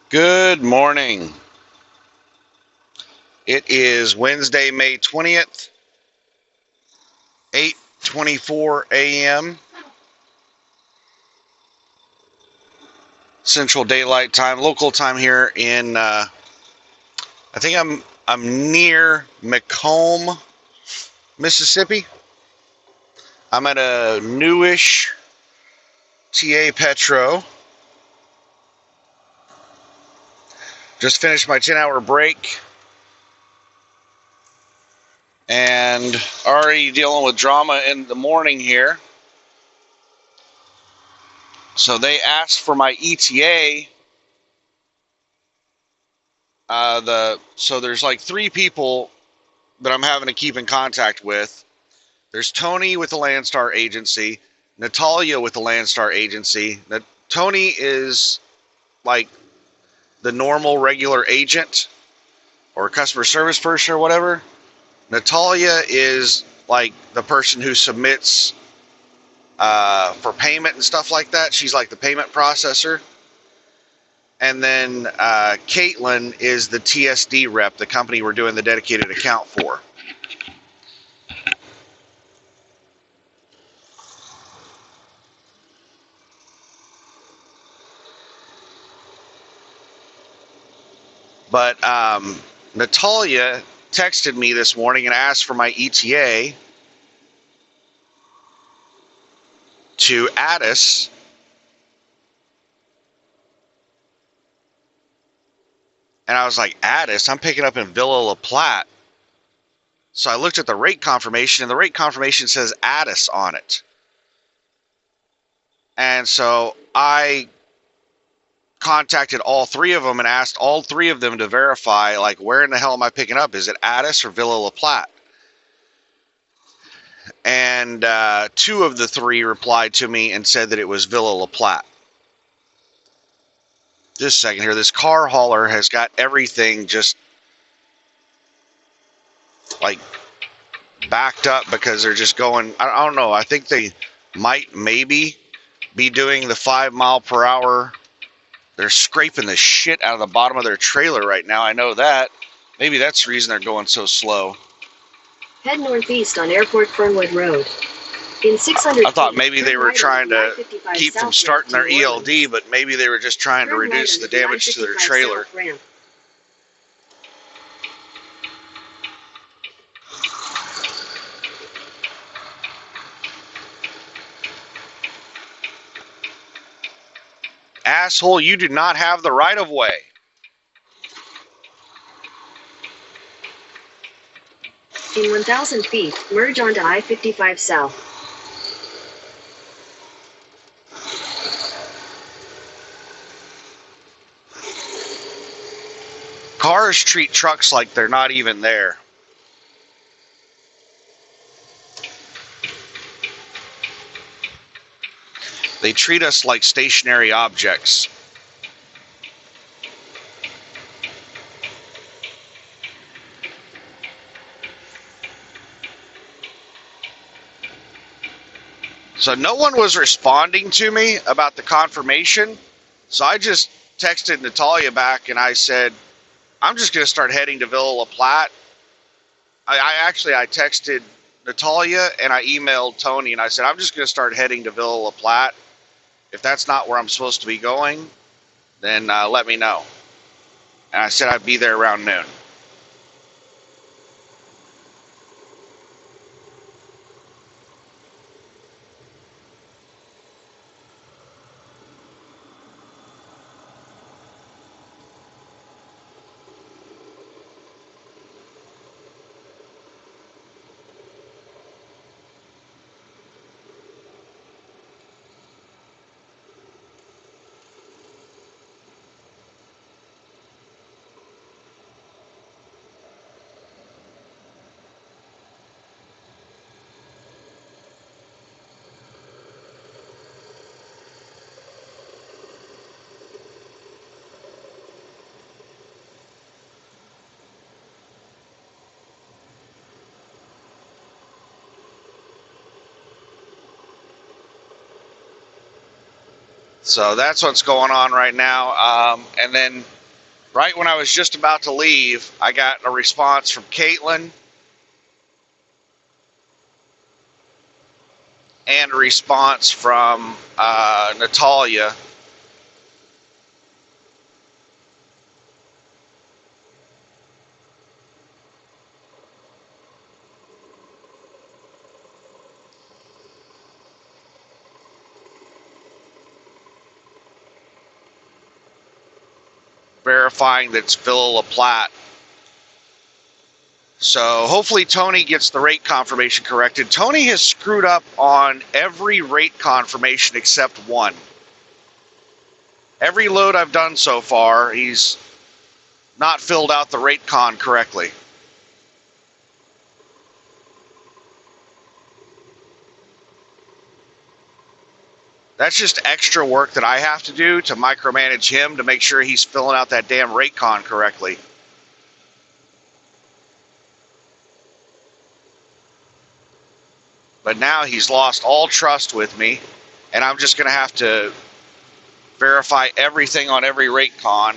Good morning. It is Wednesday, May 20th, 8:24 a.m. Central Daylight Time, local time here in I think I'm near McComb, Mississippi. I'm at a newish TA Petro. Just finished my 10-hour break and already dealing with drama in the morning here. So they asked for my ETA. So there's like three people that I'm having to keep in contact with. There's Tony with the Landstar Agency, Natalia with the Landstar Agency. Tony is like the normal regular agent or customer service person or whatever. Natalia is like the person who submits for payment and stuff like that. She's like the payment processor. And then Caitlin is the TSD rep, the company we're doing the dedicated account for. But Natalia texted me this morning and asked for my ETA to Addis. And I was like, Addis? I'm picking up in Villa La Platte. So I looked at the rate confirmation, and the rate confirmation says Addis on it. And so I contacted all three of them and asked all three of them to verify, like, where in the hell am I picking up? Is it Addis or Villa La Platte? And two of the three replied to me and said that it was Villa La Platte. Just a second here. This car hauler has got everything just like backed up because they're just going, I don't know. I think they might maybe be doing the 5 mile per hour. They're scraping the shit out of the bottom of their trailer right now. I know that. Maybe that's the reason they're going so slow. Head northeast on Airport Fernwood Road. In 600 I thought maybe they were trying to keep from starting their ELD, but maybe they were just trying to reduce the damage to their trailer. Asshole, you do not have the right of way. In 1,000 feet, merge onto I-55 South. Cars treat trucks like they're not even there. They treat us like stationary objects. So no one was responding to me about the confirmation. So I just texted Natalia back and I said, I'm just going to start heading to Villa La Platte. I texted Natalia and I emailed Tony and I said, I'm just going to start heading to Villa La Platte. If that's not where I'm supposed to be going, then let me know. And I said I'd be there around noon. So that's what's going on right now. And then Right when I was just about to leave, I got a response from Caitlin and a response from Natalia. Verifying that it's Phil Platte. So hopefully Tony gets the rate confirmation corrected. Tony has screwed up on every rate confirmation except one. Every load I've done so far, he's not filled out the rate con correctly. That's just extra work that I have to do to micromanage him to make sure he's filling out that damn rate con correctly. But now he's lost all trust with me, and I'm just going to have to verify everything on every rate con.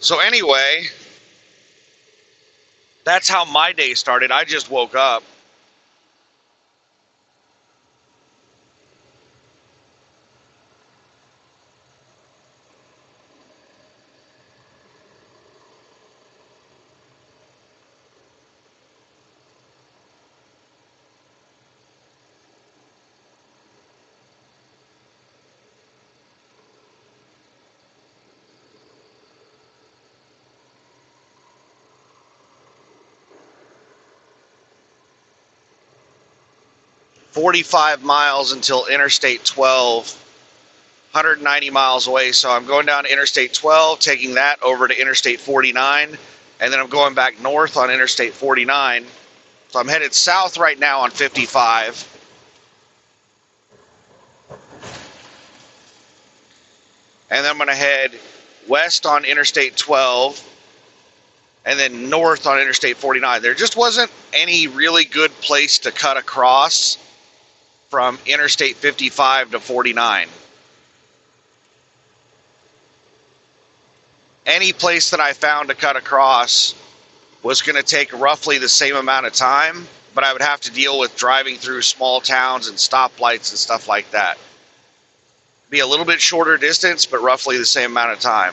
So anyway, that's how my day started. I just woke up. "45 miles until Interstate 12, 190 miles away." So I'm going down to Interstate 12, taking that over to Interstate 49, and then I'm going back north on Interstate 49. So I'm headed south right now on 55. And then I'm going to head west on Interstate 12, and then north on Interstate 49. There just wasn't any really good place to cut across from Interstate 55 to 49. Any place that I found to cut across was going to take roughly the same amount of time, but I would have to deal with driving through small towns and stoplights and stuff like that. Be a little bit shorter distance, but roughly the same amount of time.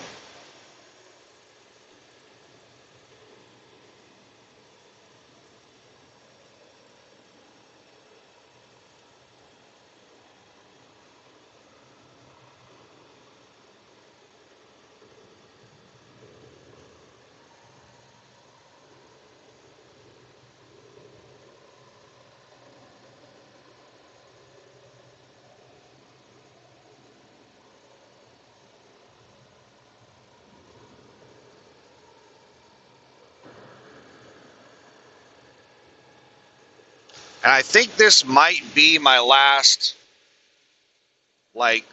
And I think this might be my last, like,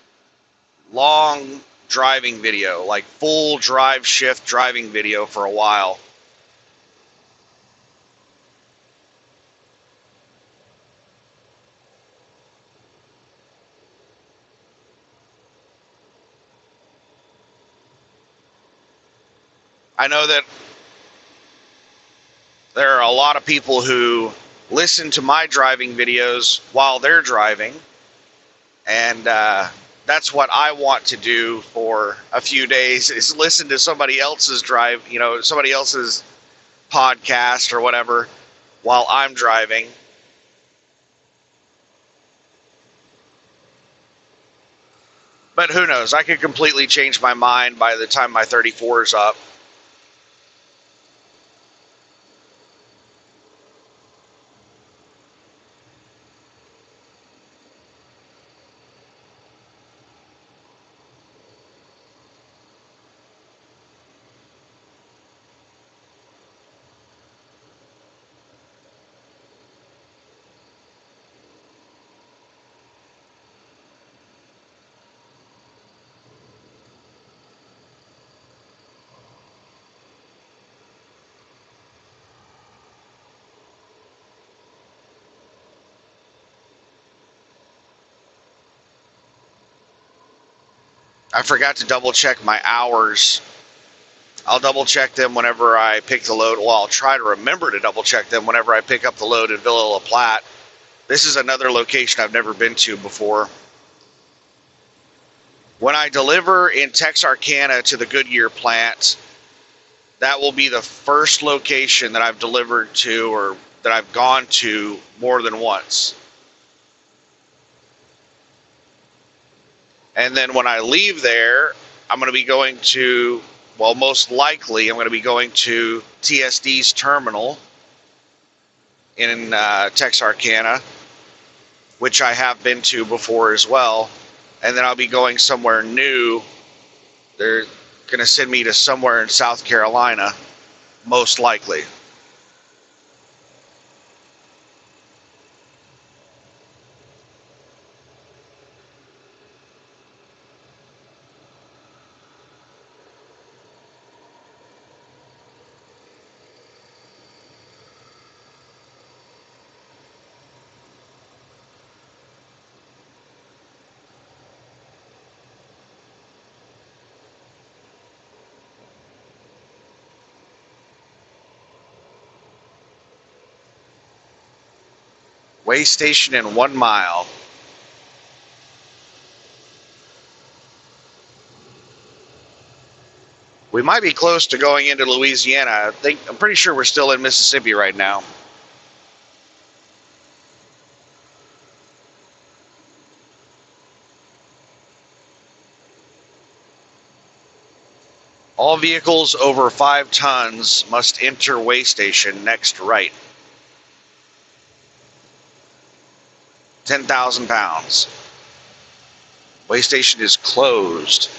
long driving video, like full drive shift driving video for a while. I know that there are a lot of people who listen to my driving videos while they're driving, and that's what I want to do for a few days, is listen to somebody else's drive, somebody else's podcast or whatever while I'm driving. But who knows? I could completely change my mind by the time my 34 is up. I forgot to double check my hours. I'll double check them whenever I pick the load. Well, I'll try to remember to double check them whenever I pick up the load in Villa Platte. This is another location I've never been to before. When I deliver in Texarkana to the Goodyear plant, that will be the first location that I've delivered to or that I've gone to more than once. And then when I leave there, I'm going to be going to, well, most likely, I'm going to be going to TSD's terminal in Texarkana, which I have been to before as well. And then I'll be going somewhere new. They're going to send me to somewhere in South Carolina, most likely. Way station in 1 mile. We might be close to going into Louisiana. I'm pretty sure we're still in Mississippi right now. All vehicles over 5 tons must enter way station next right. 10,000 pounds. Way station is closed.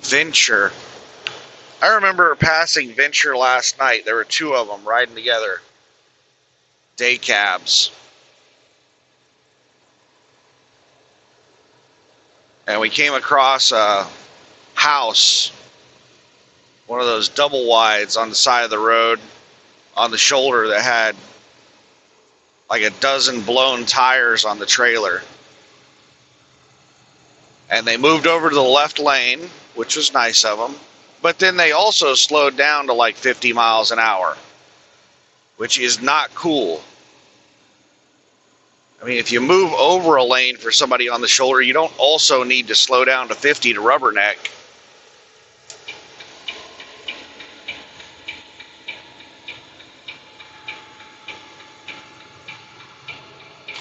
Venture. I remember passing Venture last night. There were 2 of them riding together. Day cabs. And we came across a house, one of those double wides on the side of the road on the shoulder that had like a dozen blown tires on the trailer. And they moved over to the left lane, which was nice of them. But then they also slowed down to like 50 miles an hour, which is not cool. I mean, if you move over a lane for somebody on the shoulder, you don't also need to slow down to 50 to rubberneck.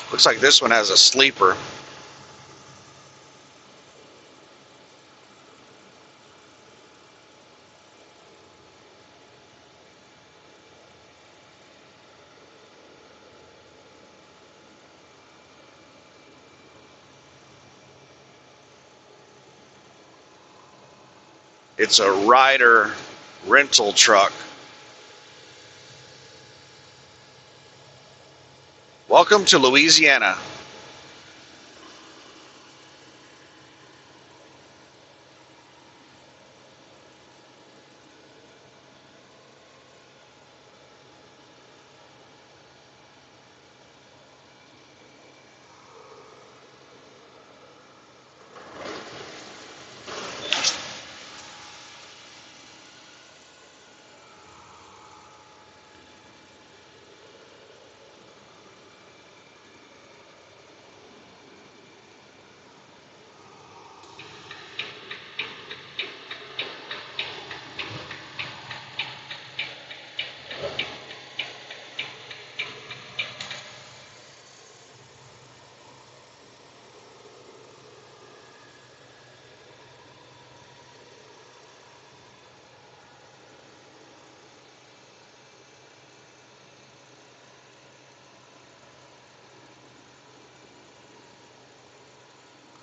Looks like this one has a sleeper. It's a Ryder rental truck. Welcome to Louisiana.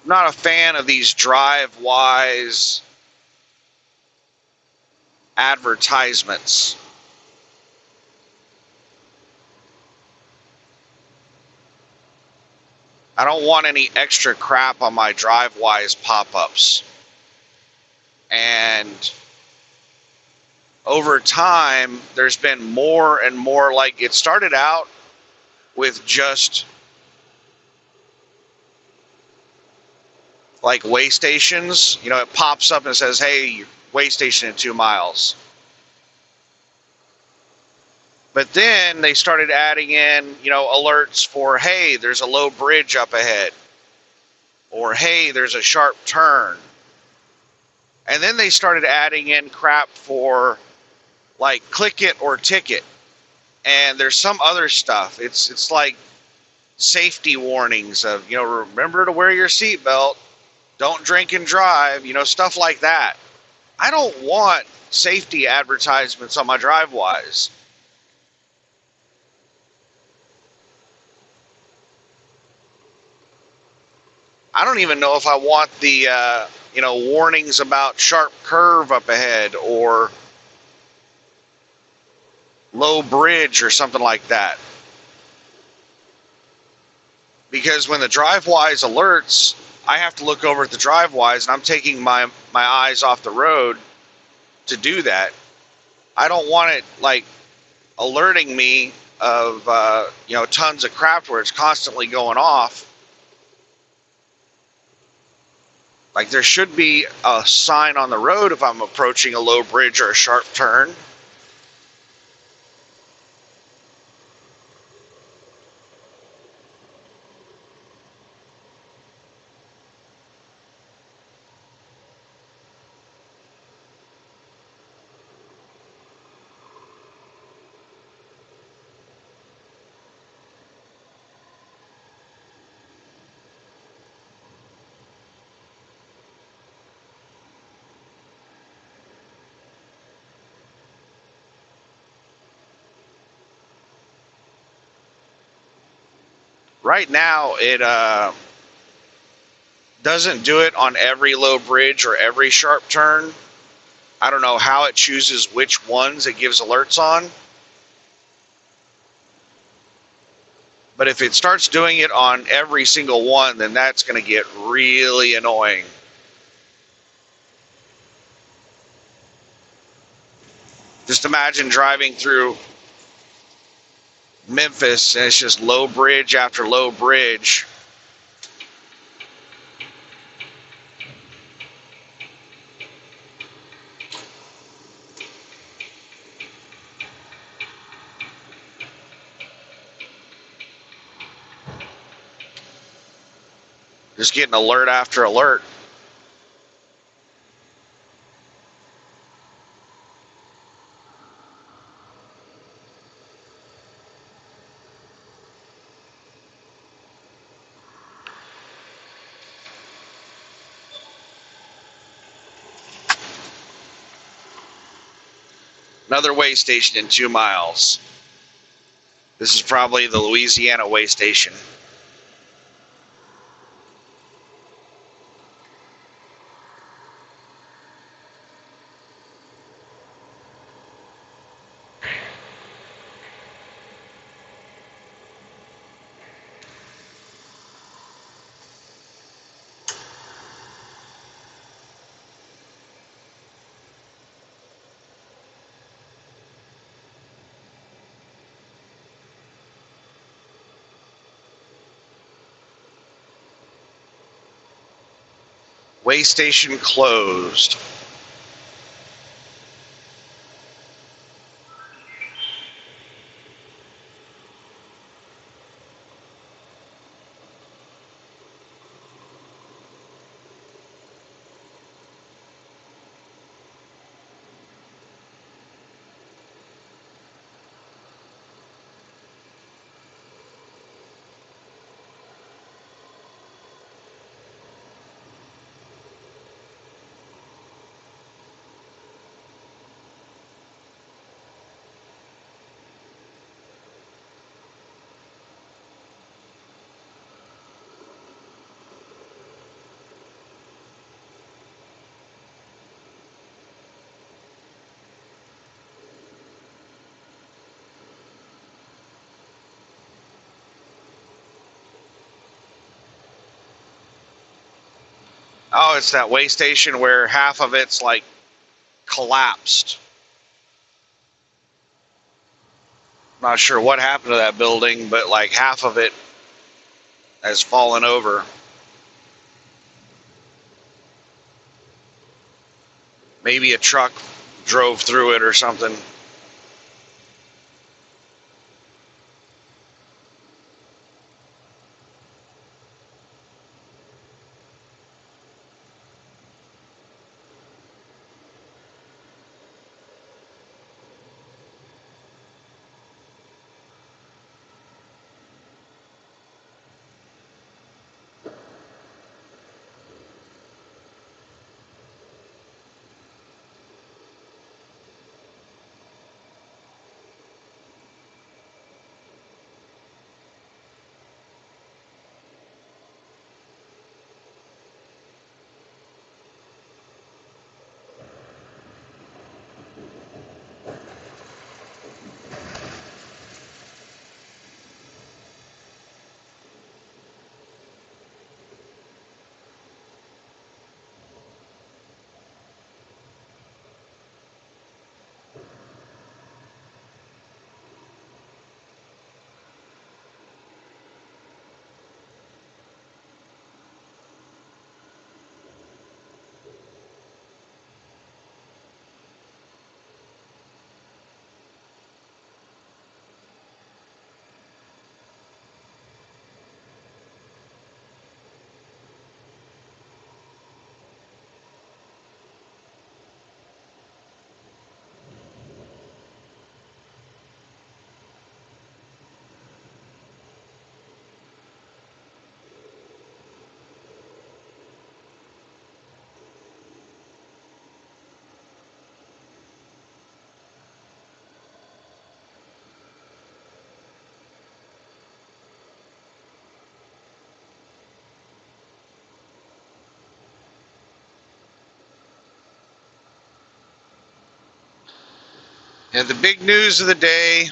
not a fan of these drive-wise advertisements. I don't want any extra crap on my drive-wise pop-ups. And over time, there's been more and more, like it started out with just like way stations. You know, it pops up and says, hey, way station in 2 miles. But then they started adding in, you know, alerts for, hey, there's a low bridge up ahead. Or, hey, there's a sharp turn. And then they started adding in crap for, like, click it or ticket. And there's some other stuff. It's like safety warnings of, you know, remember to wear your seatbelt. Don't drink and drive. You know, stuff like that. I don't want safety advertisements on my drive-wise. I don't even know if I want the, you know, warnings about sharp curve up ahead or low bridge or something like that. Because when the drive-wise alerts, I have to look over at the drive-wise, and I'm taking my eyes off the road to do that. I don't want it, like, alerting me of, you know, tons of crap where it's constantly going off. Like, there should be a sign on the road if I'm approaching a low bridge or a sharp turn. Right now, it doesn't do it on every low bridge or every sharp turn. I don't know how it chooses which ones it gives alerts on. But if it starts doing it on every single one, then that's going to get really annoying. Just imagine driving through Memphis and it's just low bridge after low bridge. Just getting alert after alert. Another way station in 2 miles. This is probably the Louisiana way station. Way station closed. Oh, it's that way station where half of it's like collapsed. Not sure what happened to that building, but like half of it has fallen over. Maybe a truck drove through it or something. And the big news of the day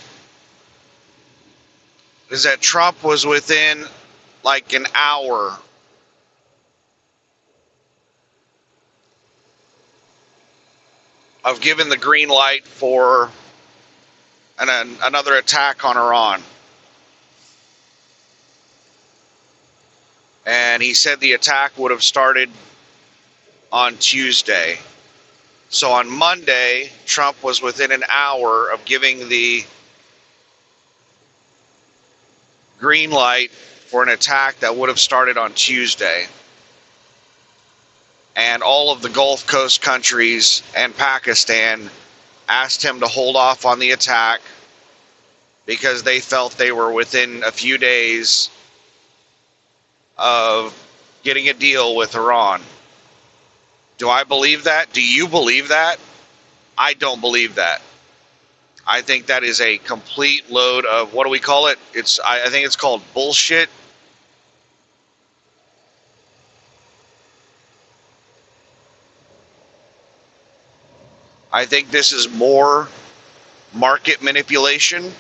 is that Trump was within like an hour of giving the green light for another attack on Iran. And he said the attack would have started on Tuesday. So on Monday, Trump was within an hour of giving the green light for an attack that would have started on Tuesday. And all of the Gulf Coast countries and Pakistan asked him to hold off on the attack because they felt they were within a few days of getting a deal with Iran. Do I believe that? Do you believe that? I don't believe that. I think that is a complete load of, what do we call it? I think it's called bullshit. I think this is more market manipulation.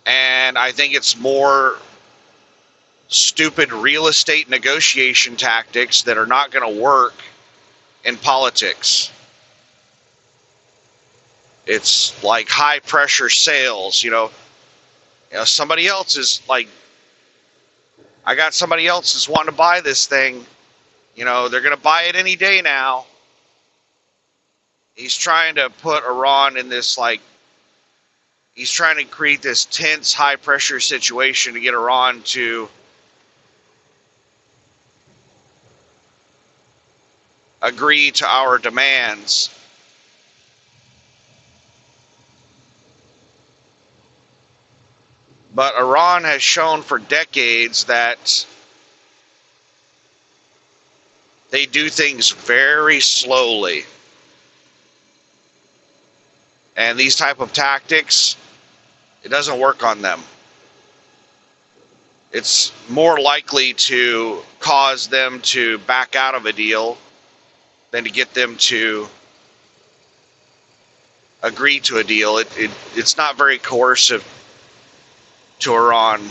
And I think it's more stupid real estate negotiation tactics that are not going to work in politics. It's like high pressure sales, somebody else is like, I got somebody else that's wanting to buy this thing. They're going to buy it any day now. He's trying to put Iran in this, he's trying to create this tense, high pressure situation to get Iran to agree to our demands. But Iran has shown for decades that they do things very slowly. And these type of tactics, it doesn't work on them. It's more likely to cause them to back out of a deal than to get them to agree to a deal. It's not very coercive to Iran.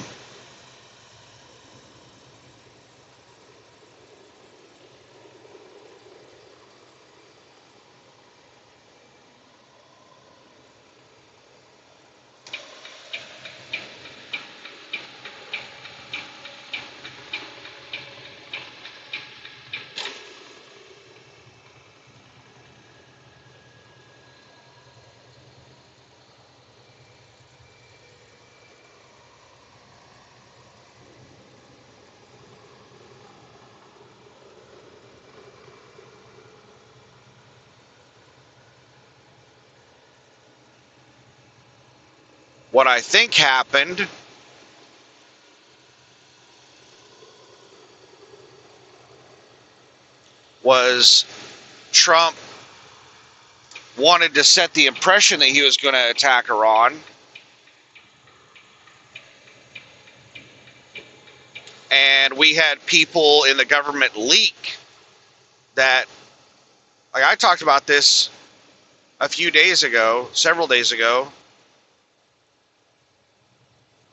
What I think happened was Trump wanted to set the impression that he was going to attack Iran, and we had people in the government leak that, like I talked about this several days ago.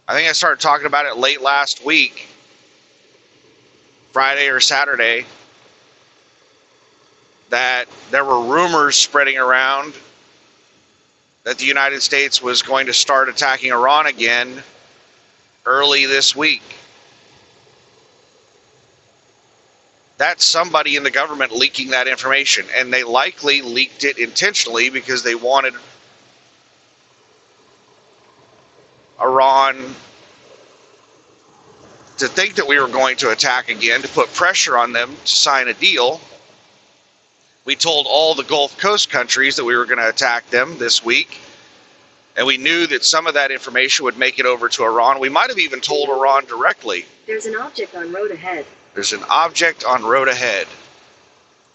I think I started talking about it late last week, Friday or Saturday, that there were rumors spreading around that the United States was going to start attacking Iran again early this week. That's somebody in the government leaking that information, and they likely leaked it intentionally because they wanted Iran to think that we were going to attack again, to put pressure on them to sign a deal. We told all the Gulf Coast countries that we were going to attack them this week, and we knew that some of that information would make it over to Iran. We might have even told Iran directly. There's an object on road ahead. There's an object on road ahead.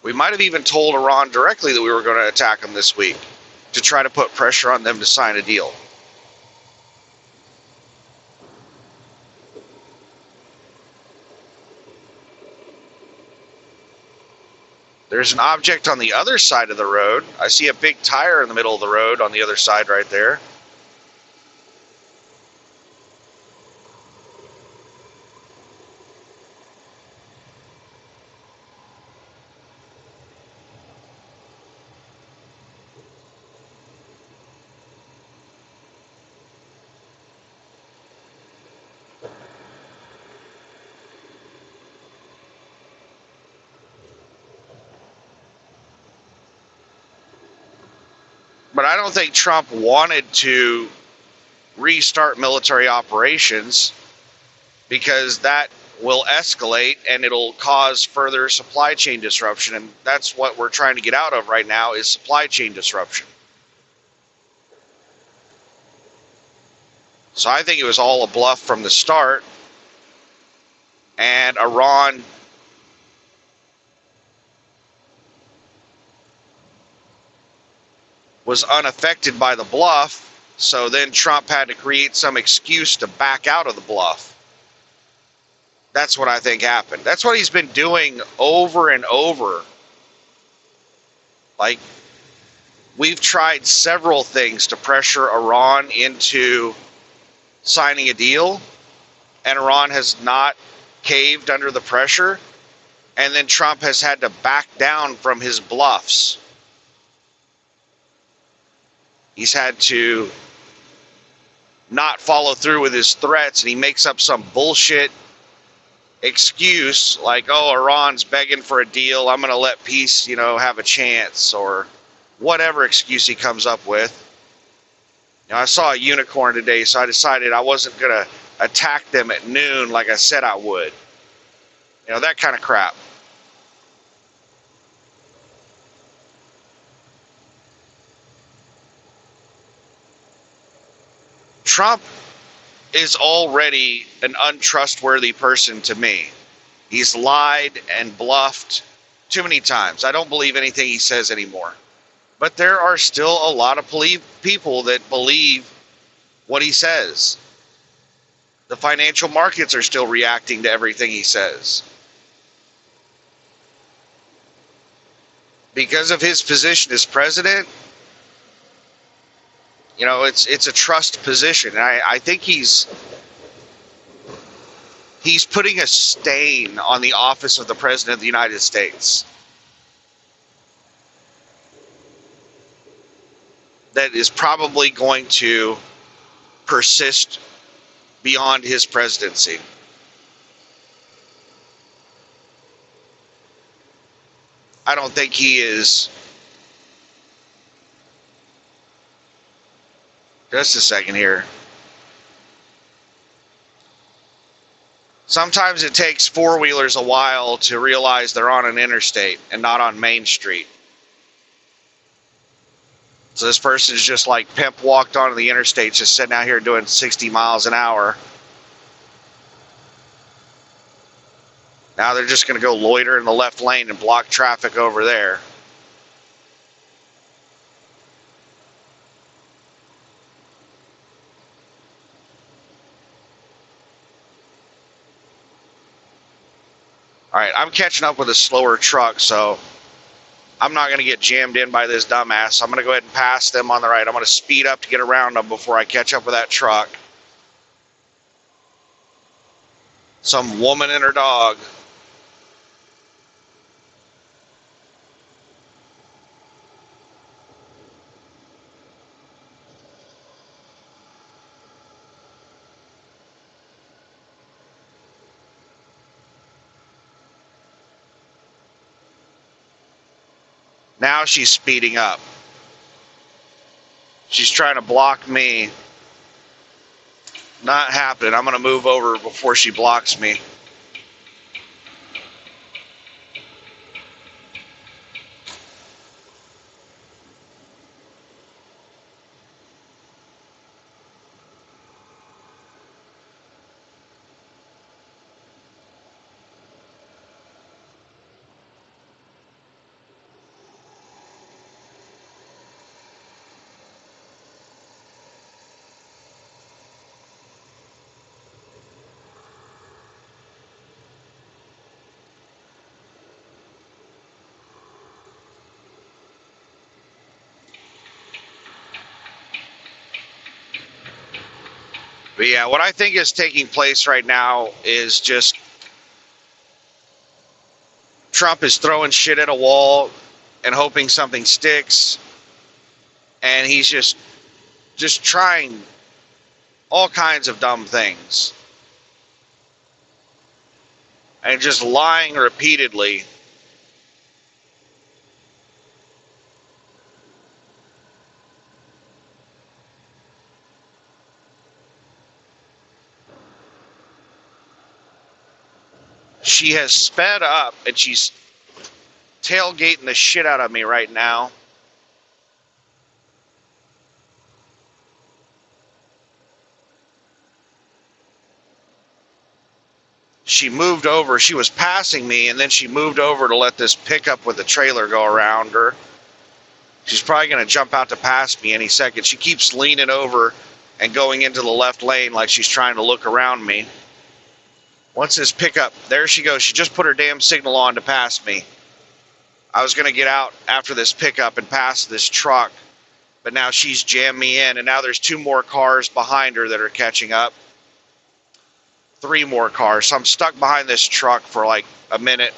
We might have even told Iran directly that we were going to attack them this week to try to put pressure on them to sign a deal. There's an object on the other side of the road. I see a big tire in the middle of the road on the other side right there. But I don't think Trump wanted to restart military operations, because that will escalate and it'll cause further supply chain disruption. And that's what we're trying to get out of right now, is supply chain disruption. So I think it was all a bluff from the start. And Iran was unaffected by the bluff, so then Trump had to create some excuse to back out of the bluff. That's what I think happened. That's what he's been doing over and over. Like, we've tried several things to pressure Iran into signing a deal, and Iran has not caved under the pressure, and then Trump has had to back down from his bluffs. He's had to not follow through with his threats, and he makes up some bullshit excuse like, oh, Iran's begging for a deal, I'm going to let peace, have a chance, or whatever excuse he comes up with. I saw a unicorn today, so I decided I wasn't going to attack them at noon like I said I would. That kind of crap. Trump is already an untrustworthy person to me. He's lied and bluffed too many times. I don't believe anything he says anymore. But there are still a lot of people that believe what he says. The financial markets are still reacting to everything he says. Because of his position as president, You know, it's a trust position. And I think he's putting a stain on the office of the President of the United States that is probably going to persist beyond his presidency. I don't think he is. Just a second here. Sometimes it takes four-wheelers a while to realize they're on an interstate and not on Main Street. So this person is just like pimp walked onto the interstate, just sitting out here doing 60 miles an hour. Now they're just going to go loiter in the left lane and block traffic over there. All right, I'm catching up with a slower truck, so I'm not going to get jammed in by this dumbass. I'm going to go ahead and pass them on the right. I'm going to speed up to get around them before I catch up with that truck. Some woman and her dog. Now she's speeding up. She's trying to block me. Not happening. I'm going to move over before she blocks me. But yeah, what I think is taking place right now is just Trump is throwing shit at a wall and hoping something sticks. And he's just trying all kinds of dumb things. And just lying repeatedly. She has sped up and she's tailgating the shit out of me right now. She moved over. She was passing me, and then she moved over to let this pickup with the trailer go around her. She's probably going to jump out to pass me any second. She keeps leaning over and going into the left lane like she's trying to look around me. Once this pickup, there she goes. She just put her damn signal on to pass me. I was going to get out after this pickup and pass this truck, but now she's jammed me in, and now there's two more cars behind her that are catching up. Three more cars. So I'm stuck behind this truck for like a minute.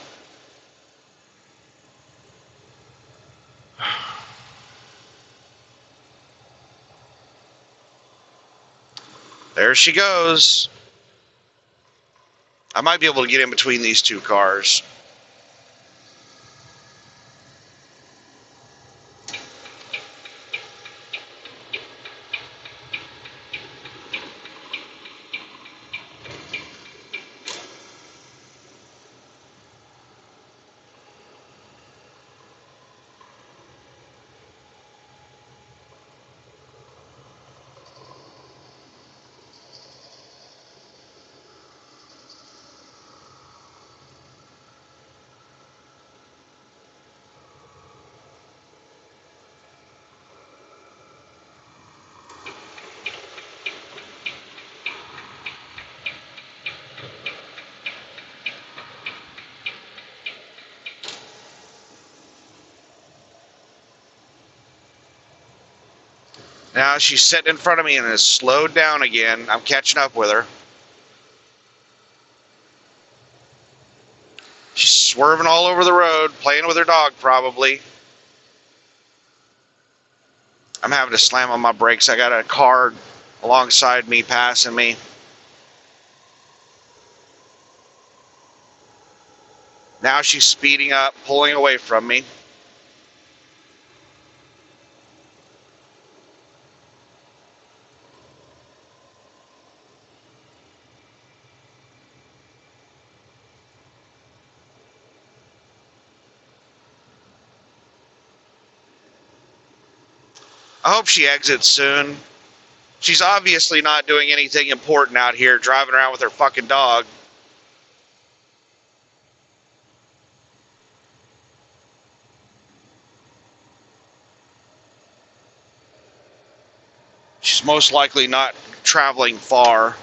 There she goes. I might be able to get in between these two cars. Now she's sitting in front of me and has slowed down again. I'm catching up with her. She's swerving all over the road, playing with her dog probably. I'm having to slam on my brakes. I got a car alongside me, passing me. Now she's speeding up, pulling away from me. I hope she exits soon. She's obviously not doing anything important out here, driving around with her fucking dog. She's most likely not traveling far.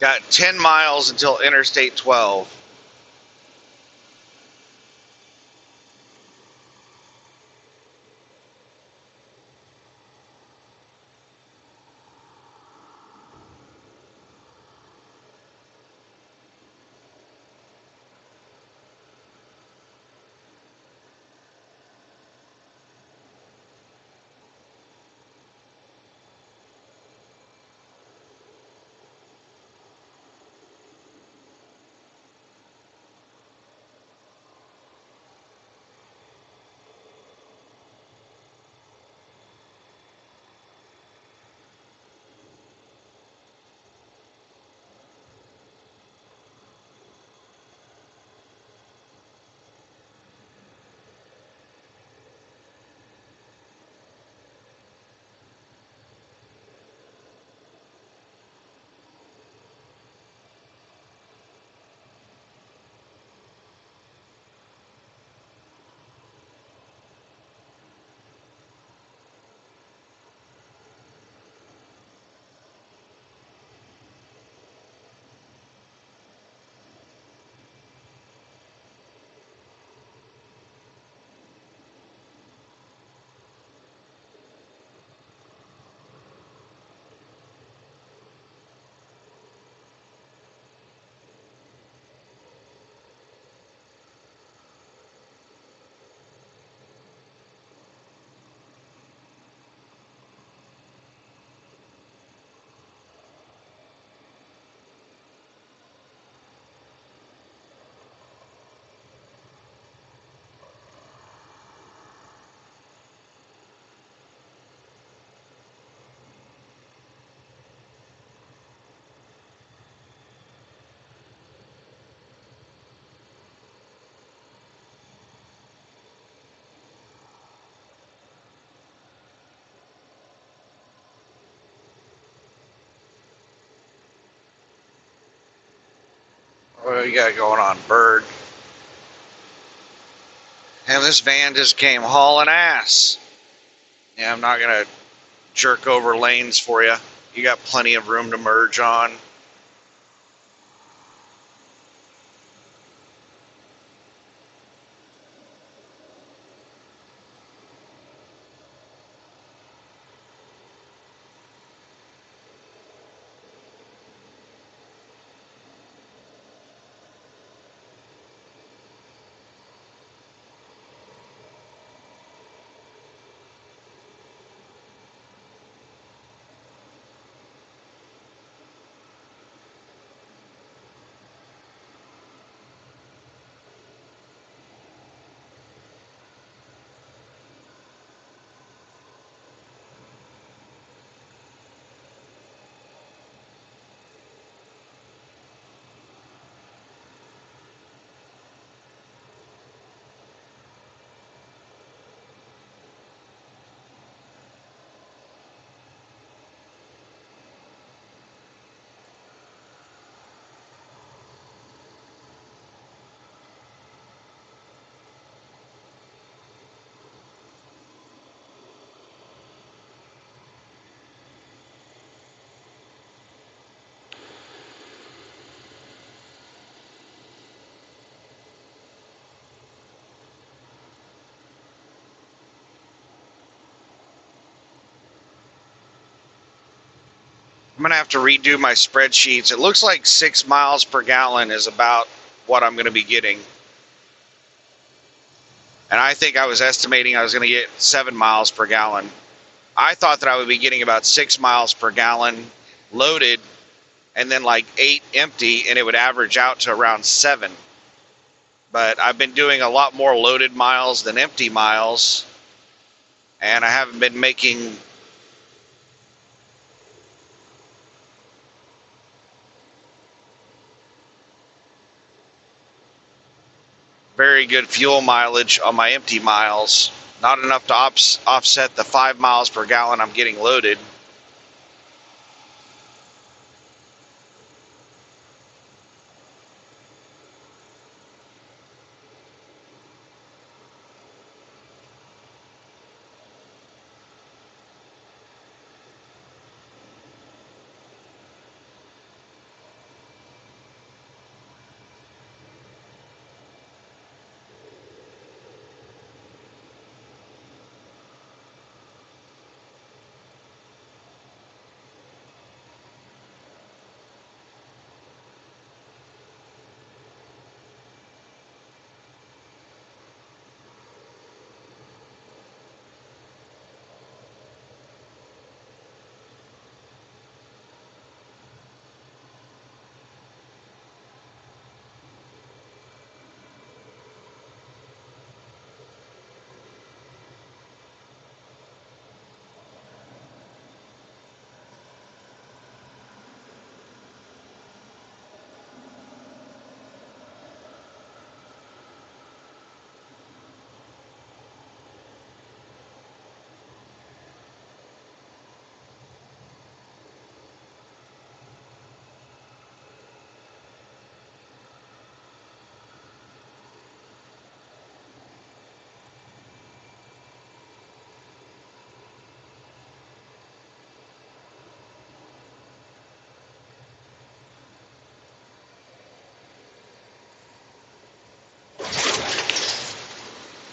Got 10 miles until Interstate 12. What do you got going on, bird? And this van just came hauling ass. Yeah, I'm not going to jerk over lanes for you. You got plenty of room to merge on. I'm going to have to redo my spreadsheets. It looks like 6 miles per gallon is about what I'm going to be getting. And I think I was estimating I was going to get 7 miles per gallon. I thought that I would be getting about 6 miles per gallon loaded and then like 8 empty, and it would average out to around 7. But I've been doing a lot more loaded miles than empty miles, and I haven't been making very good fuel mileage on my empty miles. Not enough to offset the 5 miles per gallon I'm getting loaded.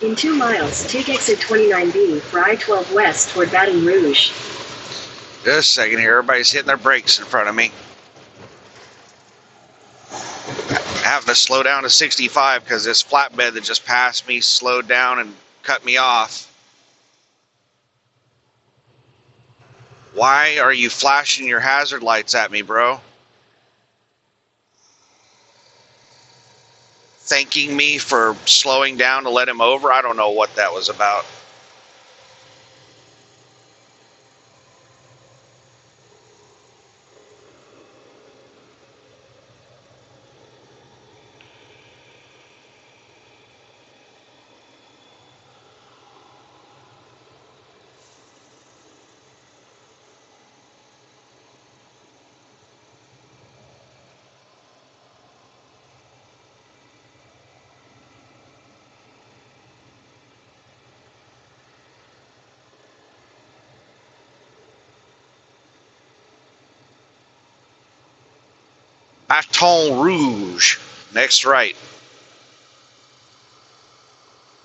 In 2 miles, take exit 29B for I-12 west toward Baton Rouge. Just a second here. Everybody's hitting their brakes in front of me. Having to slow down to 65 because this flatbed that just passed me slowed down and cut me off. Why are you flashing your hazard lights at me, bro? Thanking me for slowing down to let him over? I don't know what that was about. Baton Rouge. Next right.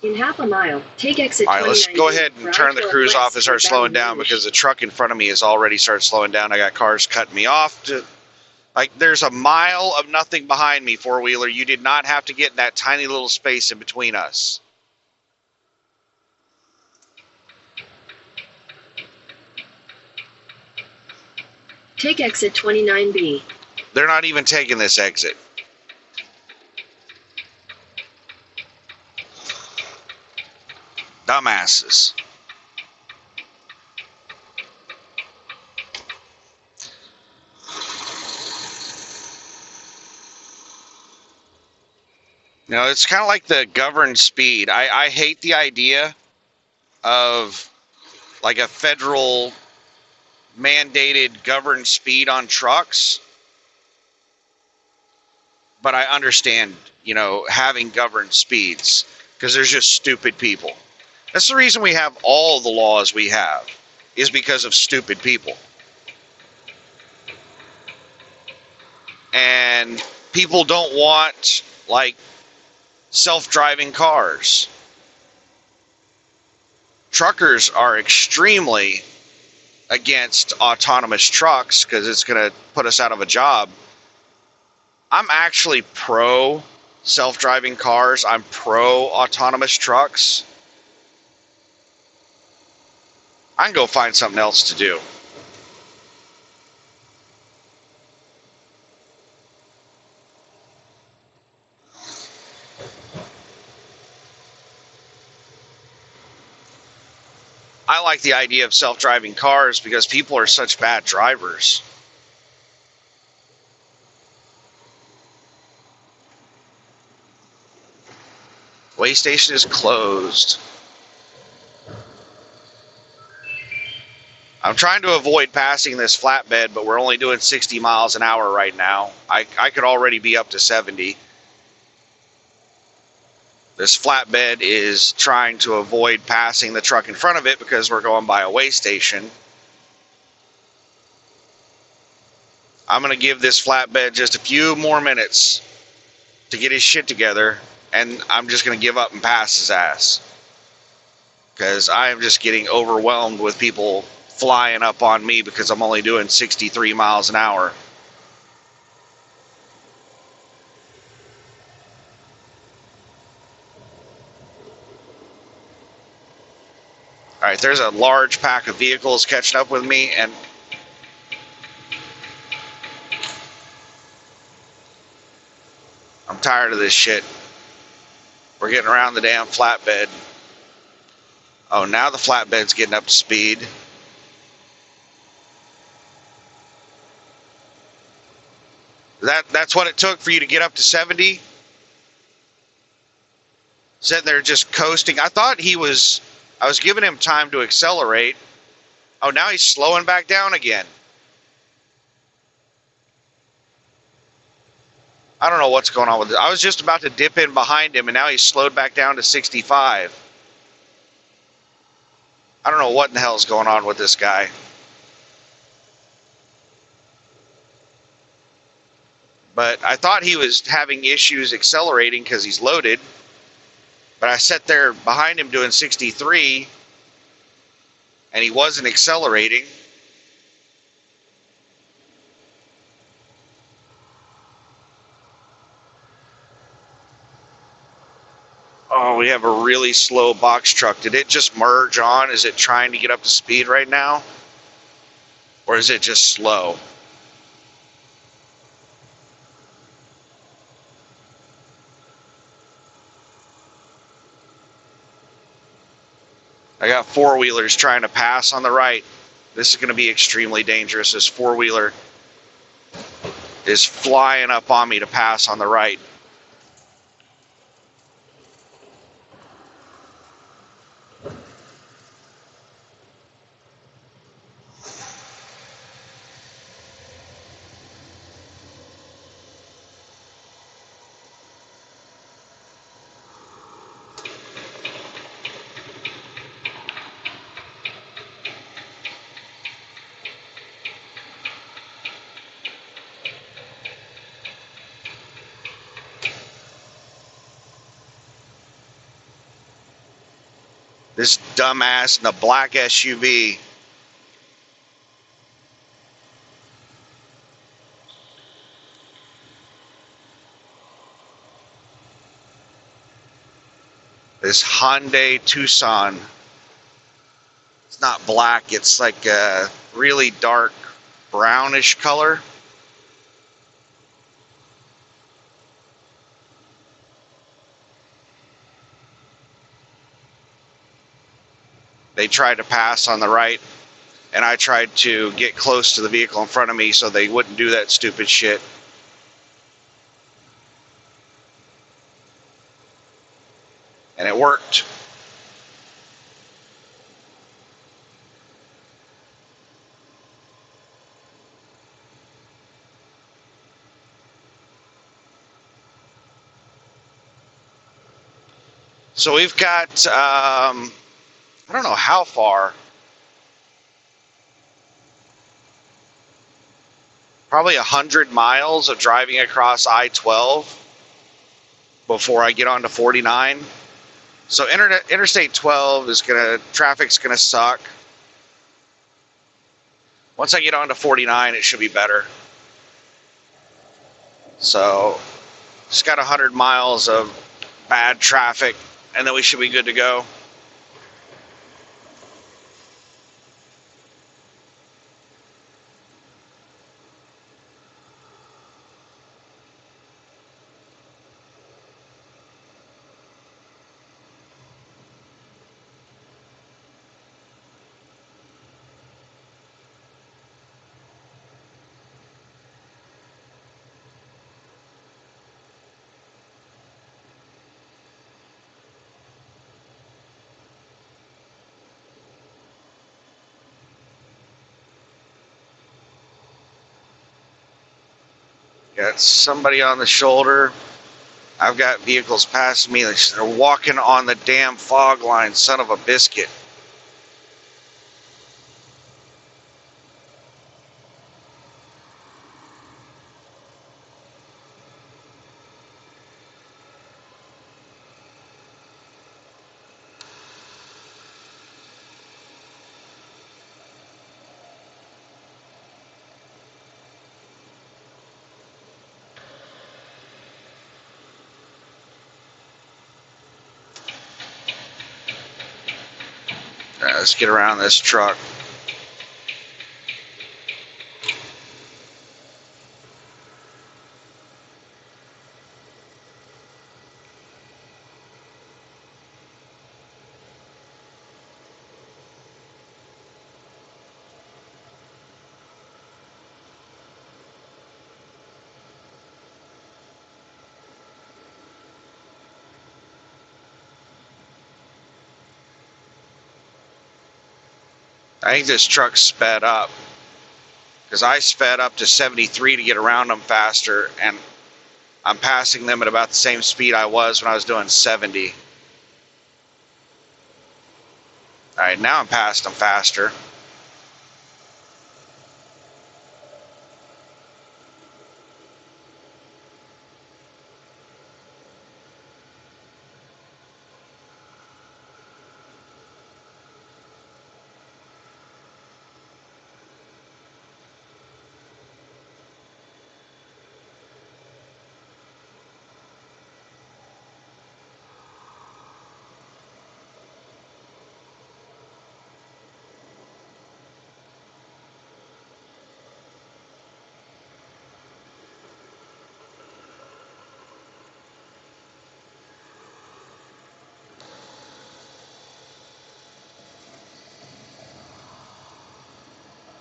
In half a mile, take exit 29B. All right, let's go ahead and turn the cruise off and start slowing down because the truck in front of me has already started slowing down. I got cars cutting me off. Like, there's a mile of nothing behind me, four-wheeler. You did not have to get in that tiny little space in between us. Take exit 29B. They're not even taking this exit. Dumbasses. You know, it's kind of like the governed speed. I hate the idea of like a federal mandated governed speed on trucks. But I understand, you know, having governed speeds because there's just stupid people. That's the reason we have all the laws we have, is because of stupid people. And people don't want, like, self-driving cars. Truckers are extremely against autonomous trucks because it's going to put us out of a job. I'm actually pro self-driving cars. I'm pro autonomous trucks. I can go find something else to do. I like the idea of self-driving cars because people are such bad drivers. Way station is closed. I'm trying to avoid passing this flatbed, but we're only doing 60 miles an hour right now. I could already be up to 70. This flatbed is trying to avoid passing the truck in front of it because we're going by a way station. I'm going to give this flatbed just a few more minutes to get his shit together, and I'm just going to give up and pass his ass. Because I am just getting overwhelmed with people flying up on me because I'm only doing 63 miles an hour. All right, there's a large pack of vehicles catching up with me, and I'm tired of this shit. We're getting around the damn flatbed. Oh, now the flatbed's getting up to speed. That's what it took for you to get up to 70? Sitting there just coasting. I was giving him time to accelerate. Oh, now he's slowing back down again. I don't know what's going on with it. I was just about to dip in behind him, and now he's slowed back down to 65. I don't know what in the hell is going on with this guy. But I thought he was having issues accelerating because he's loaded. But I sat there behind him doing 63, and he wasn't accelerating. Oh, we have a really slow box truck. Did it just merge on? Is it trying to get up to speed right now? Or is it just slow? I got four-wheelers trying to pass on the right. This is going to be extremely dangerous. This four-wheeler is flying up on me to pass on the right. This dumbass in a black SUV. This Hyundai Tucson. It's not black, it's like a really dark brownish color. They tried to pass on the right, and I tried to get close to the vehicle in front of me so they wouldn't do that stupid shit. And it worked. So we've got, I don't know how far. Probably 100 miles of driving across I-12 before I get onto 49. So Interstate 12 is traffic's gonna suck. Once I get on to 49, it should be better. So just got 100 miles of bad traffic, and then we should be good to go. Got somebody on the shoulder. I've got vehicles passing me. They're walking on the damn fog line, son of a biscuit. All right, let's get around this truck. I think this truck sped up because I sped up to 73 to get around them faster, and I'm passing them at about the same speed I was when I was doing 70. All right, now I'm past them faster.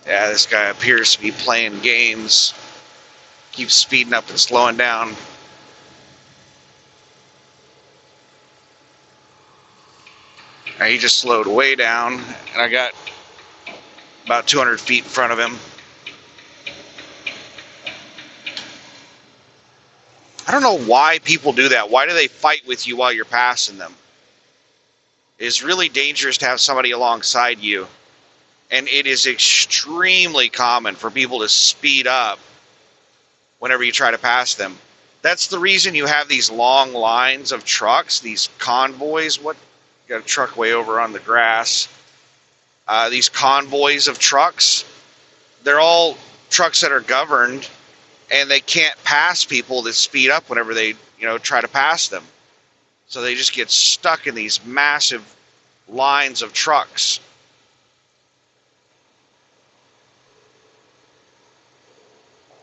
Yeah, this guy appears to be playing games. Keeps speeding up and slowing down. He just slowed way down, and I got about 200 feet in front of him. I don't know why people do that. Why do they fight with you while you're passing them? It's really dangerous to have somebody alongside you, and it is extremely common for people to speed up whenever you try to pass them. That's the reason you have these long lines of trucks, these convoys. Got a truck way over on the grass. These convoys of trucks, they're all trucks that are governed, and they can't pass people that speed up whenever they, try to pass them. So they just get stuck in these massive lines of trucks.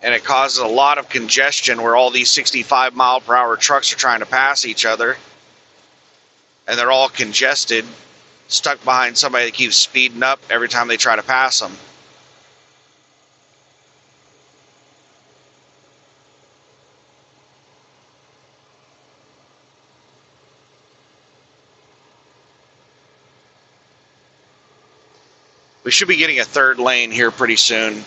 And it causes a lot of congestion where all these 65 mile per hour trucks are trying to pass each other. And they're all congested, stuck behind somebody that keeps speeding up every time they try to pass them. We should be getting a third lane here pretty soon.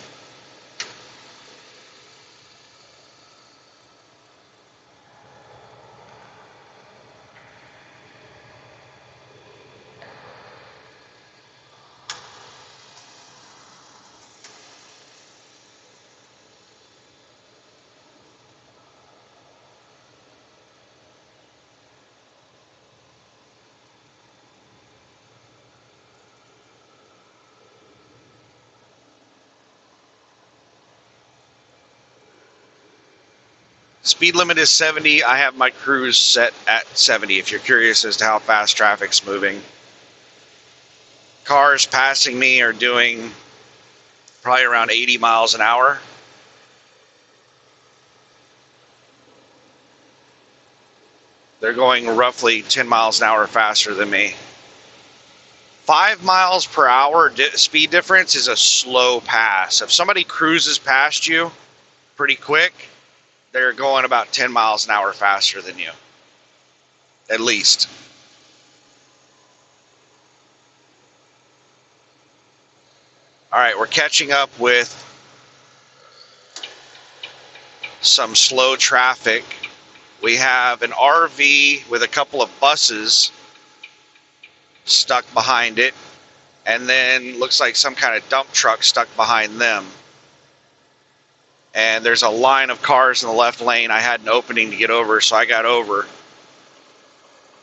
Speed limit is 70. I have my cruise set at 70 if you're curious as to how fast traffic's moving. Cars passing me are doing probably around 80 miles an hour. They're going roughly 10 miles an hour faster than me. 5 miles per hour speed difference is a slow pass. If somebody cruises past you pretty quick, they're going about 10 miles an hour faster than you, at least. All right, we're catching up with some slow traffic. We have an RV with a couple of buses stuck behind it, and then looks like some kind of dump truck stuck behind them. And there's a line of cars in the left lane. I had an opening to get over, so I got over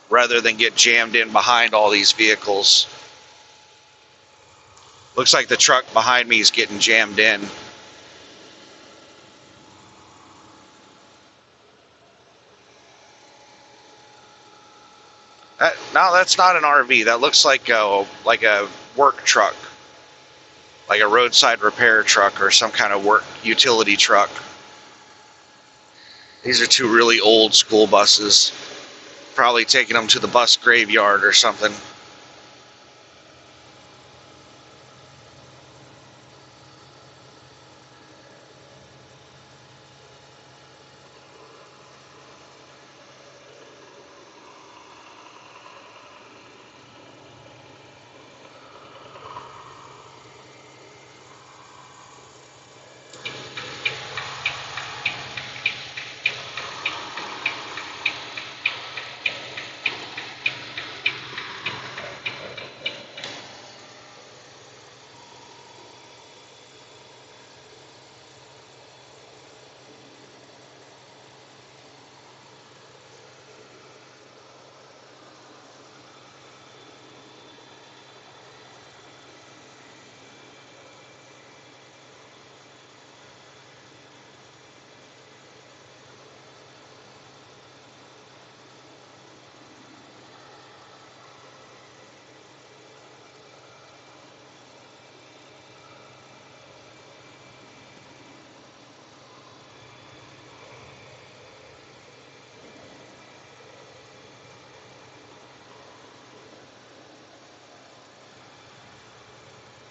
rather than get jammed in behind all these vehicles. Looks like the truck behind me is getting jammed in. No, that's not an RV. That looks like a work truck, like a roadside repair truck or some kind of work utility truck. These are two really old school buses, probably taking them to the bus graveyard or something.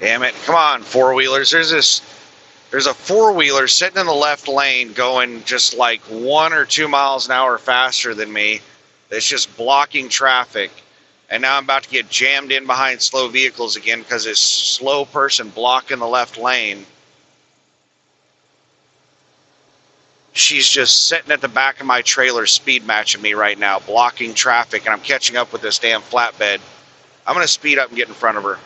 Damn it. Come on, four-wheelers. There's a four-wheeler sitting in the left lane going just like 1 or 2 miles an hour faster than me. It's just blocking traffic. And now I'm about to get jammed in behind slow vehicles again because this slow person blocking the left lane. She's just sitting at the back of my trailer speed matching me right now, blocking traffic, and I'm catching up with this damn flatbed. I'm going to speed up and get in front of her.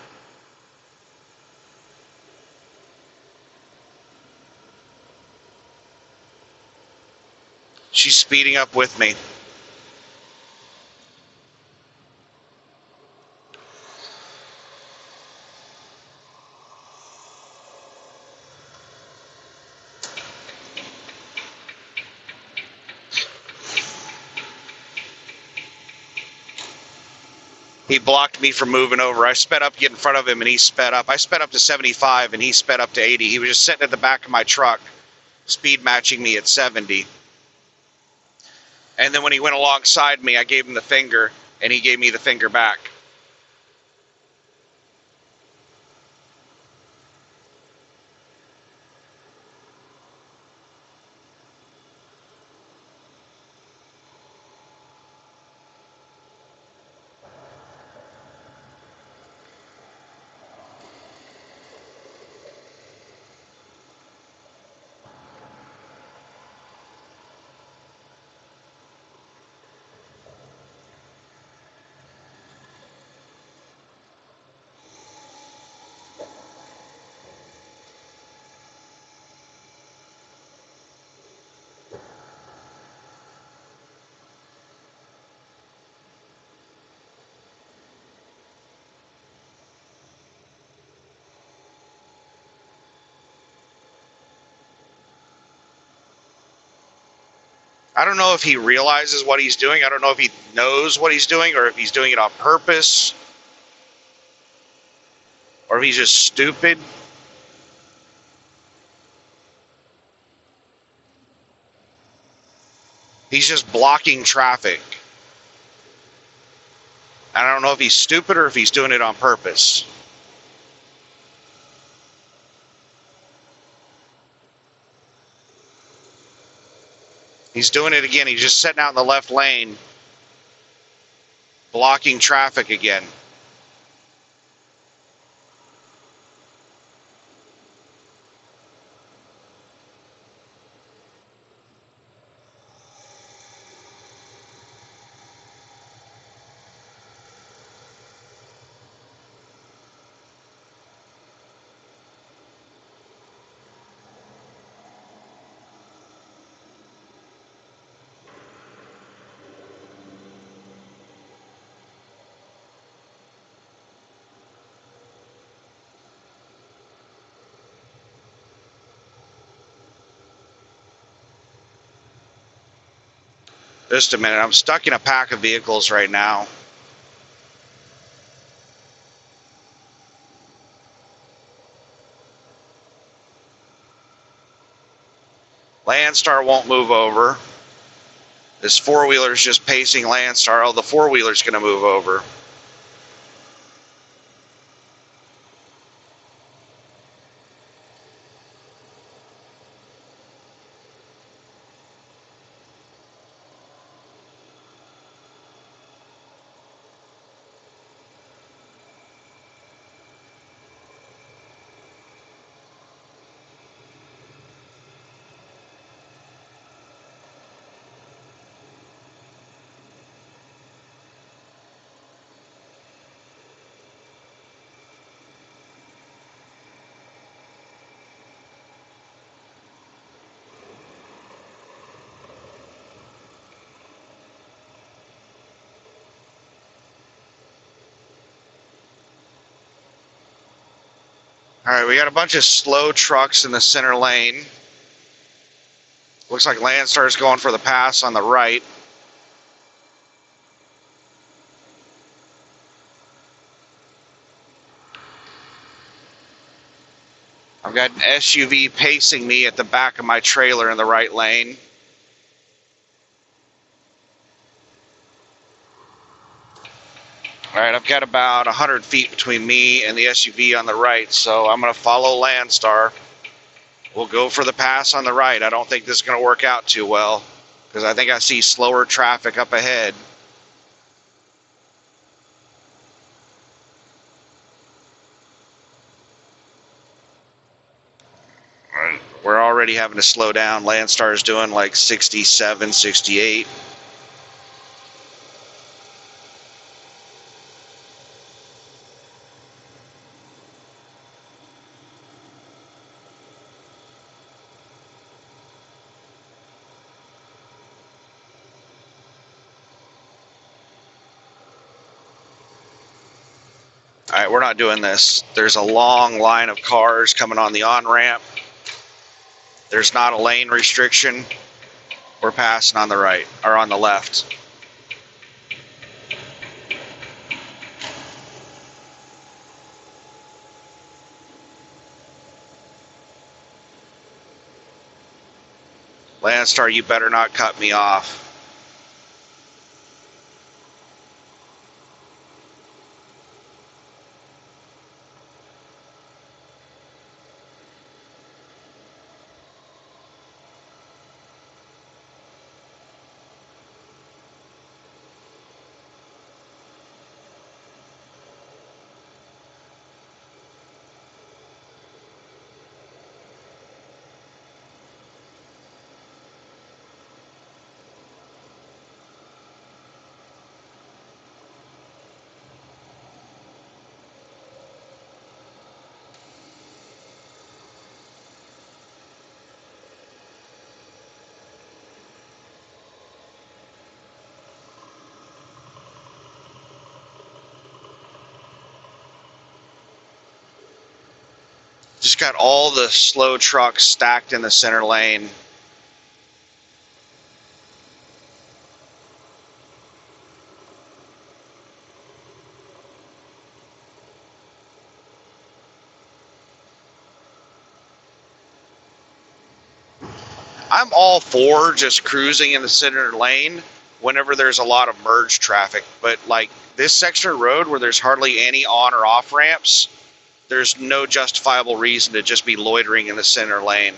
She's speeding up with me. He blocked me from moving over. I sped up to get in front of him, and he sped up. I sped up to 75, and he sped up to 80. He was just sitting at the back of my truck, speed matching me at 70. And then when he went alongside me, I gave him the finger, and he gave me the finger back. I don't know if he realizes what he's doing. I don't know if he knows what he's doing or if he's doing it on purpose or if he's just stupid. He's just blocking traffic. I don't know if he's stupid or if he's doing it on purpose. He's doing it again. He's just sitting out in the left lane, blocking traffic again. Just a minute. I'm stuck in a pack of vehicles right now. Landstar won't move over. This four-wheeler's just pacing Landstar. Oh, the four-wheeler's going to move over. All right, we got a bunch of slow trucks in the center lane. Looks like Landstar's going for the pass on the right. I've got an SUV pacing me at the back of my trailer in the right lane. All right, I've got about 100 feet between me and the SUV on the right, so I'm going to follow Landstar. We'll go for the pass on the right. I don't think this is going to work out too well because I think I see slower traffic up ahead. All right, we're already having to slow down. Landstar is doing like 67, 68. All right, we're not doing this. There's a long line of cars coming on the on-ramp. There's not a lane restriction. We're passing on the right, or on the left. Landstar, you better not cut me off. Just got all the slow trucks stacked in the center lane. I'm all for just cruising in the center lane whenever there's a lot of merge traffic, but like this section of road where there's hardly any on or off ramps, there's no justifiable reason to just be loitering in the center lane.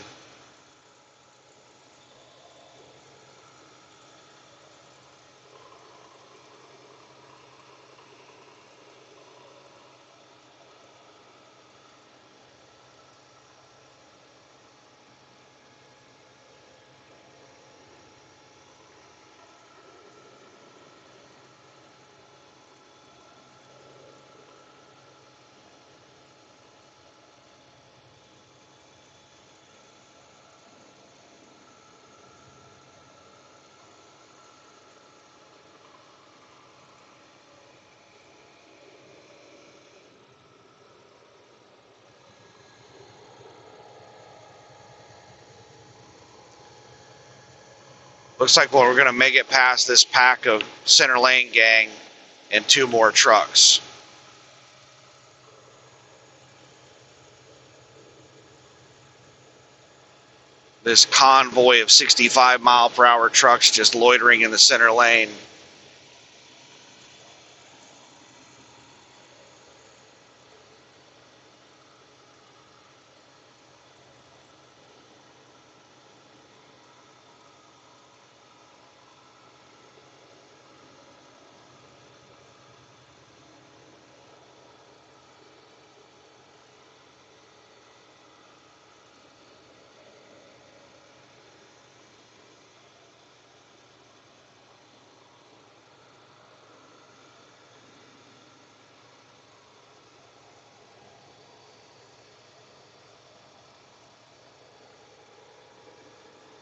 Looks like we're going to make it past this pack of center lane gang and 2 more trucks. This convoy of 65-mile-per-hour trucks just loitering in the center lane.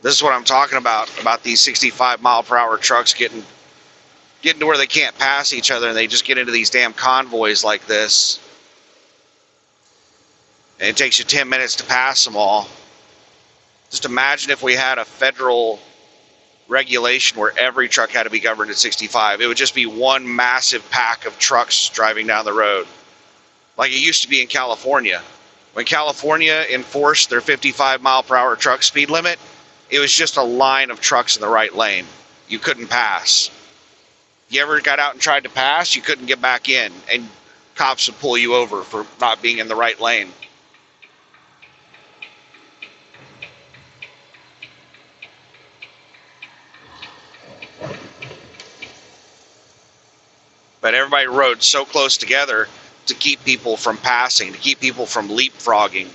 This is what I'm talking about these 65-mile-per-hour trucks getting to where they can't pass each other, and they just get into these damn convoys like this. And it takes you 10 minutes to pass them all. Just imagine if we had a federal regulation where every truck had to be governed at 65. It would just be one massive pack of trucks driving down the road, like it used to be in California. When California enforced their 55-mile-per-hour truck speed limit, it was just a line of trucks in the right lane. You couldn't pass. If you ever got out and tried to pass, you couldn't get back in, and cops would pull you over for not being in the right lane. But everybody rode so close together to keep people from passing, to keep people from leapfrogging.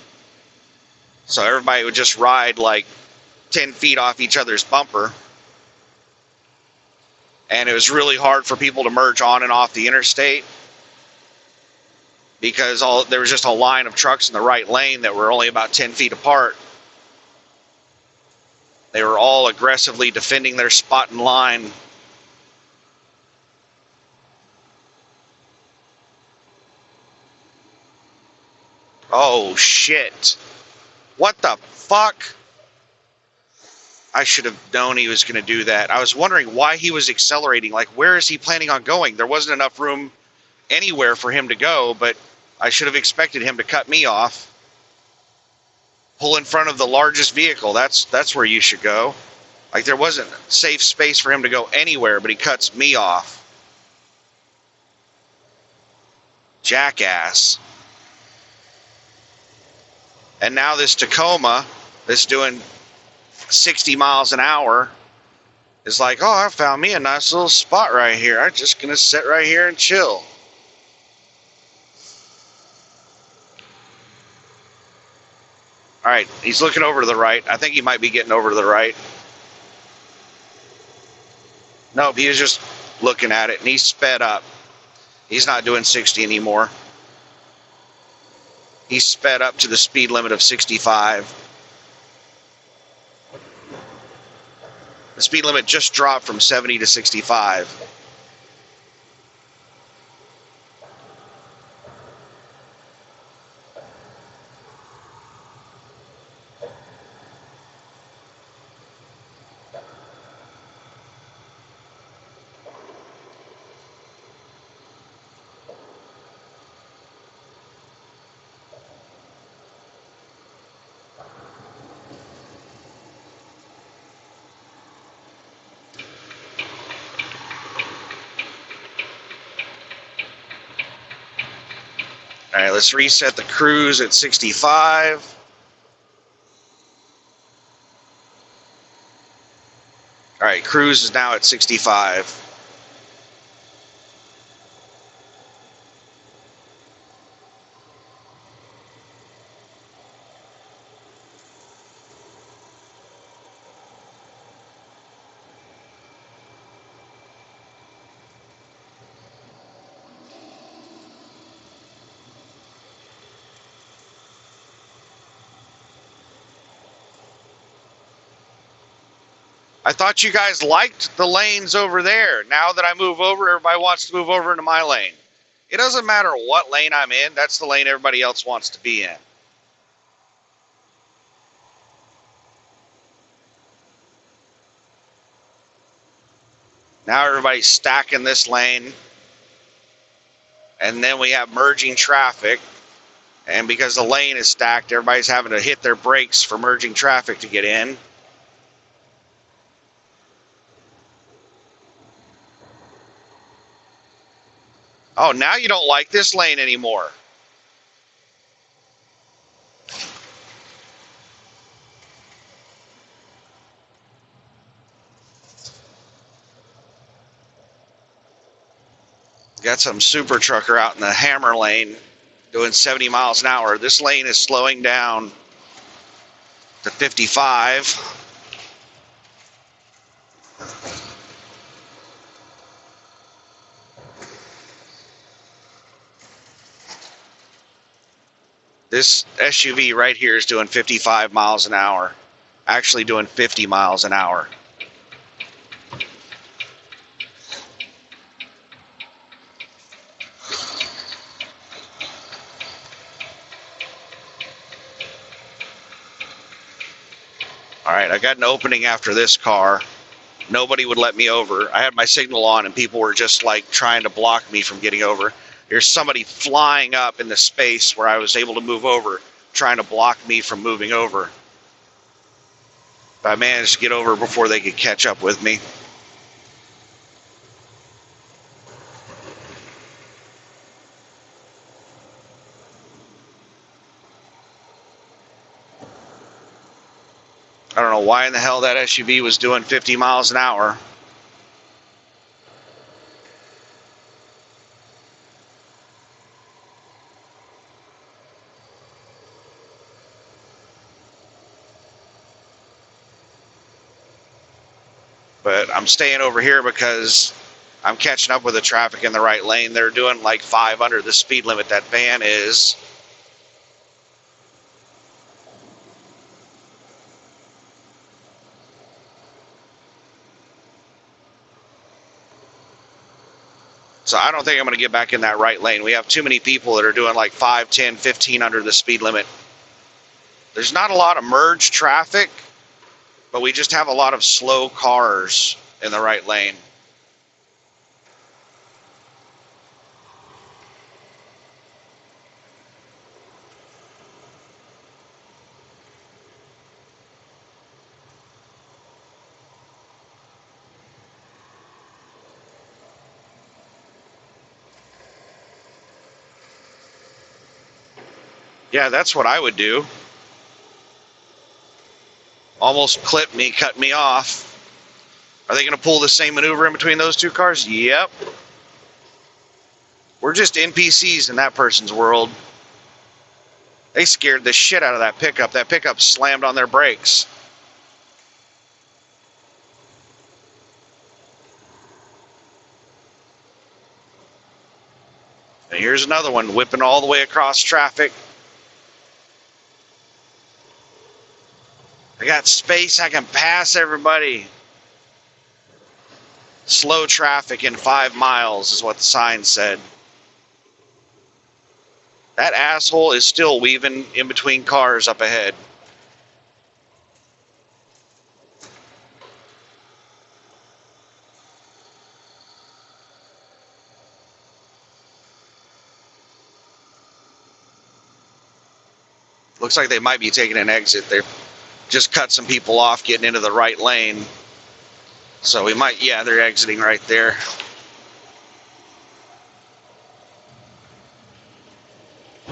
So everybody would just ride like 10 feet off each other's bumper. And it was really hard for people to merge on and off the interstate because there was just a line of trucks in the right lane that were only about 10 feet apart. They were all aggressively defending their spot in line. Oh, shit. What the fuck? I should have known he was going to do that. I was wondering why he was accelerating. Like, where is he planning on going? There wasn't enough room anywhere for him to go, but I should have expected him to cut me off. Pull in front of the largest vehicle. That's where you should go. Like, there wasn't safe space for him to go anywhere, but he cuts me off. Jackass. And now this Tacoma that's doing 60 miles an hour is like, oh, I found me a nice little spot right here. I'm just going to sit right here and chill. All right, he's looking over to the right. I think he might be getting over to the right. Nope, he was just looking at it, and he sped up. He's not doing 60 anymore. He sped up to the speed limit of 65. The speed limit just dropped from 70 to 65. All right, let's reset the cruise at 65. All right, cruise is now at 65. I thought you guys liked the lanes over there. Now that I move over, everybody wants to move over into my lane. It doesn't matter what lane I'm in, that's the lane everybody else wants to be in. Now everybody's stacking this lane. And then we have merging traffic. And because the lane is stacked, everybody's having to hit their brakes for merging traffic to get in. Oh, now you don't like this lane anymore. Got some super trucker out in the hammer lane doing 70 miles an hour. This lane is slowing down to 55. This SUV right here is doing 55 miles an hour. Actually doing 50 miles an hour. All right, I got an opening after this car. Nobody would let me over. I had my signal on and people were just like trying to block me from getting over. There's somebody flying up in the space where I was able to move over, trying to block me from moving over. But I managed to get over before they could catch up with me. I don't know why in the hell that SUV was doing 50 miles an hour. But I'm staying over here because I'm catching up with the traffic in the right lane. They're doing like 5 under the speed limit that van is. So I don't think I'm going to get back in that right lane. We have too many people that are doing like 5, 10, 15 under the speed limit. There's not a lot of merge traffic, but we just have a lot of slow cars in the right lane. Yeah, that's what I would do. Almost clipped me, cut me off. Are they going to pull the same maneuver in between those two cars? Yep. We're just NPCs in that person's world. They scared the shit out of that pickup. That pickup slammed on their brakes. And here's another one whipping all the way across traffic. I got space, I can pass everybody. Slow traffic in 5 miles is what the sign said. That asshole is still weaving in between cars up ahead. Looks like they might be taking an exit. They've just cut some people off getting into the right lane. So we might, yeah, they're exiting right there.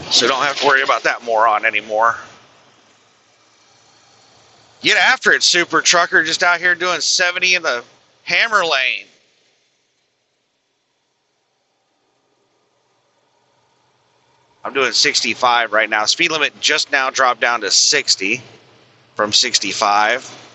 So don't have to worry about that moron anymore. Get after it, super trucker, just out here doing 70 in the hammer lane. I'm doing 65 right now. Speed limit just now dropped down to 60 from 65.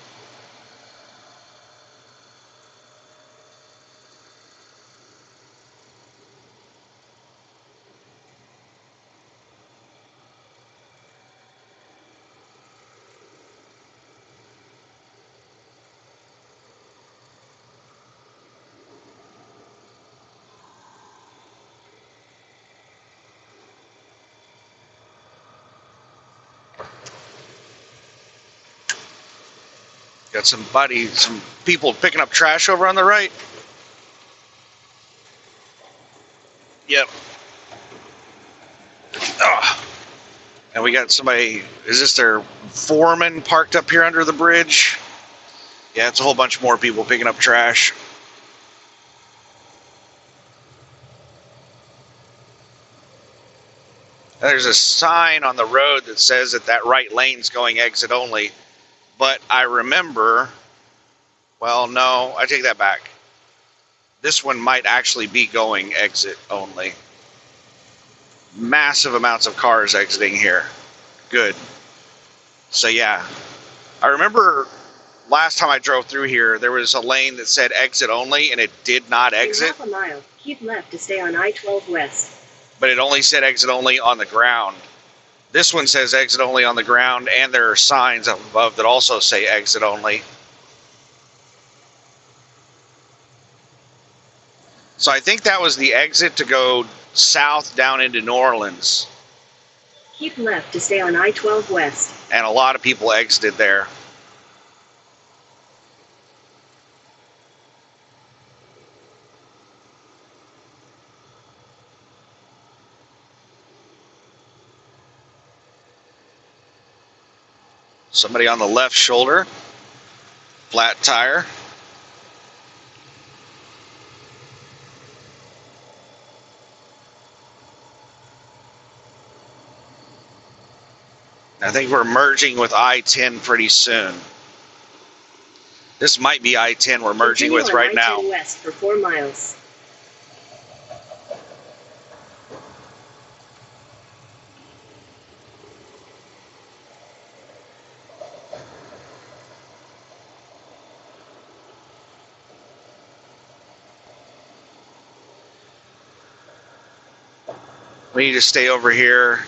Got some people picking up trash over on the right. Yep. Oh. And we got somebody, is this their foreman parked up here under the bridge? Yeah, it's a whole bunch more people picking up trash. There's a sign on the road that says that right lane's going exit only. But I remember, well, no, I take that back. This one might actually be going exit only. Massive amounts of cars exiting here. Good. So yeah, I remember last time I drove through here, there was a lane that said exit only, and it did not exit. In half a mile, keep left to stay on I-12 West. But it only said exit only on the ground. This one says exit only on the ground, and there are signs up above that also say exit only. So I think that was the exit to go south down into New Orleans. Keep left to stay on I-12 West. And a lot of people exited there. Somebody on the left shoulder, flat tire. I think we're merging with I-10 pretty soon. This might be I-10 we're merging Continue with on right I-10 now. West for 4 miles. We need to stay over here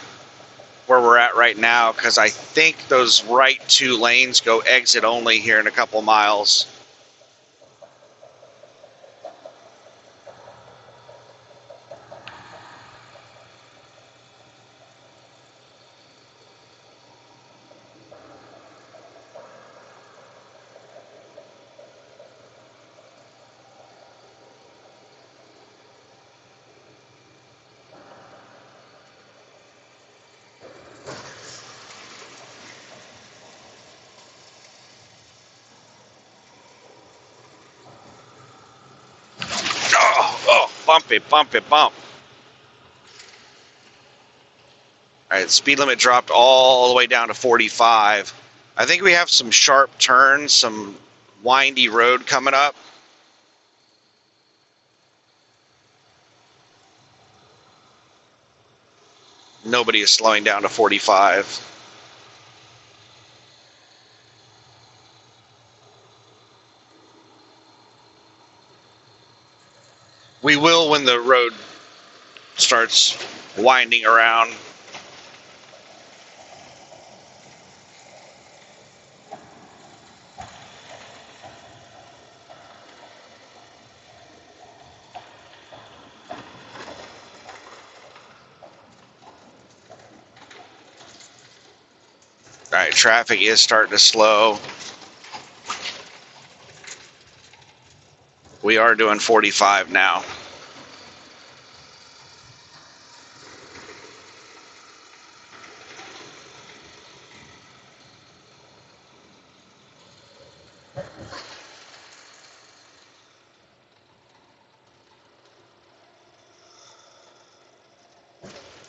where we're at right now, because I think those right 2 lanes go exit only here in a couple miles. Bump it, bump it, bump. All right, speed limit dropped all the way down to 45. I think we have some sharp turns, some windy road coming up. Nobody is slowing down to 45. We will when the road starts winding around. All right, traffic is starting to slow. We are doing 45 now.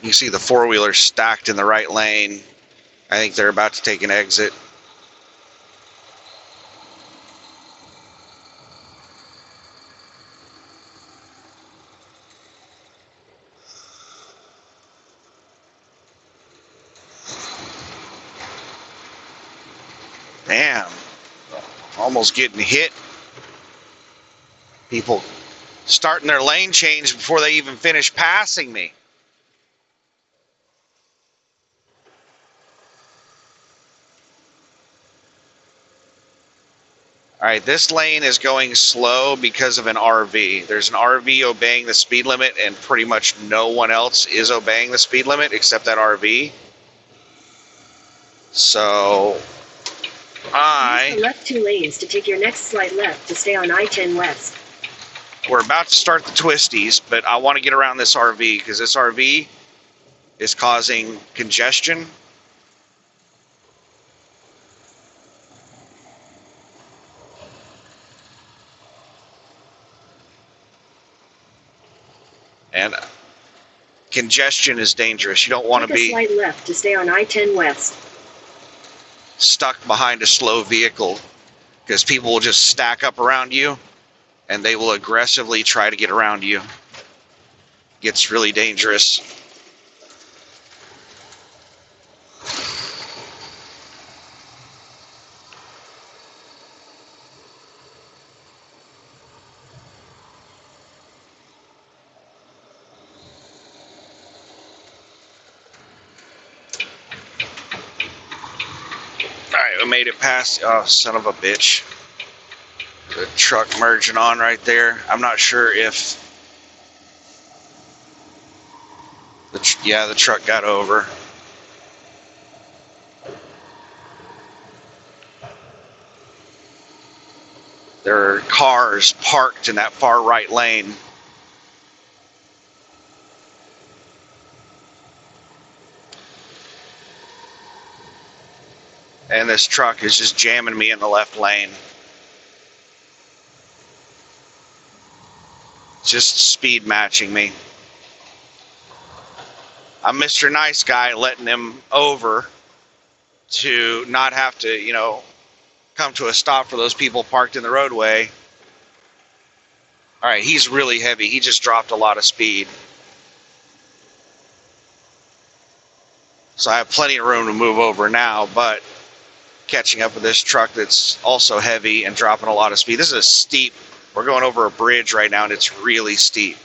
You see the four-wheeler stacked in the right lane. I think they're about to take an exit. Damn. Almost getting hit. People starting their lane change before they even finish passing me. All right, this lane is going slow because of an RV. There's an RV obeying the speed limit, and pretty much no one else is obeying the speed limit except that RV. So Use the left 2 lanes to take your next slight left to stay on I-10 West. We're about to start the twisties, but I want to get around this RV because this RV is causing congestion. And congestion is dangerous. You don't want to be slight left to stay on I-10 West. Stuck behind a slow vehicle because people will just stack up around you and they will aggressively try to get around you. It gets really dangerous. Alright, we made it past. Oh, son of a bitch. The truck merging on right there. I'm not sure if the truck got over. There are cars parked in that far right lane. And this truck is just jamming me in the left lane. Just speed matching me. I'm Mr. Nice Guy letting him over to not have to, come to a stop for those people parked in the roadway. All right, he's really heavy. He just dropped a lot of speed. So I have plenty of room to move over now, but catching up with this truck that's also heavy and dropping a lot of speed. This is a steep, we're going over a bridge right now and it's really steep.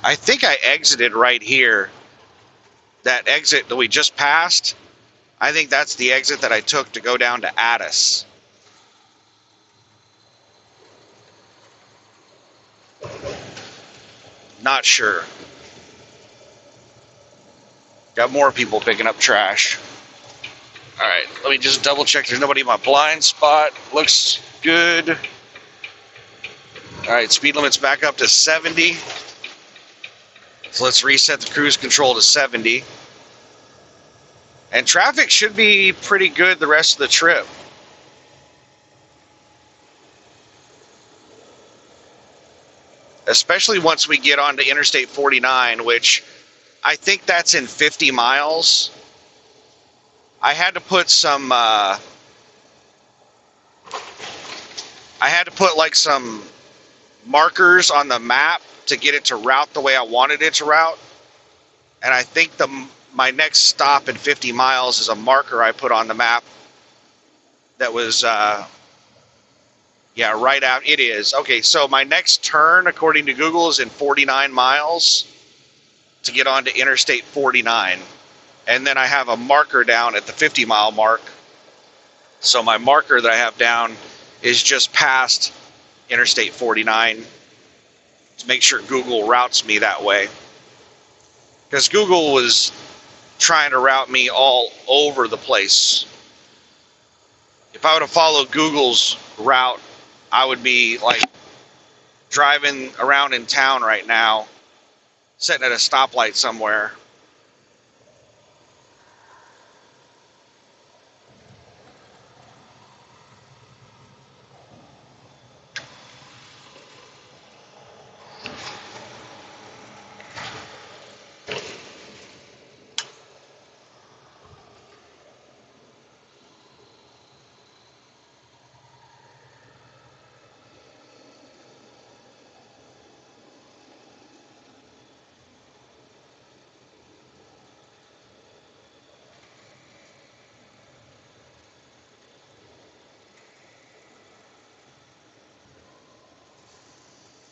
I think I exited right here. That exit that we just passed, I think that's the exit that I took to go down to Addis. Not sure. Got more people picking up trash. All right, let me just double check there's nobody in my blind spot. Looks good. All right, speed limit's back up to 70. So let's reset the cruise control to 70. And traffic should be pretty good the rest of the trip. Especially once we get onto Interstate 49, which I think that's in 50 miles. I had to put some, some markers on the map to get it to route the way I wanted it to route. And I think my next stop in 50 miles is a marker I put on the map that was, right out. It is. Okay, so my next turn, according to Google, is in 49 miles to get onto Interstate 49. And then I have a marker down at the 50-mile mark. So my marker that I have down is just past Interstate 49 to make sure Google routes me that way. Because Google was trying to route me all over the place. If I would have followed Google's route, I would be like driving around in town right now, sitting at a stoplight somewhere.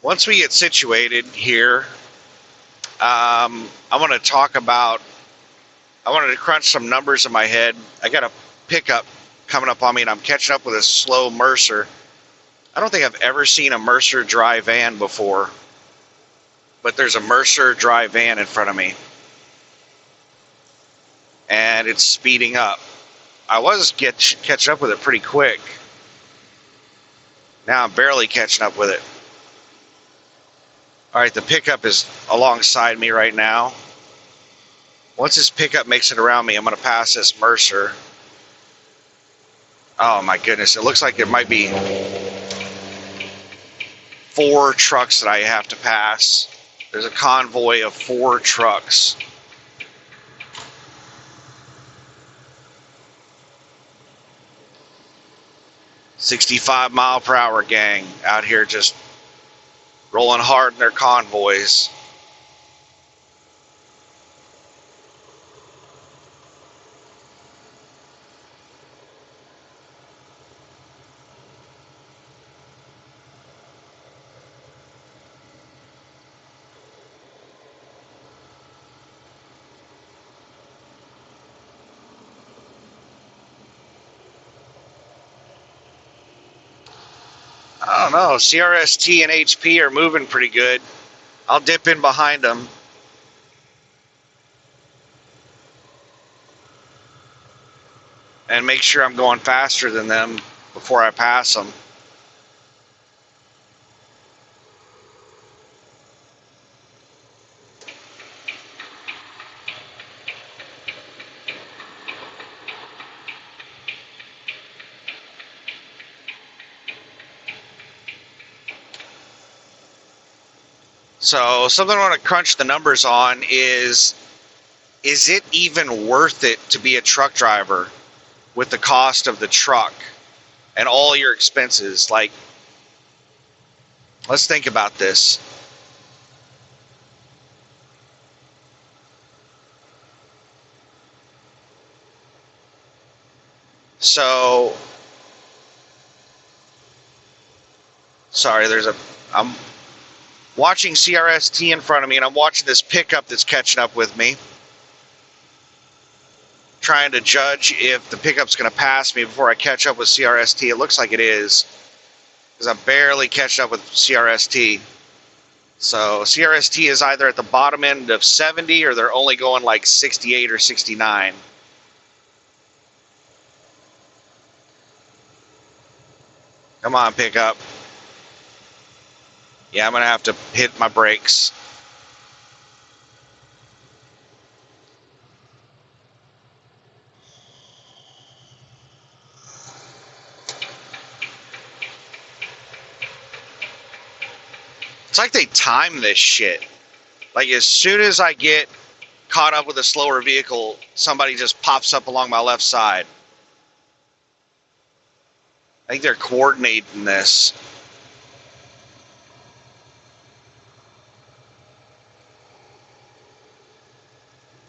Once we get situated here, I want to talk about, I wanted to crunch some numbers in my head. I got a pickup coming up on me, and I'm catching up with a slow Mercer. I don't think I've ever seen a Mercer dry van before, but there's a Mercer dry van in front of me, and it's speeding up. I was catching up with it pretty quick. Now I'm barely catching up with it. All right, the pickup is alongside me right now. Once this pickup makes it around me, I'm going to pass this Mercer. Oh my goodness, it looks like there might be 4 trucks that I have to pass. There's a convoy of 4 trucks. "65-mile-per-hour gang out here just rolling hard in their convoys." I don't know, CRST and HP are moving pretty good. I'll dip in behind them. And make sure I'm going faster than them before I pass them. So something I want to crunch the numbers on is it even worth it to be a truck driver with the cost of the truck and all your expenses? Like, let's think about this. So, sorry, I'm watching CRST in front of me, and I'm watching this pickup that's catching up with me, trying to judge if the pickup's going to pass me before I catch up with CRST. It looks like it is, because I'm barely catching up with CRST. So CRST is either at the bottom end of 70, or they're only going like 68 or 69. Come on, pickup. Yeah, I'm going to have to hit my brakes. It's like they time this shit. Like, as soon as I get caught up with a slower vehicle, somebody just pops up along my left side. I think they're coordinating this.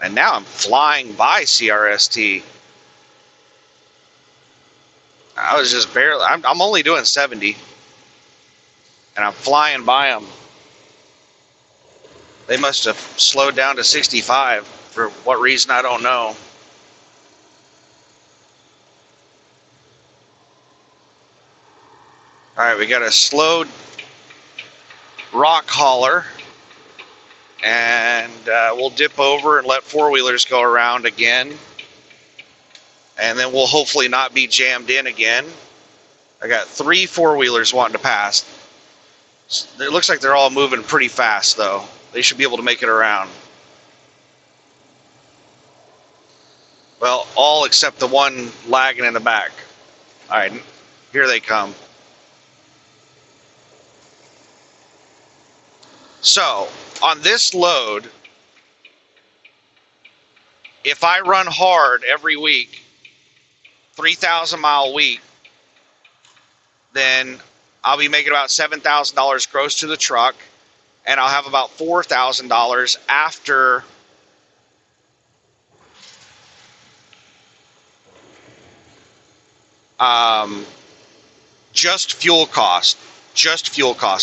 And now I'm flying by CRST. I was just barely, I'm only doing 70. And I'm flying by them. They must have slowed down to 65 for what reason, I don't know. All Alright, we got a slow rock hauler, and we'll dip over and let four-wheelers go around again, and then we'll hopefully not be jammed in again. I got 3 four-wheelers wanting to pass. It looks like they're all moving pretty fast, though. They should be able to make it around. Well, all except the one lagging in the back. All right, here they come. So, on this load, if I run hard every week, 3,000 mile week, then I'll be making about $7,000 gross to the truck, and I'll have about $4,000 after just fuel cost,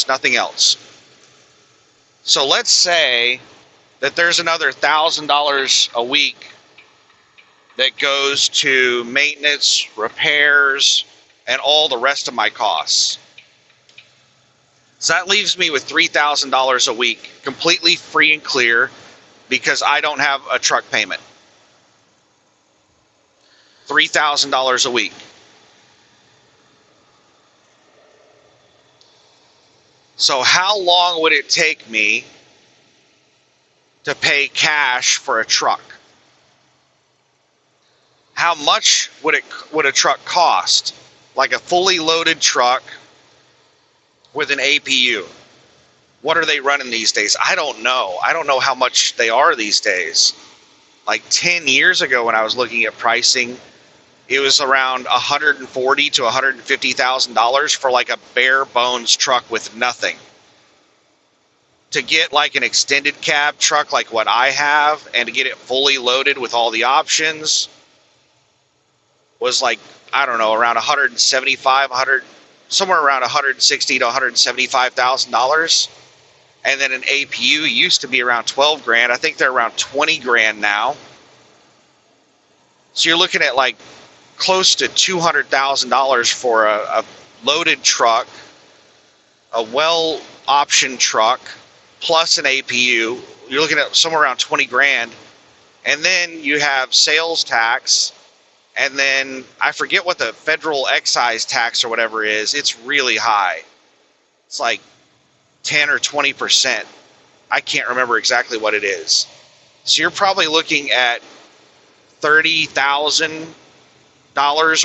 nothing else. So let's say that there's another $1,000 a week that goes to maintenance, repairs, and all the rest of my costs. So that leaves me with $3,000 a week, completely free and clear, because I don't have a truck payment. $3,000 a week. So how long would it take me to pay cash for a truck? How much would a truck cost? Like a fully loaded truck with an APU. What are they running these days? I don't know. I don't know how much they are these days. Like 10 years ago when I was looking at pricing, it was around $140,000 to $150,000 for like a bare bones truck with nothing. To get like an extended cab truck like what I have, and to get it fully loaded with all the options, was like, I don't know, around somewhere around $160,000 to $175,000. And then an APU used to be around 12 grand. I think they're around 20 grand now. So you're looking at like close to $200,000 for a loaded truck, a well optioned truck, plus an APU. You're looking at somewhere around 20 grand. And then you have sales tax. And then I forget what the federal excise tax or whatever is. It's really high. It's like 10 or 20%. I can't remember exactly what it is. So you're probably looking at $30,000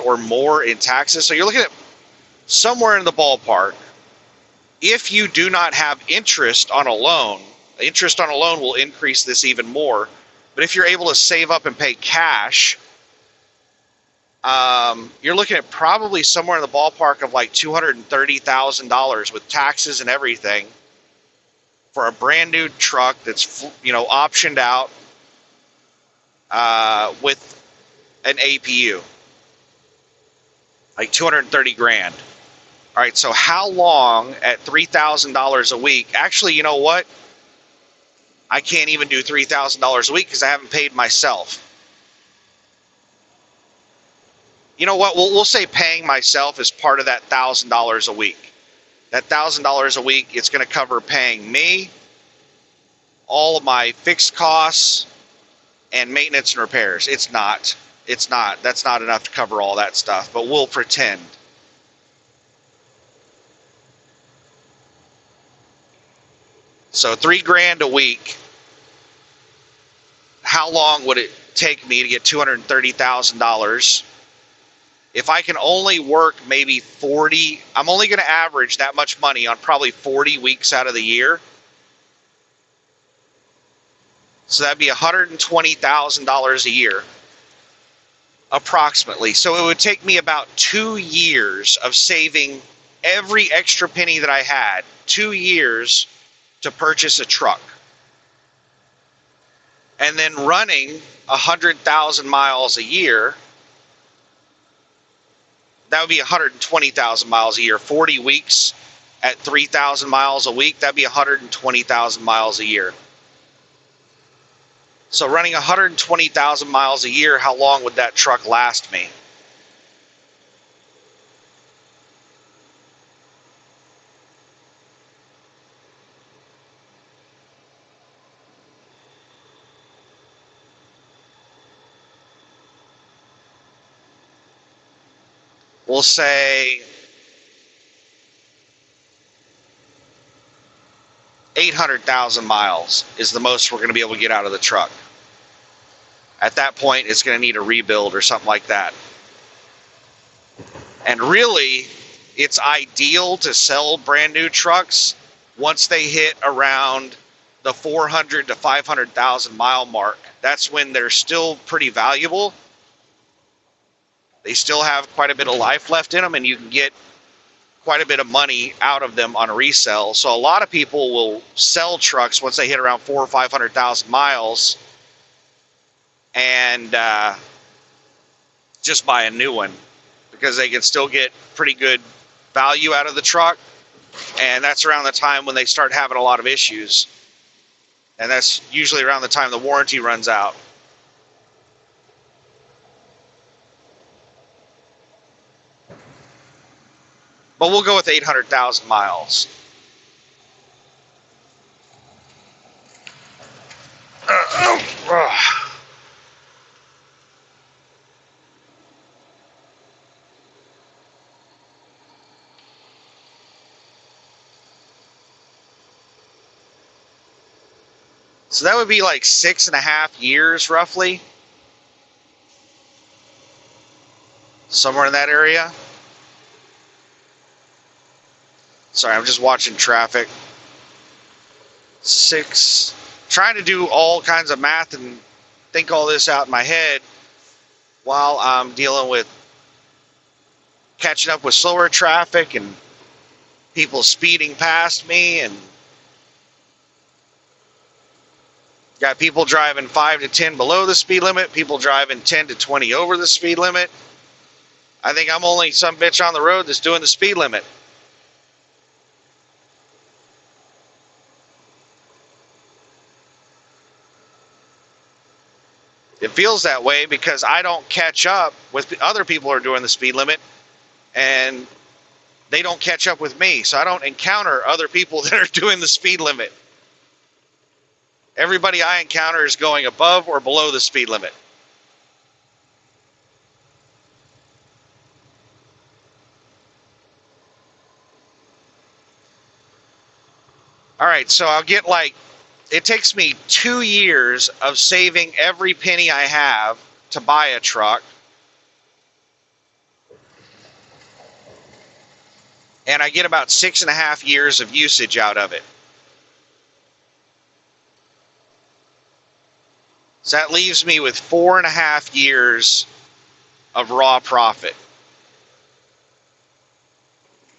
or more in taxes. So you're looking at somewhere in the ballpark. If you do not have interest on a loan will increase this even more. But if you're able to save up and pay cash, you're looking at probably somewhere in the ballpark of like $230,000 with taxes and everything for a brand new truck that's, optioned out with an APU, like 230 grand. All right, so how long at $3,000 a week? Actually, you know what? I can't even do $3,000 a week because I haven't paid myself. You know what? We'll say paying myself is part of that $1,000 a week. That $1,000 a week, it's going to cover paying me, all of my fixed costs, and maintenance and repairs. It's not. That's not enough to cover all that stuff, but we'll pretend. So $3 grand a week. How long would it take me to get $230,000? If I can only work maybe 40, I'm only going to average that much money on probably 40 weeks out of the year. So that'd be $120,000 a year, approximately. So it would take me about 2 years of saving every extra penny that I had, 2 years to purchase a truck. And then running 100,000 miles a year, that would be 120,000 miles a year. 40 weeks at 3,000 miles a week, that'd be 120,000 miles a year. So running 120,000 miles a year, how long would that truck last me? we'll say 800,000 miles is the most we're going to be able to get out of the truck. At that point, it's going to need a rebuild or something like that. And really, it's ideal to sell brand new trucks once they hit around the 400 to 500,000 mile mark. That's when they're still pretty valuable. They still have quite a bit of life left in them, and you can get quite a bit of money out of them on resale. So a lot of people will sell trucks once they hit around 400,000 or 500,000 miles and just buy a new one because they can still get pretty good value out of the truck. And that's around the time when they start having a lot of issues. And that's usually around the time the warranty runs out. But we'll go with 800,000 miles. So that would be like 6.5 years, roughly. Somewhere in that area. Sorry, I'm just watching traffic. Trying to do all kinds of math and think all this out in my head while I'm dealing with catching up with slower traffic and people speeding past me, and got people driving 5 to 10 below the speed limit, people driving 10 to 20 over the speed limit. I think I'm only some bitch on the road that's doing the speed limit. It feels that way because I don't catch up with the other people who are doing the speed limit, and they don't catch up with me. So I don't encounter other people that are doing the speed limit. Everybody I encounter is going above or below the speed limit. All right, so I'll get it takes me 2 years of saving every penny I have to buy a truck. And I get about 6.5 years of usage out of it. So that leaves me with 4.5 years of raw profit.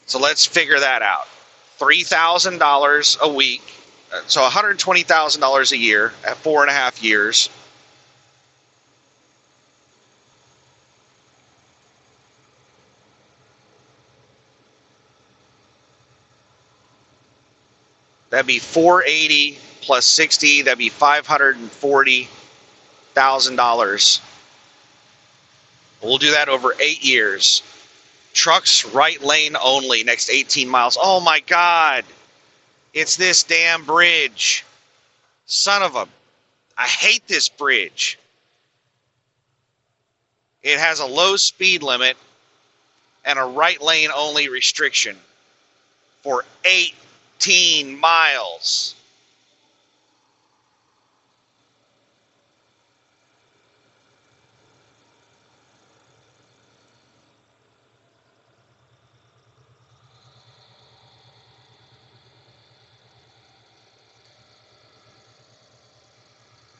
So let's figure that out. $3,000 a week. So $120,000 a year at 4.5 years. That'd be 480 plus 60. That'd be $540,000. We'll do that over 8 years. Trucks right lane only next 18 miles. Oh my God. It's this damn bridge. Son of a... I hate this bridge. It has a low speed limit and a right lane only restriction for 18 miles.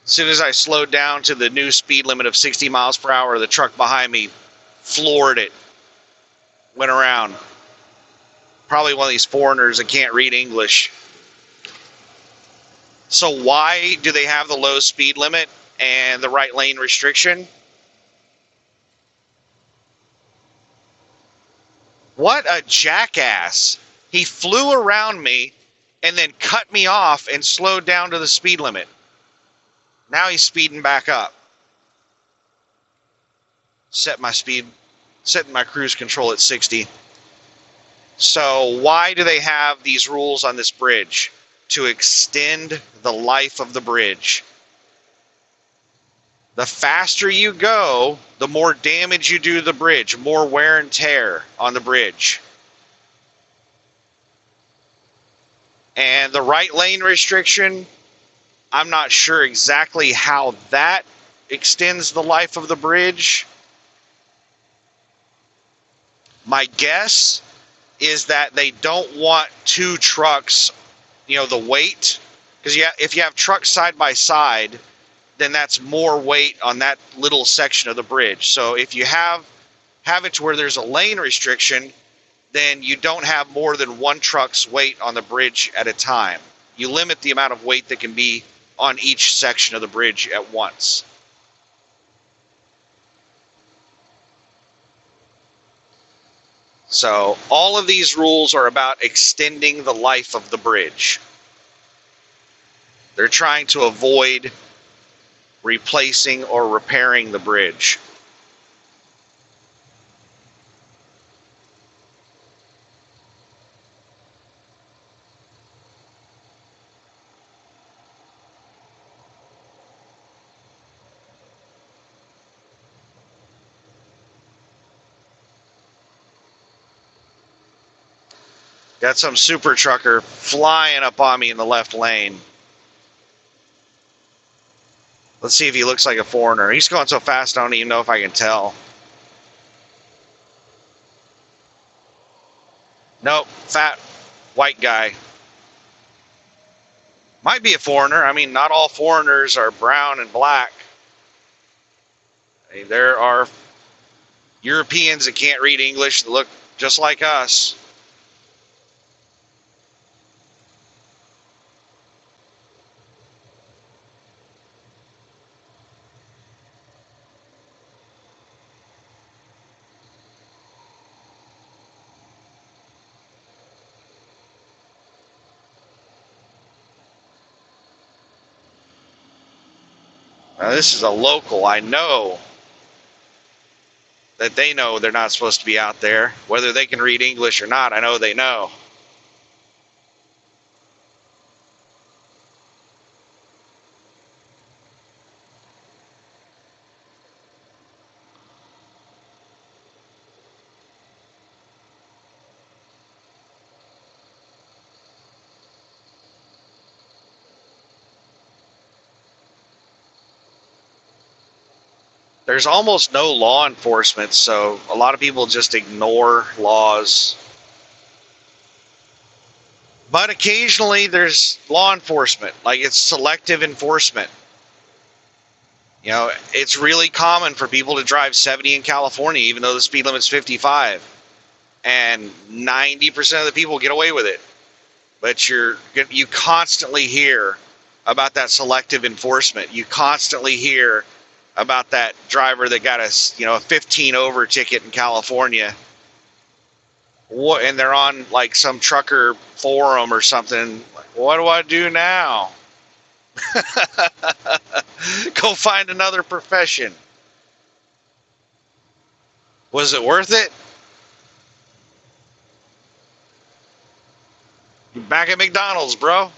As soon as I slowed down to the new speed limit of 60 miles per hour, the truck behind me floored it. Went around. Probably one of these foreigners that can't read English. So why do they have the low speed limit and the right lane restriction? What a jackass. He flew around me and then cut me off and slowed down to the speed limit. Now he's speeding back up. Setting my cruise control at 60. So why do they have these rules on this bridge? To extend the life of the bridge. The faster you go, the more damage you do to the bridge, more wear and tear on the bridge. And the right lane restriction, I'm not sure exactly how that extends the life of the bridge. My guess is that they don't want two trucks, the weight, because if you have trucks side by side, then that's more weight on that little section of the bridge. So if you have it to where there's a lane restriction, then you don't have more than one truck's weight on the bridge at a time. You limit the amount of weight that can be on each section of the bridge at once. So all of these rules are about extending the life of the bridge. They're trying to avoid replacing or repairing the bridge. Got some super trucker flying up on me in the left lane. Let's see if he looks like a foreigner. He's going so fast I don't even know if I can tell. Nope, fat white guy. Might be a foreigner. I mean, not all foreigners are brown and black. I mean, there are Europeans that can't read English that look just like us. Now, this is a local. I know that they know they're not supposed to be out there. Whether they can read English or not, I know they know. There's almost no law enforcement, so a lot of people just ignore laws. But occasionally there's law enforcement, like it's selective enforcement. It's really common for people to drive 70 in California, even though the speed limit's 55. And 90% of the people get away with it. But you constantly hear about that selective enforcement. You constantly hear about that driver that got a 15 over ticket in California. And they're on like some trucker forum or something. What do I do now? Go find another profession. Was it worth it? You're back at McDonald's, bro.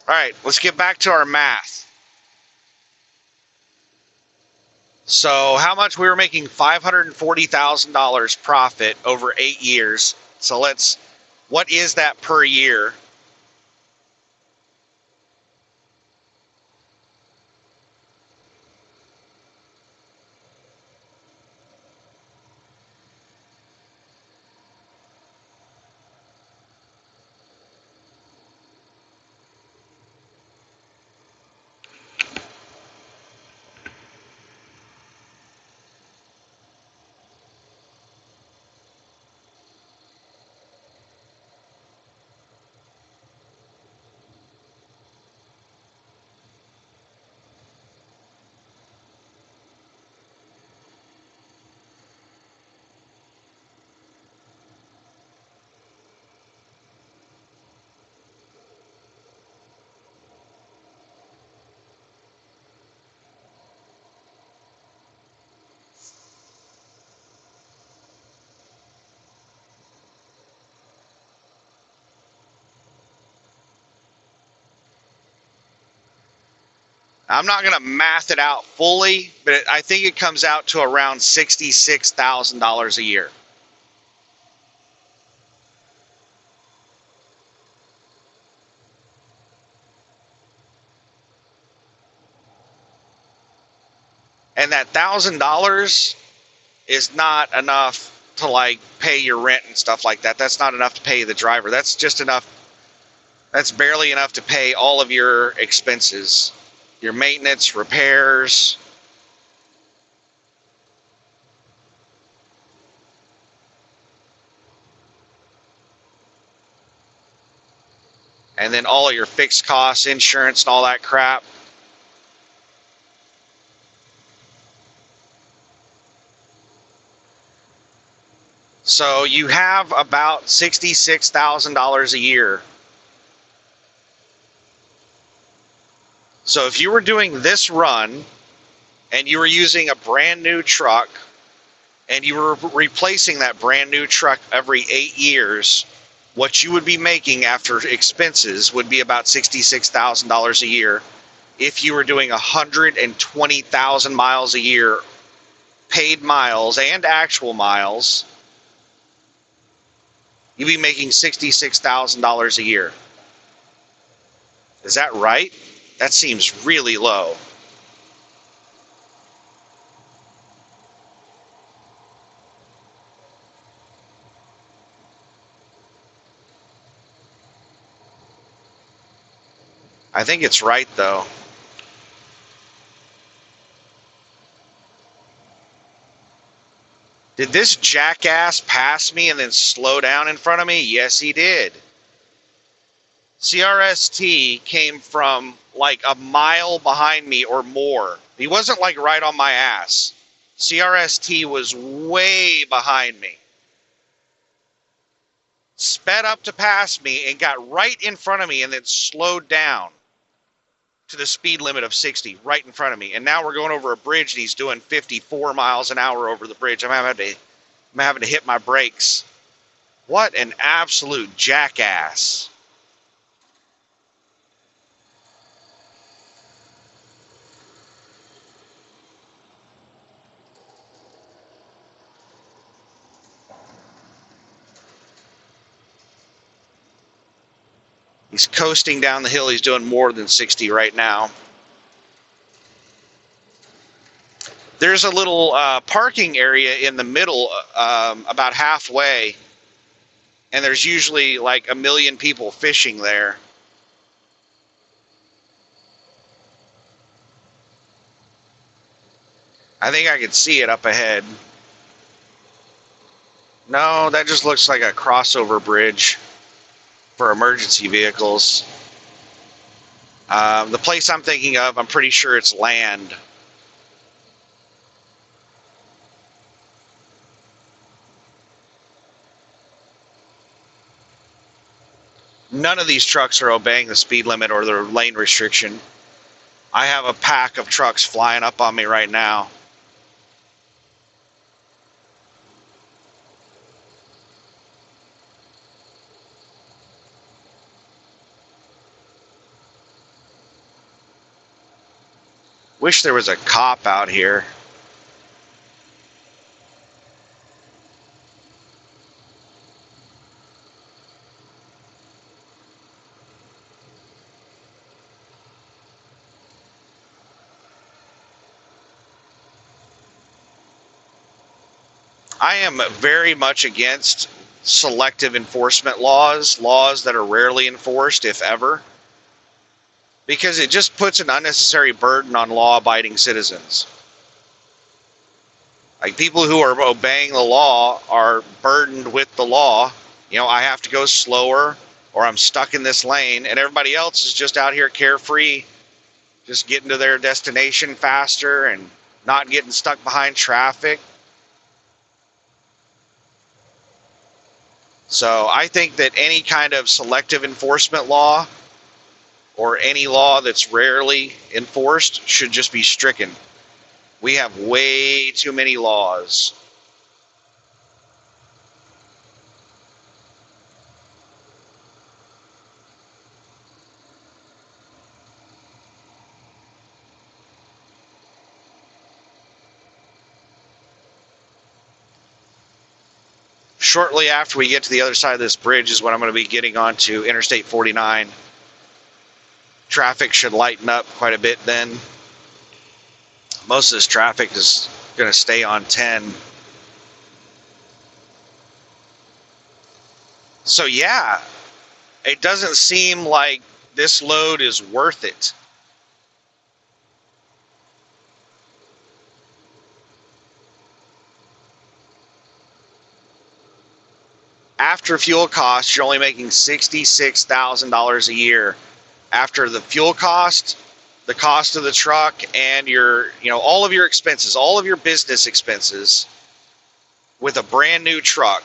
All right, let's get back to our math. So how much we were making? $540,000 profit over 8 years. So what is that per year? I'm not going to math it out fully, but I think it comes out to around $66,000 a year. And that $1,000 is not enough to like pay your rent and stuff like that. That's not enough to pay the driver. That's just enough. That's barely enough to pay all of your expenses, your maintenance, repairs. And then all of your fixed costs, insurance, and all that crap. So you have about $66,000 a year. So if you were doing this run and you were using a brand new truck and you were replacing that brand new truck every 8 years, what you would be making after expenses would be about $66,000 a year. If you were doing 120,000 miles a year, paid miles and actual miles, you'd be making $66,000 a year. Is that right? That seems really low. I think it's right, though. Did this jackass pass me and then slow down in front of me? Yes, he did. CRST came from like a mile behind me or more. He wasn't like right on my ass. CRST was way behind me. Sped up to pass me and got right in front of me and then slowed down to the speed limit of 60 right in front of me. And now we're going over a bridge and he's doing 54 miles an hour over the bridge. I'm having to hit my brakes. What an absolute jackass. He's coasting down the hill. He's doing more than 60 right now. There's a little parking area in the middle, about halfway, and there's usually like 1 million people fishing there. I think I can see it up ahead. No, that just looks like a crossover bridge for emergency vehicles. The place I'm thinking of, I'm pretty sure it's land. None of these trucks are obeying the speed limit or the lane restriction. I have a pack of trucks flying up on me right now. Wish there was a cop out here. I am very much against selective enforcement laws that are rarely enforced, if ever, because it just puts an unnecessary burden on law-abiding citizens. Like, people who are obeying the law are burdened with the law. You know, I have to go slower or I'm stuck in this lane, and everybody else is just out here carefree, just getting to their destination faster and not getting stuck behind traffic. So I think that any kind of selective enforcement law or any law that's rarely enforced should just be stricken. We have way too many laws. shortly after we get to the other side of this bridge is when I'm going to be getting onto Interstate 49. Traffic should lighten up quite a bit then. Most of this traffic is going to stay on 10. So yeah, it doesn't seem like this load is worth it. After fuel costs, you're only making $66,000 a year. After the fuel cost, the cost of the truck, and your, all of your expenses, all of your business expenses, with a brand new truck,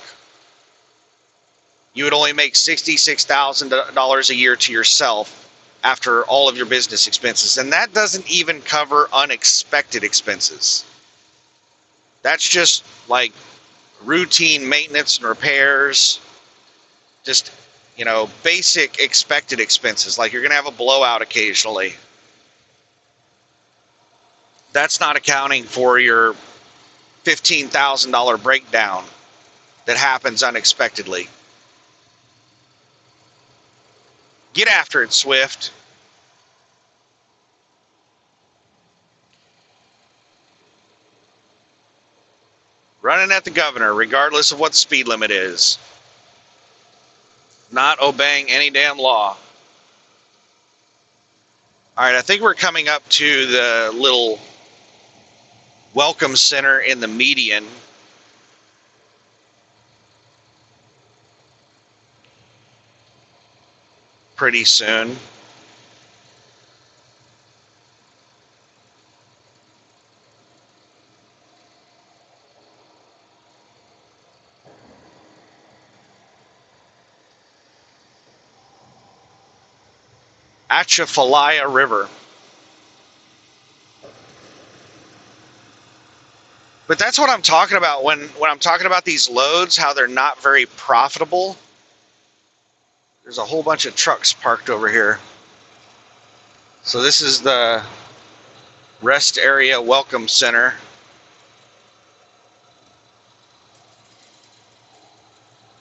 you would only make $66,000 a year to yourself after all of your business expenses. And that doesn't even cover unexpected expenses. That's just like routine maintenance and repairs, just, basic expected expenses, like you're going to have a blowout occasionally. That's not accounting for your $15,000 breakdown that happens unexpectedly. Get after it, Swift. Running at the governor, regardless of what the speed limit is. Not obeying any damn law. All right, I think we're coming up to the little welcome center in the median. Pretty soon. Atchafalaya River. But that's what I'm talking about when I'm talking about these loads, how they're not very profitable. There's a whole bunch of trucks parked over here. So this is the rest area welcome center.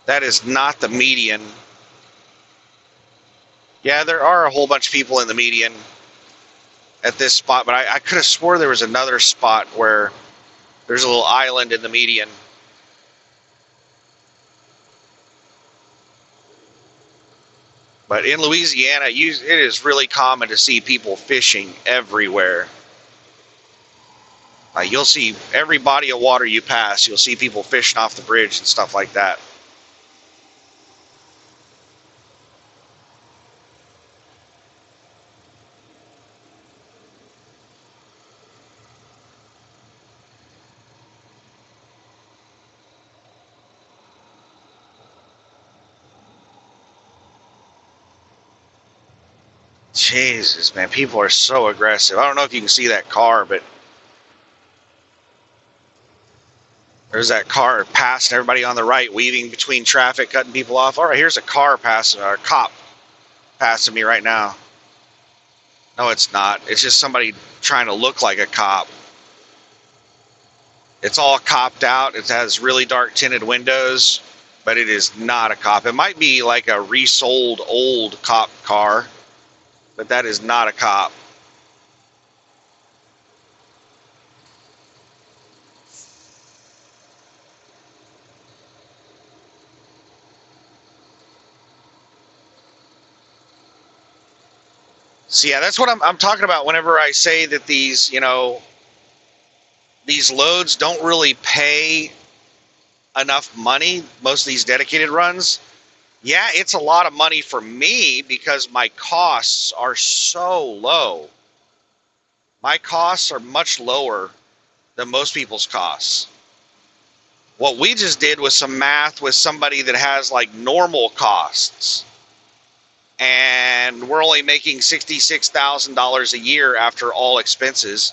That is not the median. Yeah, there are a whole bunch of people in the median at this spot, but I could have swore there was another spot where there's a little island in the median. But in Louisiana, it is really common to see people fishing everywhere. You'll see every body of water you pass, you'll see people fishing off the bridge and stuff like that. Jesus, man, people are so aggressive. I don't know if you can see that car, but there's that car passing everybody on the right, weaving between traffic, cutting people off. All right, here's a car passing, or a cop passing me right now. No, it's not. It's just somebody trying to look like a cop. It's all copped out. It has really dark tinted windows, but it is not a cop. It might be like a resold old cop car, but that is not a cop. So yeah, that's what I'm talking about whenever I say that these, these loads don't really pay enough money, most of these dedicated runs. Yeah, it's a lot of money for me because my costs are so low. My costs are much lower than most people's costs. What we just did was some math with somebody that has like normal costs. And we're only making $66,000 a year after all expenses.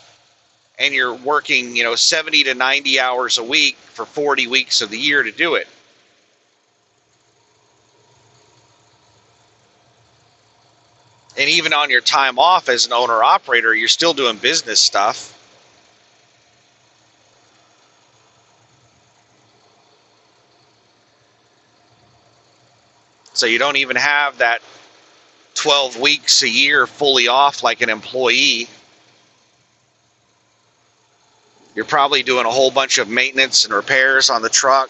And you're working, 70 to 90 hours a week for 40 weeks of the year to do it. And even on your time off as an owner-operator, you're still doing business stuff. So you don't even have that 12 weeks a year fully off like an employee. You're probably doing a whole bunch of maintenance and repairs on the truck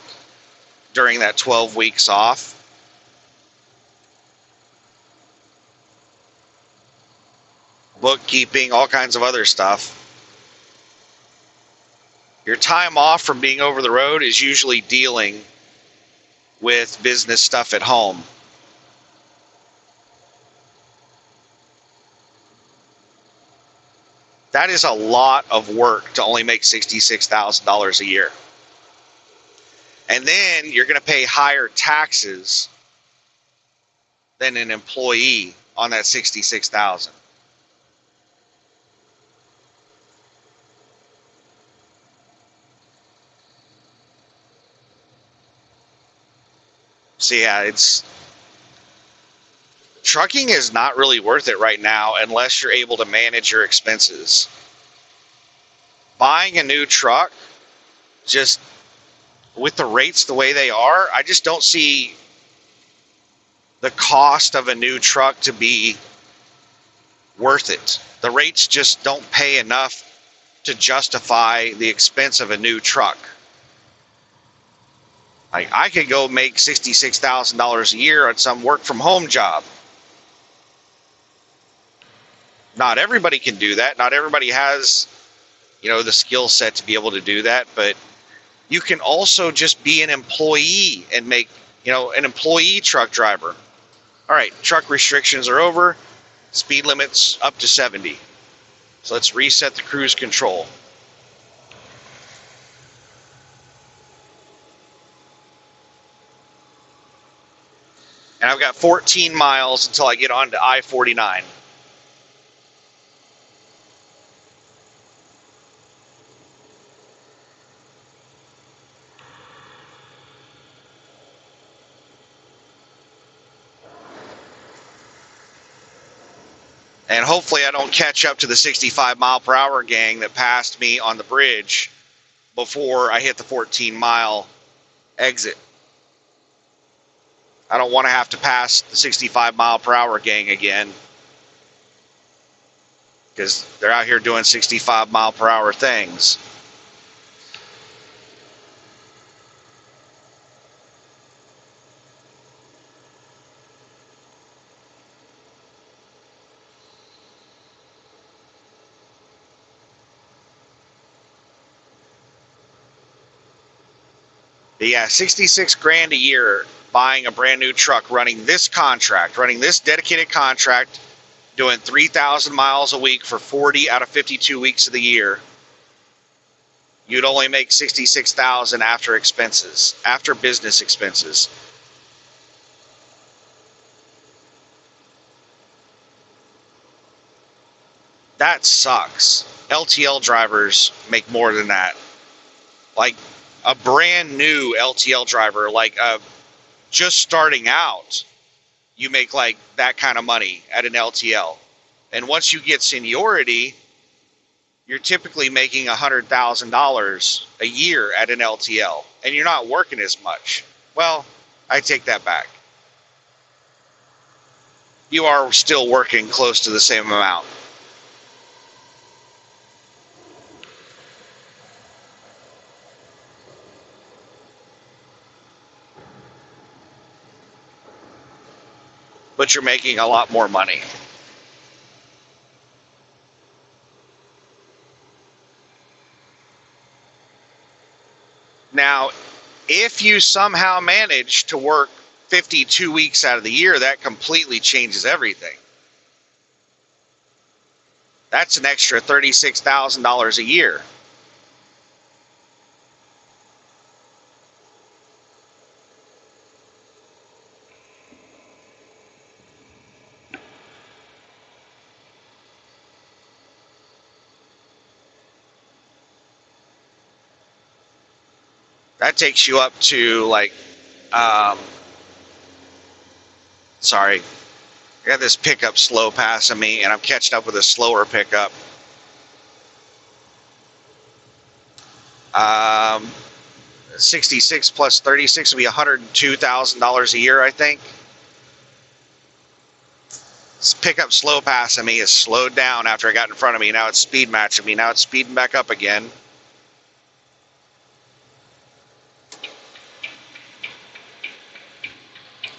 during that 12 weeks off. Bookkeeping, all kinds of other stuff. Your time off from being over the road is usually dealing with business stuff at home. That is a lot of work to only make $66,000 a year. And then you're going to pay higher taxes than an employee on that $66,000. So yeah, trucking is not really worth it right now unless you're able to manage your expenses. Buying a new truck, just with the rates the way they are, I just don't see the cost of a new truck to be worth it. The rates just don't pay enough to justify the expense of a new truck. Like, I could go make $66,000 a year on some work from home job. Not everybody can do that. Not everybody has, the skill set to be able to do that, but you can also just be an employee and make, an employee truck driver. All right, truck restrictions are over. Speed limit's up to 70. So let's reset the cruise control. And I've got 14 miles until I get onto I-49. And hopefully I don't catch up to the 65 mile per hour gang that passed me on the bridge before I hit the 14-mile exit. I don't want to have to pass the 65 mile per hour gang again, because they're out here doing 65 mile per hour things. But yeah, 66 grand a year buying a brand new truck, running this dedicated contract, doing 3,000 miles a week for 40 out of 52 weeks of the year. You'd only make $66,000 after expenses, after business expenses. That sucks. LTL drivers make more than that. Like a brand new LTL driver, just starting out, you make like that kind of money at an LTL. And once you get seniority, you're typically making $100,000 a year at an LTL, and you're not working as much. Well, I take that back. You are still working close to the same amount. But you're making a lot more money. Now, if you somehow manage to work 52 weeks out of the year, that completely changes everything. That's an extra $36,000 a year. That takes you up to sorry, I got this pickup slow passing me, and I'm catching up with a slower pickup. 66 plus 36 will be $102,000 a year, I think. pickup slow passing me has slowed down after it got in front of me. Now it's speed matching me. Now it's speeding back up again.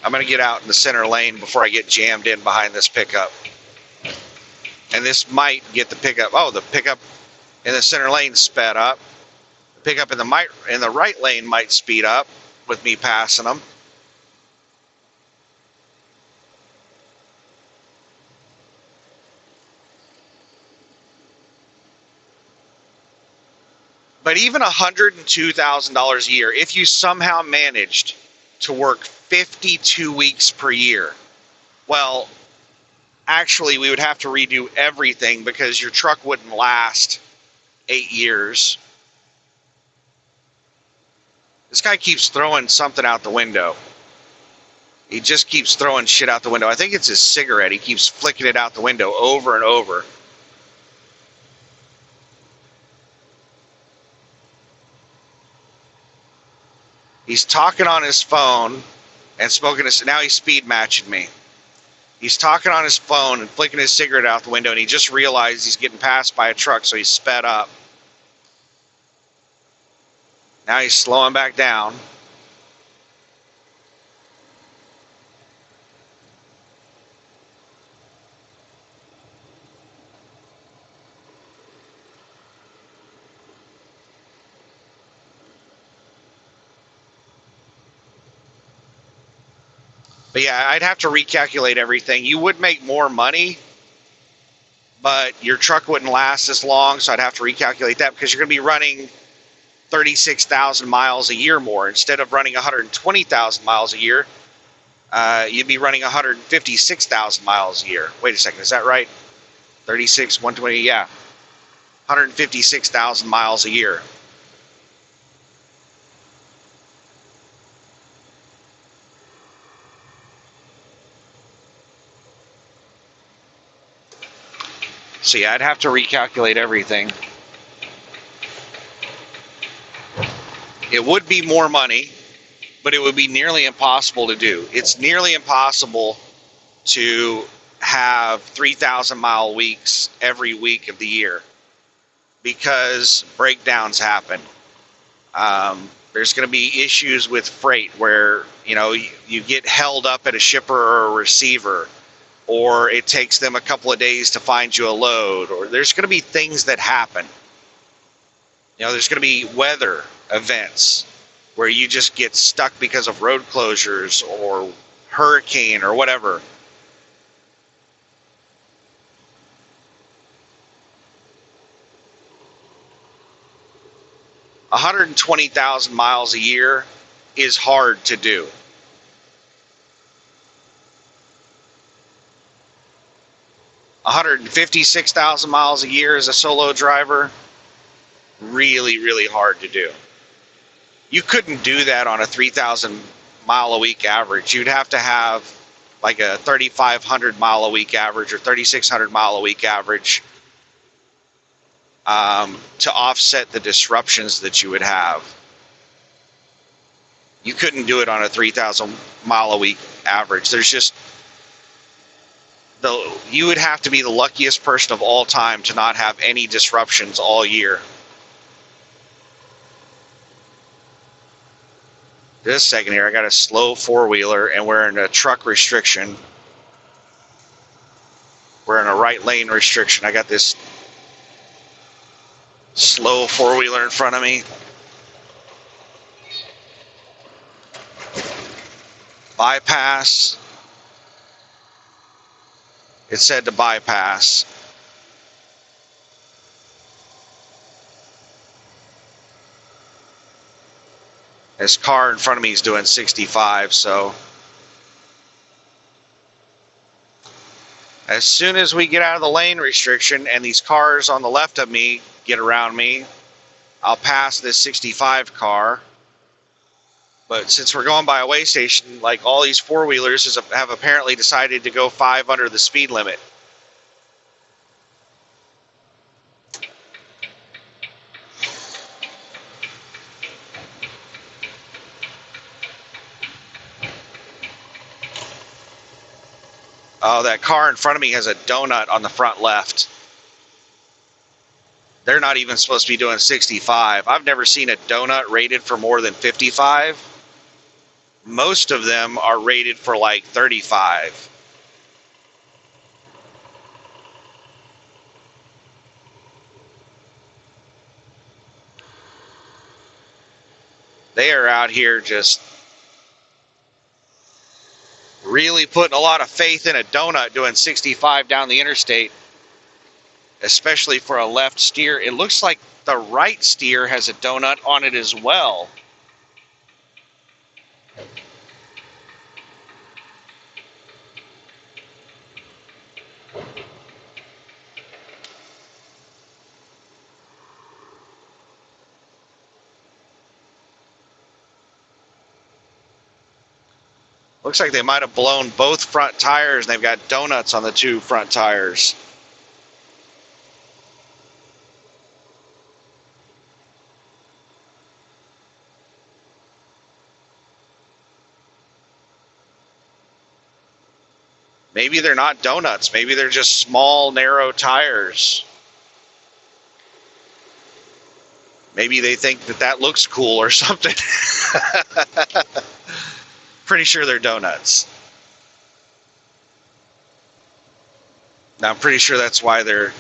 I'm going to get out in the center lane before I get jammed in behind this pickup. And this might get the pickup. Oh, the pickup in the center lane sped up. The pickup in the right lane might speed up with me passing them. But even $102,000 a year, if you somehow managed to work 52 weeks per year, well, actually we would have to redo everything because your truck wouldn't last 8 years. This guy keeps throwing something out the window. He just keeps throwing shit out the window. I think it's his cigarette. He keeps flicking it out the window over and over. He's talking on his phone and smoking his. Now he's speed matching me. He's talking on his phone and flicking his cigarette out the window, and he just realized he's getting passed by a truck, so he's sped up. Now he's slowing back down. But yeah, I'd have to recalculate everything. You would make more money, but your truck wouldn't last as long, so I'd have to recalculate that because you're going to be running 36,000 miles a year more. Instead of running 120,000 miles a year, you'd be running 156,000 miles a year. Wait a second, is that right? 36, 120, yeah. 156,000 miles a year. So yeah, I'd have to recalculate everything. It would be more money, but it would be nearly impossible to do. It's nearly impossible to have 3,000 mile weeks every week of the year because breakdowns happen. There's going to be issues with freight where, you get held up at a shipper or a receiver, or it takes them a couple of days to find you a load, or there's going to be things that happen. There's going to be weather events where you just get stuck because of road closures or hurricane or whatever. $120,000 miles a year is hard to do. $156,000 miles a year as a solo driver, really, really hard to do. You couldn't do that on a 3,000 mile a week average. You'd have to have like a 3,500 mile a week average or 3,600 mile a week average to offset the disruptions that you would have. You couldn't do it on a 3,000 mile a week average. You would have to be the luckiest person of all time to not have any disruptions all year. Just a second here, I got a slow four-wheeler and we're in a truck restriction. We're in a right lane restriction. I got this slow four-wheeler in front of me. Bypass. It said to bypass. This car in front of me is doing 65, so as soon as we get out of the lane restriction and these cars on the left of me get around me, I'll pass this 65 car. But since we're going by a way station, like all these four-wheelers have apparently decided to go 5 under the speed limit. Oh, that car in front of me has a donut on the front left. They're not even supposed to be doing 65. I've never seen a donut rated for more than 55. Most of them are rated for like 35. They are out here just really putting a lot of faith in a donut doing 65 down the interstate, especially for a left steer. It looks like the right steer has a donut on it as well. Looks like they might have blown both front tires and they've got donuts on the two front tires. Maybe they're not donuts. Maybe they're just small, narrow tires. Maybe they think that that looks cool or something. Pretty sure they're donuts. Now, I'm pretty sure that's why they're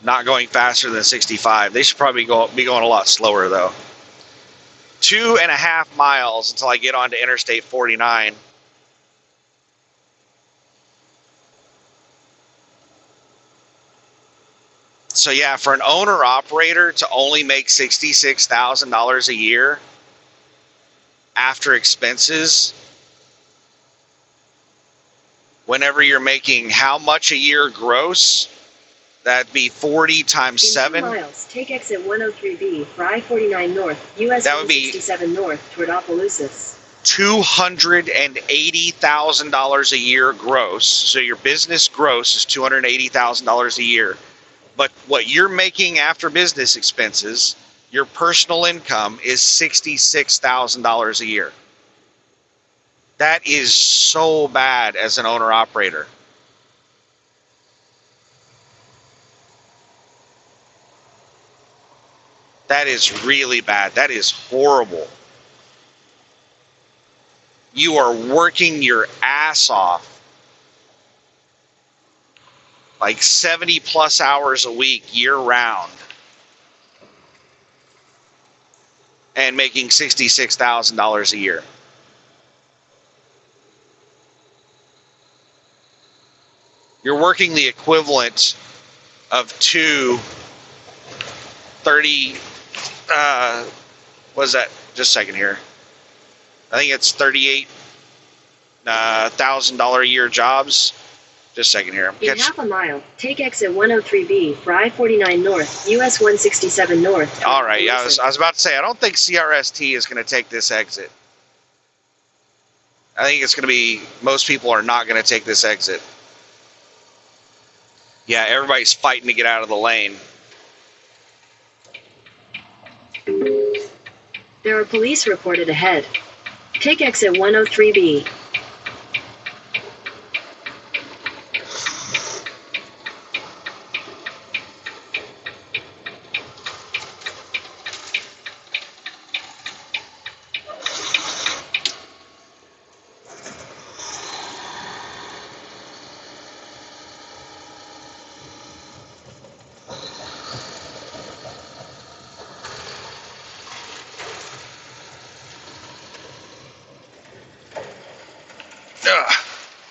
not going faster than 65. They should probably be going a lot slower, though. 2.5 miles until I get onto Interstate 49. So yeah, for an owner-operator to only make $66,000 a year after expenses, whenever you're making how much a year gross, that'd be 40 times 7. 2 miles, take exit 103B for I-49 North, US 167 North toward Opelousas. $280,000 a year gross. So your business gross is $280,000 a year. But what you're making after business expenses, your personal income is $66,000 a year. That is so bad as an owner-operator. That is really bad. That is horrible. You are working your ass off. Like 70 plus hours a week, year round. And making $66,000 a year. You're working the equivalent of two 30, what is that? Just a second here. I think it's $38,000 a year jobs. Just a second here. In half a mile, take exit 103B for I-49 North, US 167 North. All right, yeah, I was about to say, I don't think CRST is going to take this exit. I think it's going to be, most people are not going to take this exit. Yeah, everybody's fighting to get out of the lane. There are police reported ahead. Take exit 103B.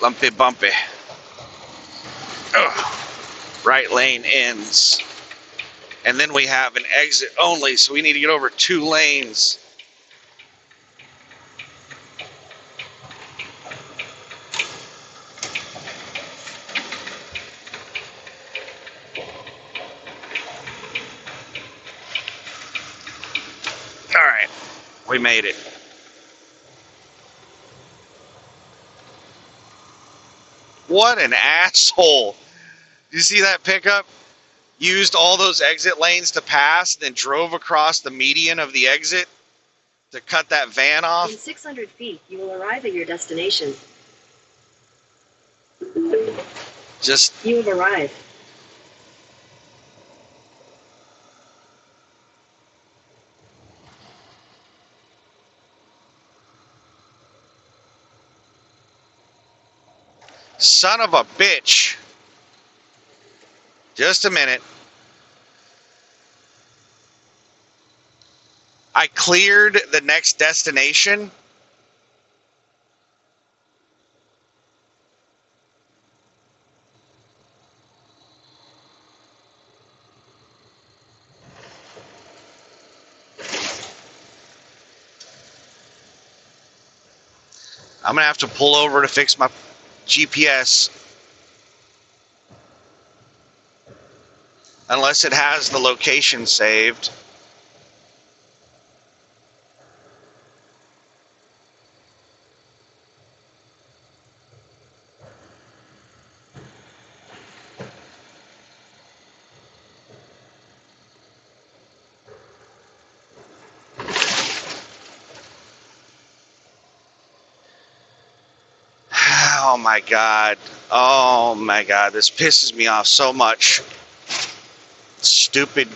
Lumpy bumpy. Ugh. Right lane ends. And then we have an exit only, so we need to get over 2 lanes. All right, we made it. What an asshole. You see that pickup? Used all those exit lanes to pass, then drove across the median of the exit to cut that van off. In 600 feet, you will arrive at your destination. Just... You have arrived. Son of a bitch. Just a minute. I cleared the next destination. I'm going to have to pull over to fix my GPS. Unless it has the location saved. Oh my God. Oh my God. This pisses me off so much. Stupid.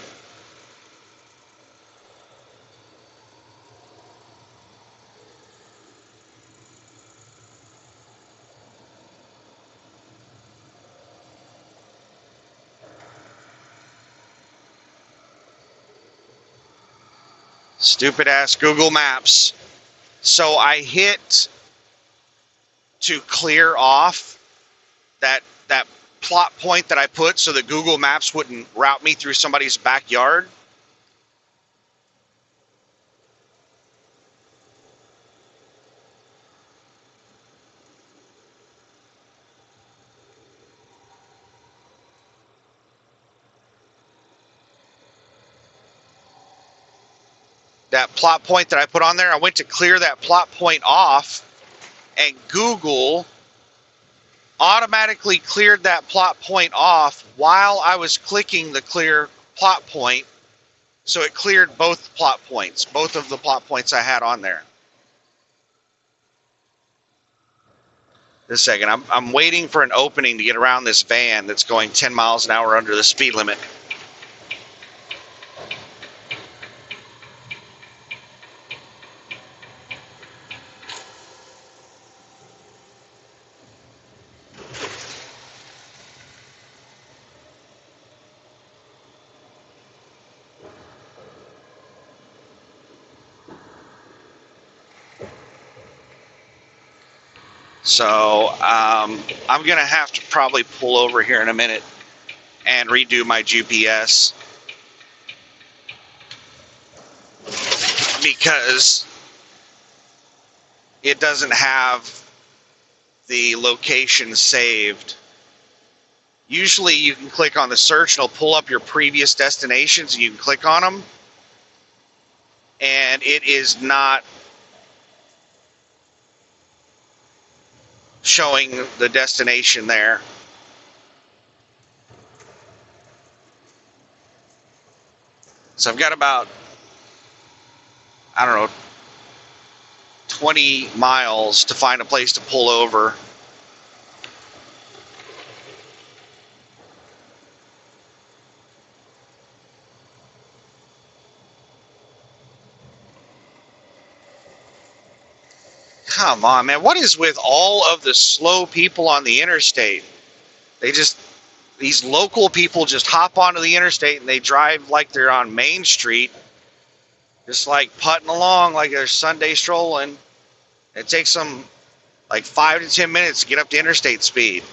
Stupid ass Google Maps. So I hit to clear off that plot point that I put so that Google Maps wouldn't route me through somebody's backyard. That plot point that I put on there, I went to clear that plot point off, and Google automatically cleared that plot point off while I was clicking the clear plot point. So it cleared both plot points, both of the plot points I had on there. Just a second, I'm waiting for an opening to get around this van that's going 10 miles an hour under the speed limit. So I'm going to have to probably pull over here in a minute and redo my GPS because it doesn't have the location saved. Usually you can click on the search and it'll pull up your previous destinations and you can click on them. And it is not showing the destination there. So I've got about, I don't know, 20 miles to find a place to pull over. Come on, man. What is with all of the slow people on the interstate? These local people just hop onto the interstate and they drive like they're on Main Street, just like putting along like they're Sunday strolling. It takes them like 5 to 10 minutes to get up to interstate speed.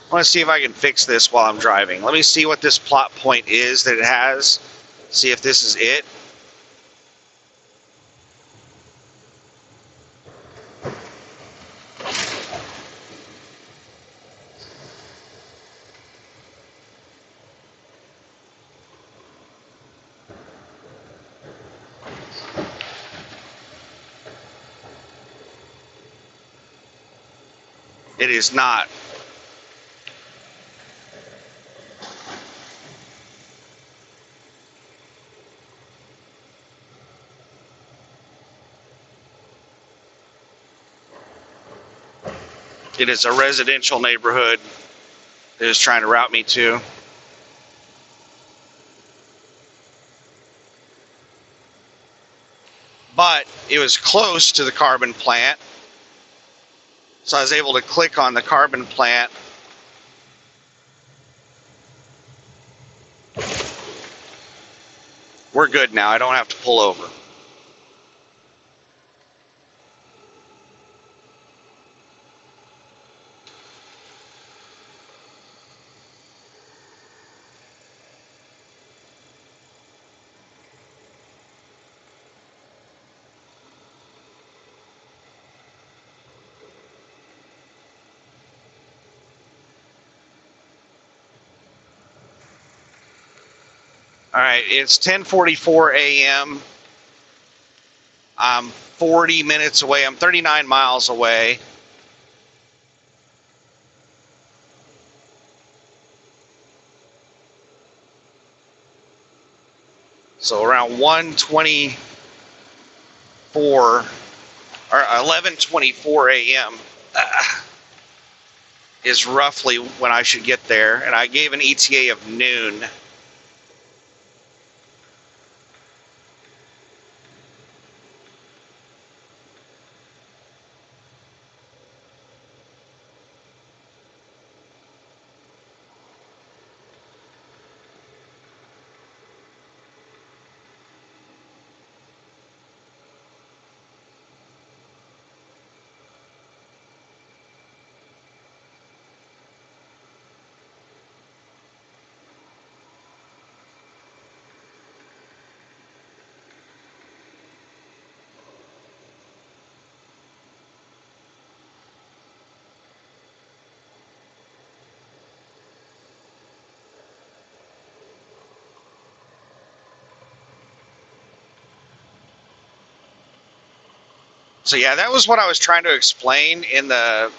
I want to see if I can fix this while I'm driving. Let me see what this plot point is that it has. See if this is it. It is not. It is a residential neighborhood that is trying to route me to. But it was close to the carbon plant. So I was able to click on the carbon plant. We're good now. I don't have to pull over. All right, it's 10:44 a.m. I'm 40 minutes away. I'm 39 miles away. So around 1:24 or 11:24 a.m. Is roughly when I should get there, and I gave an ETA of noon. So yeah, that was what I was trying to explain in the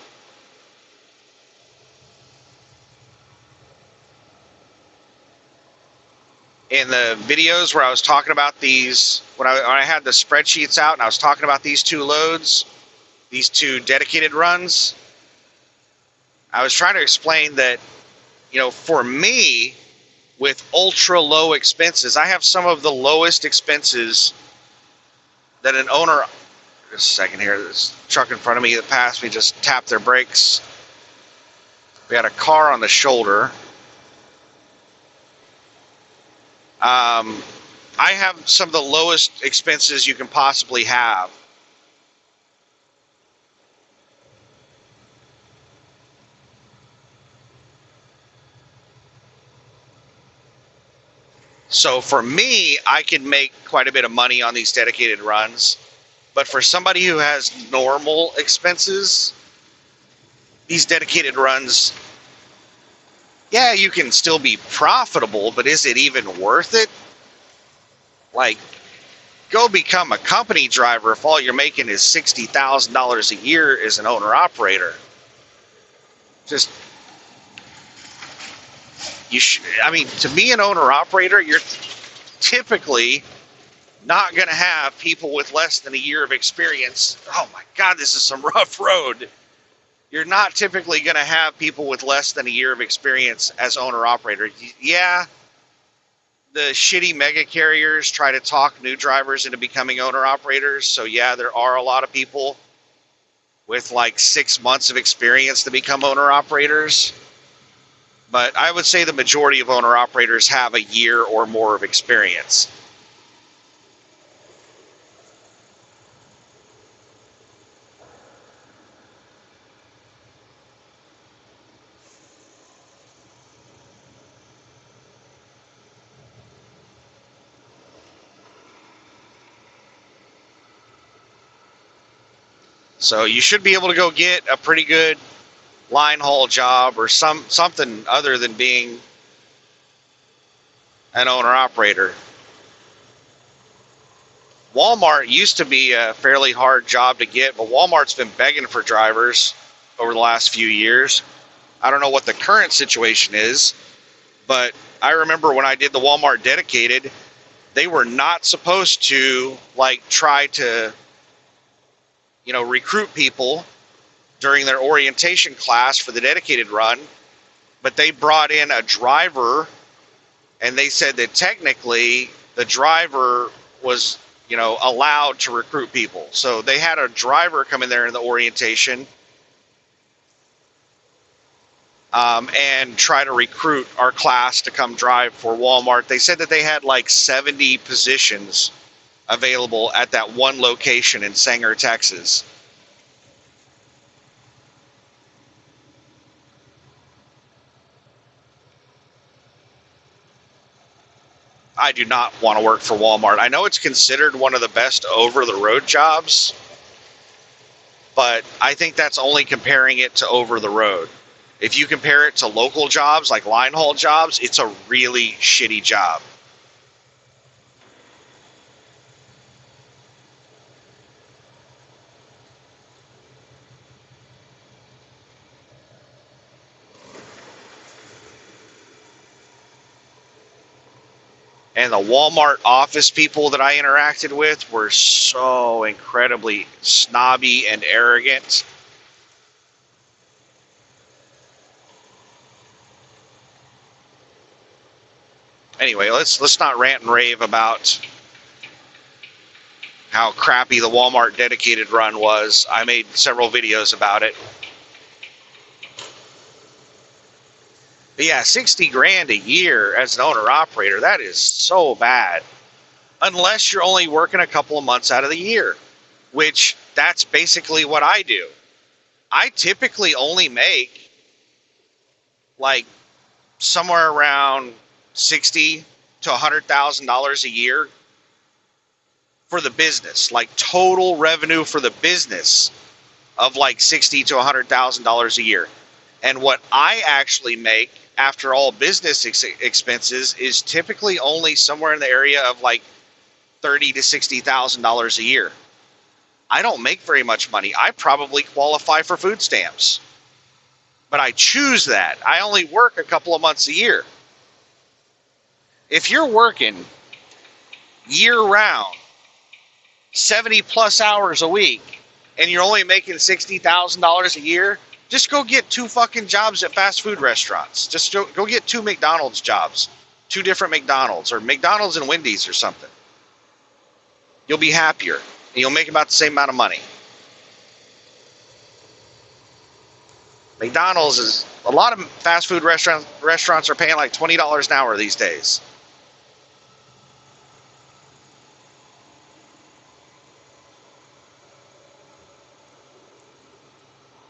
videos where I was talking about these when I had the spreadsheets out and I was talking about these two loads, these two dedicated runs. I was trying to explain that, for me, with ultra low expenses, I have some of the lowest expenses that an owner. Just a second here. This truck in front of me that passed me just tapped their brakes. We had a car on the shoulder. I have some of the lowest expenses you can possibly have. So for me, I can make quite a bit of money on these dedicated runs. But for somebody who has normal expenses, these dedicated runs, yeah, you can still be profitable, but is it even worth it? Like, go become a company driver if all you're making is $60,000 a year as an owner-operator. Just, to be an owner-operator, you're typically not going to have people with less than a year of experience. Oh my God, this is some rough road. You're not typically going to have people with less than a year of experience as owner-operator. Yeah, the shitty mega carriers try to talk new drivers into becoming owner-operators. So yeah, there are a lot of people with like 6 months of experience to become owner-operators. But I would say the majority of owner-operators have a year or more of experience. So you should be able to go get a pretty good line haul job or something other than being an owner operator. Walmart used to be a fairly hard job to get, but Walmart's been begging for drivers over the last few years. I don't know what the current situation is, but I remember when I did the Walmart dedicated, they were not supposed to try to, recruit people during their orientation class for the dedicated run, but they brought in a driver, and they said that technically the driver was, allowed to recruit people. So they had a driver come in there in the orientation and try to recruit our class to come drive for Walmart. They said that they had 70 positions available at that one location in Sanger, Texas. I do not want to work for Walmart. I know it's considered one of the best over-the-road jobs, but I think that's only comparing it to over-the-road. If you compare it to local jobs, like line haul jobs, it's a really shitty job. And the Walmart office people that I interacted with were so incredibly snobby and arrogant. Anyway, let's not rant and rave about how crappy the Walmart dedicated run was. I made several videos about it. But yeah, 60 grand a year as an owner operator, that is so bad. Unless you're only working a couple of months out of the year, which that's basically what I do. I typically only make somewhere around $60,000 to $100,000 a year for the business, total revenue for the business of $60,000 to $100,000 a year. And what I actually make after all business expenses is typically only somewhere in the area of $30,000 to $60,000 a year. I don't make very much money. I probably qualify for food stamps, but I choose that. I only work a couple of months a year. If you're working year round, 70 plus hours a week, and you're only making $60,000 a year, just go get 2 fucking jobs at fast food restaurants. Just go get 2 McDonald's jobs, 2 different McDonald's, or McDonald's and Wendy's or something. You'll be happier, and you'll make about the same amount of money. McDonald's is, a lot of fast food restaurants are paying $20 an hour these days.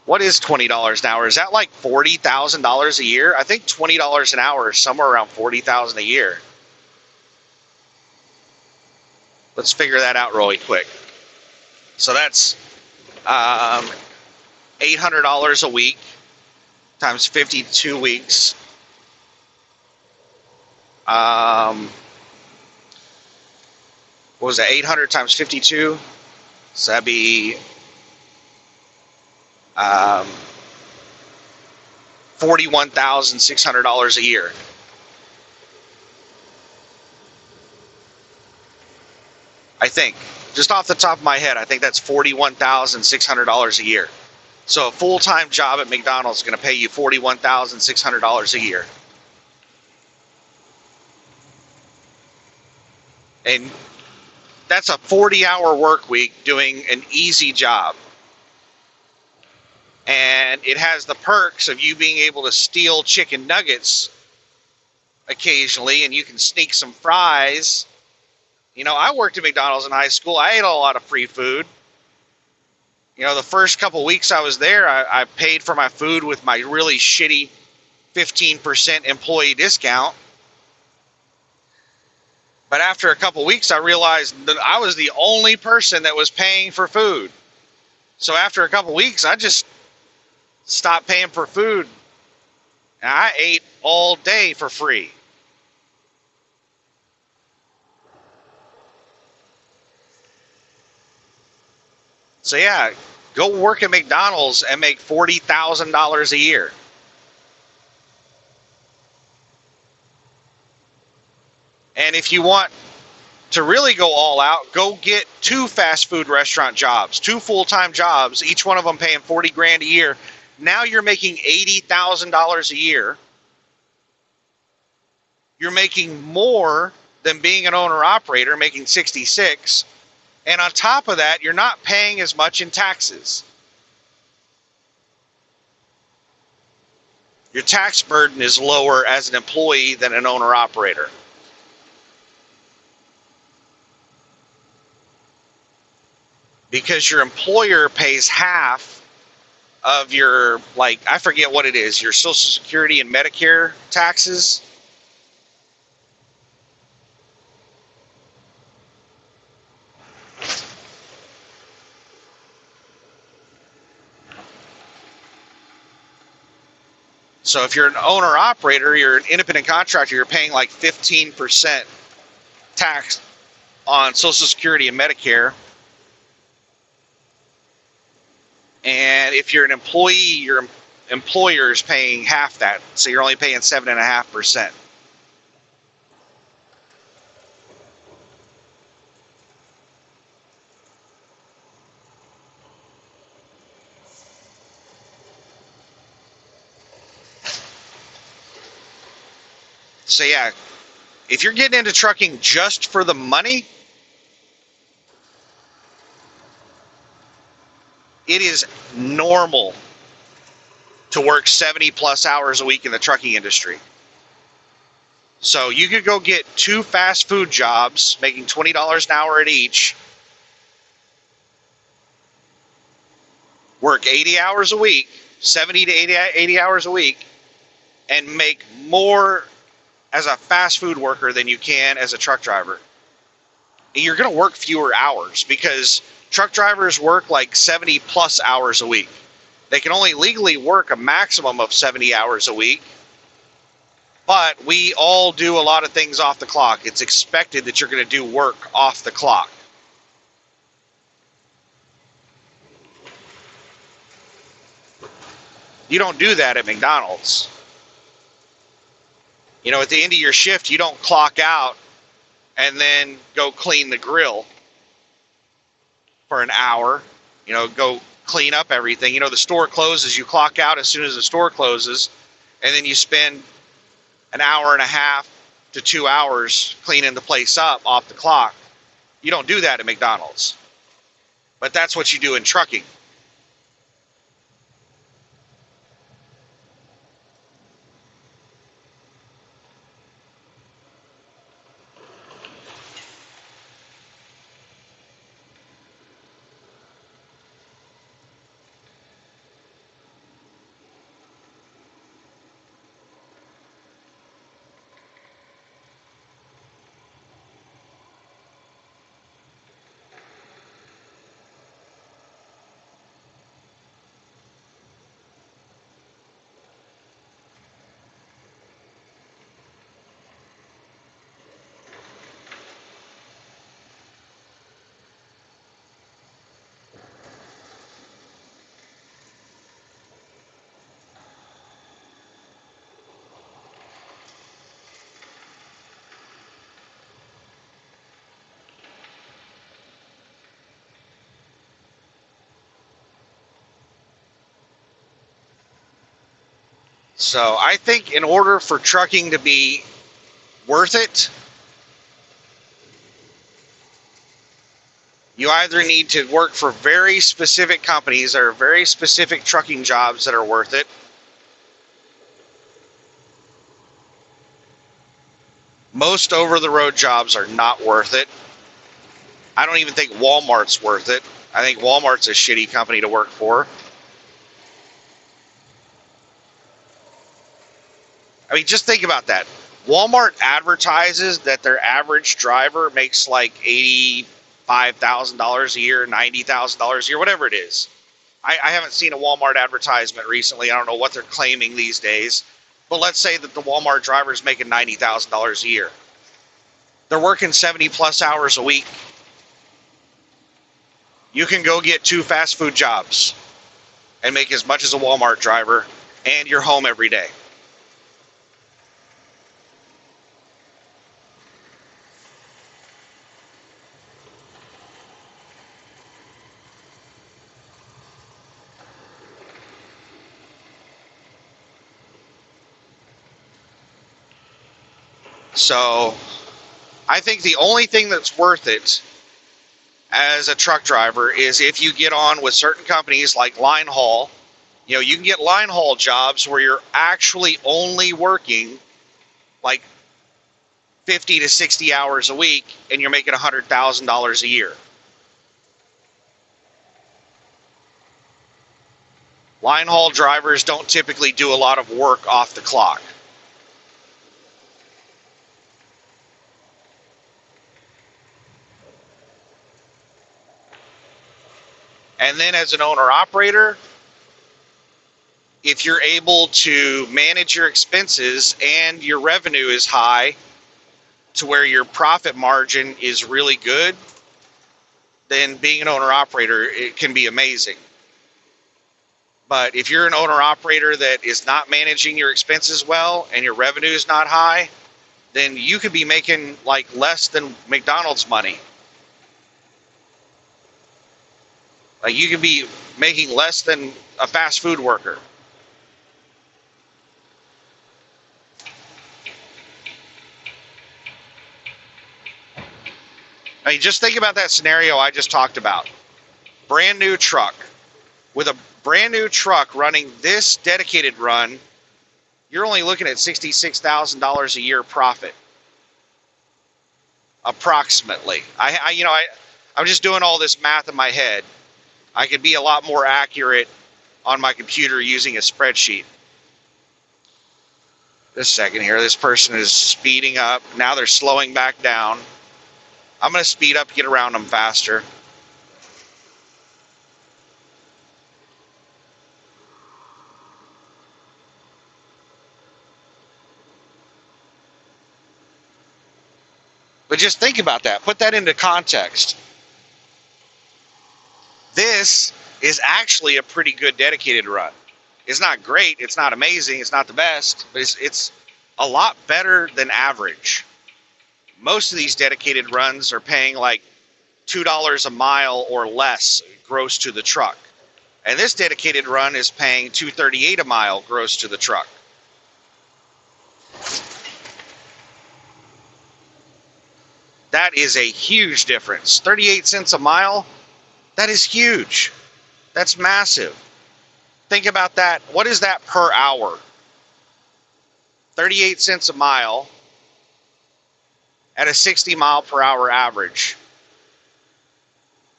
What is $20 an hour? Is that $40,000 a year? I think $20 an hour is somewhere around $40,000 a year. Let's figure that out really quick. So that's $800 a week times 52 weeks. What was that? 800 times 52. So that'd be $41,600 a year. I think, just off the top of my head, I think that's $41,600 a year. So a full-time job at McDonald's is going to pay you $41,600 a year. And that's a 40-hour work week doing an easy job. And it has the perks of you being able to steal chicken nuggets occasionally, and you can sneak some fries. I worked at McDonald's in high school. I ate a lot of free food. The first couple weeks I was there, I paid for my food with my really shitty 15% employee discount. But after a couple weeks, I realized that I was the only person that was paying for food. So after a couple weeks, I just stopped paying for food. And I ate all day for free. So yeah, go work at McDonald's and make $40,000 a year. And if you want to really go all out, go get 2 fast food restaurant jobs, 2 full-time jobs, each one of them paying 40 grand a year. Now you're making $80,000 a year. You're making more than being an owner operator, making 66. And on top of that, you're not paying as much in taxes. Your tax burden is lower as an employee than an owner operator. Because your employer pays half of your, like, I forget what it is, your Social Security and Medicare taxes. So if you're an owner operator, you're an independent contractor, you're paying like 15% tax on Social Security and Medicare. And if you're an employee, your employer is paying half that. So you're only paying 7.5%. So yeah, if you're getting into trucking just for the money, it is normal to work 70 plus hours a week in the trucking industry. So you could go get 2 fast food jobs, making $20 an hour at each, work 80 hours a week, 70 to 80 hours a week, and make more as a fast food worker than you can as a truck driver. And you're going to work fewer hours because truck drivers work like 70 plus hours a week. They can only legally work a maximum of 70 hours a week, but we all do a lot of things off the clock. It's expected that you're going to do work off the clock. You don't do that at McDonald's. You know, at the end of your shift, you don't clock out and then go clean the grill for an hour. You know, go clean up everything. You know, the store closes, you clock out as soon as the store closes, and then you spend an hour and a half to 2 hours cleaning the place up off the clock. You don't do that at McDonald's. But that's what you do in trucking. So I think in order for trucking to be worth it, you either need to work for very specific companies or very specific trucking jobs that are worth it. Most over-the-road jobs are not worth it. I don't even think Walmart's worth it. I think Walmart's a shitty company to work for. I mean, just think about that. Walmart advertises that their average driver makes like $85,000 a year, $90,000 a year, whatever it is. I haven't seen a Walmart advertisement recently. I don't know what they're claiming these days. But let's say that the Walmart driver is making $90,000 a year. They're working 70 plus hours a week. You can go get 2 fast food jobs and make as much as a Walmart driver, and you're home every day. So I think the only thing that's worth it as a truck driver is if you get on with certain companies like line haul. You know, you can get line haul jobs where you're actually only working like 50 to 60 hours a week and you're making $100,000 a year. Line haul drivers don't typically do a lot of work off the clock. And then as an owner operator, if you're able to manage your expenses and your revenue is high to where your profit margin is really good, then being an owner operator, it can be amazing. But if you're an owner operator that is not managing your expenses well and your revenue is not high, then you could be making like less than McDonald's money. Like you could be making less than a fast food worker. I mean, just think about that scenario I just talked about. Brand new truck. With a brand new truck running this dedicated run, you're only looking at $66,000 a year profit. Approximately. I'm just doing all this math in my head. I could be a lot more accurate on my computer using a spreadsheet. This second here, this person is speeding up. Now they're slowing back down. I'm going to speed up, get around them faster. But just think about that. Put that into context. This is actually a pretty good dedicated run. It's not great. It's not amazing. It's not the best. But it's a lot better than average. Most of these dedicated runs are paying like $2 a mile or less gross to the truck. And this dedicated run is paying $2.38 a mile gross to the truck. That is a huge difference. 38 cents a mile, that is huge. That's massive. Think about that. What is that per hour? 38 cents a mile at a 60 mile per hour average.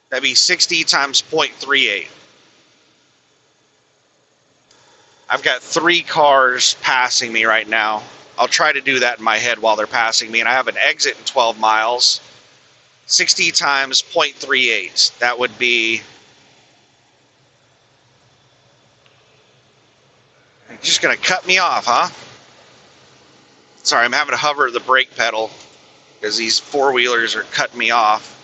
That'd be 60 times 0.38. I've got 3 cars passing me right now. I'll try to do that in my head while they're passing me. And I have an exit in 12 miles. 60 times 0.38. That would be... You're just going to cut me off, huh? Sorry, I'm having to hover the brake pedal because these four-wheelers are cutting me off.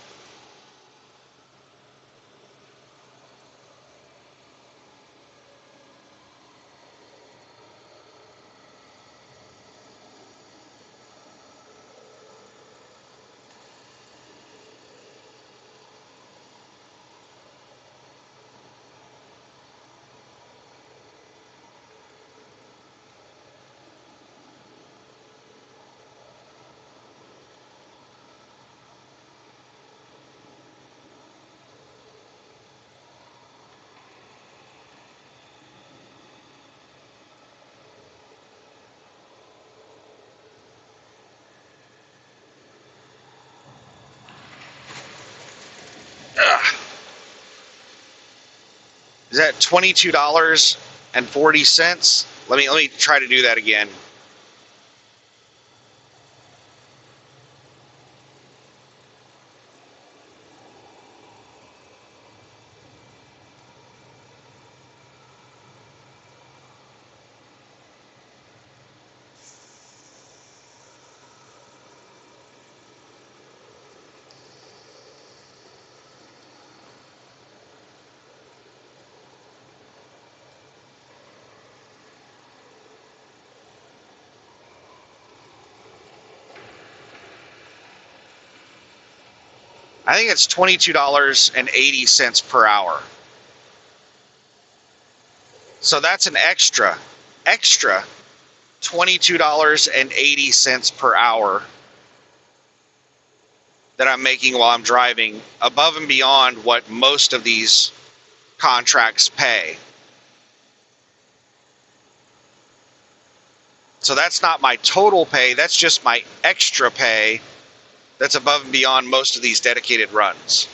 Is that $22.40? Let me try to do that again. I think it's $22.80 per hour. So that's an extra $22.80 per hour that I'm making while I'm driving, above and beyond what most of these contracts pay. So that's not my total pay, that's just my extra pay that's above and beyond most of these dedicated runs.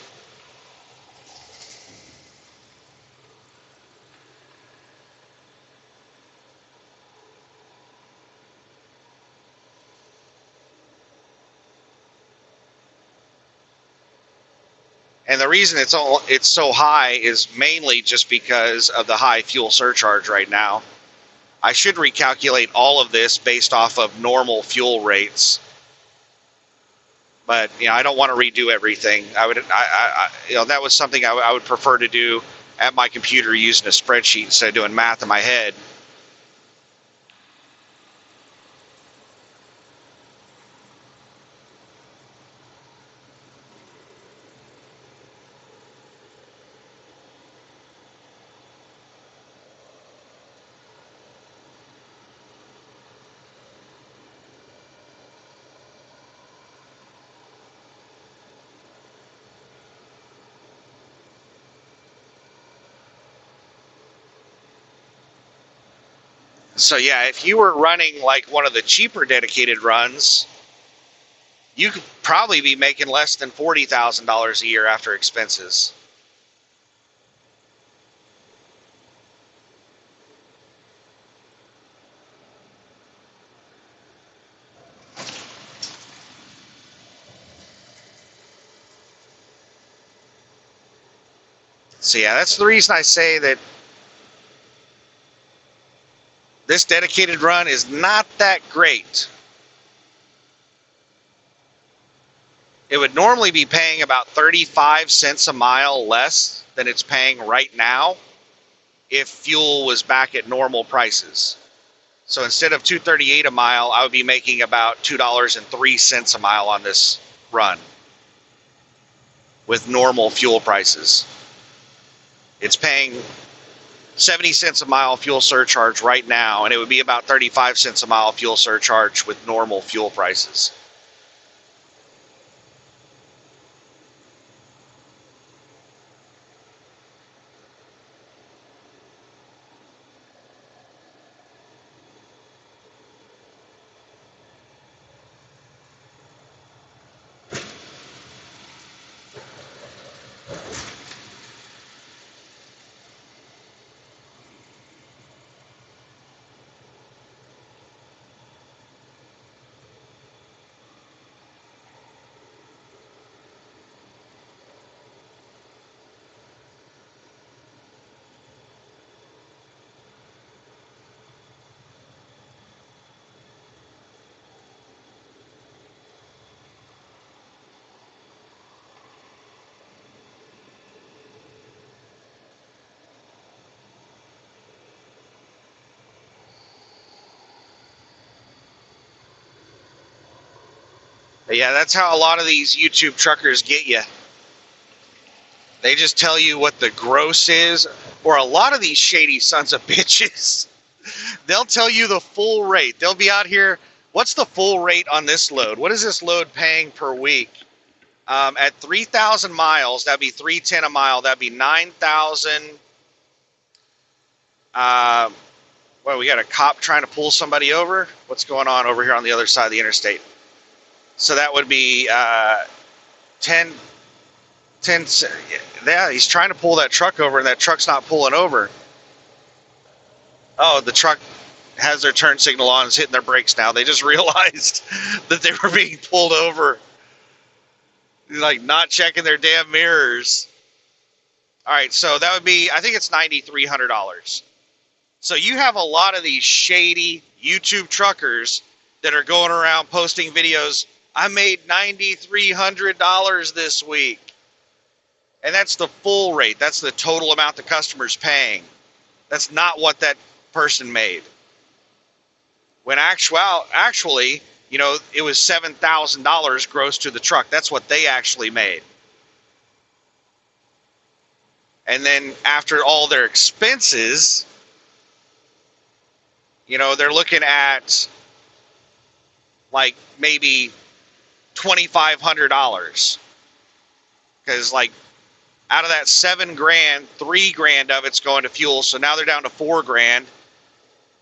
And the reason it's so high is mainly just because of the high fuel surcharge right now. I should recalculate all of this based off of normal fuel rates, but I don't want to redo everything. That was something I would prefer to do at my computer using a spreadsheet instead of doing math in my head. So yeah, if you were running like one of the cheaper dedicated runs, you could probably be making less than $40,000 a year after expenses. So yeah, that's the reason I say that this dedicated run is not that great. It would normally be paying about 35 cents a mile less than it's paying right now if fuel was back at normal prices. So instead of $2.38 a mile, I would be making about $2.03 a mile on this run with normal fuel prices. It's paying 70 cents a mile fuel surcharge right now, and it would be about 35 cents a mile fuel surcharge with normal fuel prices. But yeah, that's how a lot of these YouTube truckers get you. They just tell you what the gross is, or a lot of these shady sons of bitches, they'll tell you the full rate. They'll be out here, what's the full rate on this load? What is this load paying per week? At 3,000 miles, that'd be $3.10 a mile. That'd be 9,000. Well, we got a cop trying to pull somebody over. What's going on over here on the other side of the interstate? So that would be 10. Yeah, he's trying to pull that truck over, and that truck's not pulling over. Oh, the truck has their turn signal on, is hitting their brakes now. They just realized that they were being pulled over. Like, not checking their damn mirrors. All right, so that would be, I think it's $9,300. So you have a lot of these shady YouTube truckers that are going around posting videos. I made $9,300 this week. And that's the full rate. That's the total amount the customer's paying. That's not what that person made. When actually, it was $7,000 gross to the truck. That's what they actually made. And then after all their expenses, you know, they're looking at like maybe $2,500, because like out of that $7,000, $3,000 of it's going to fuel. So now they're down to $4,000,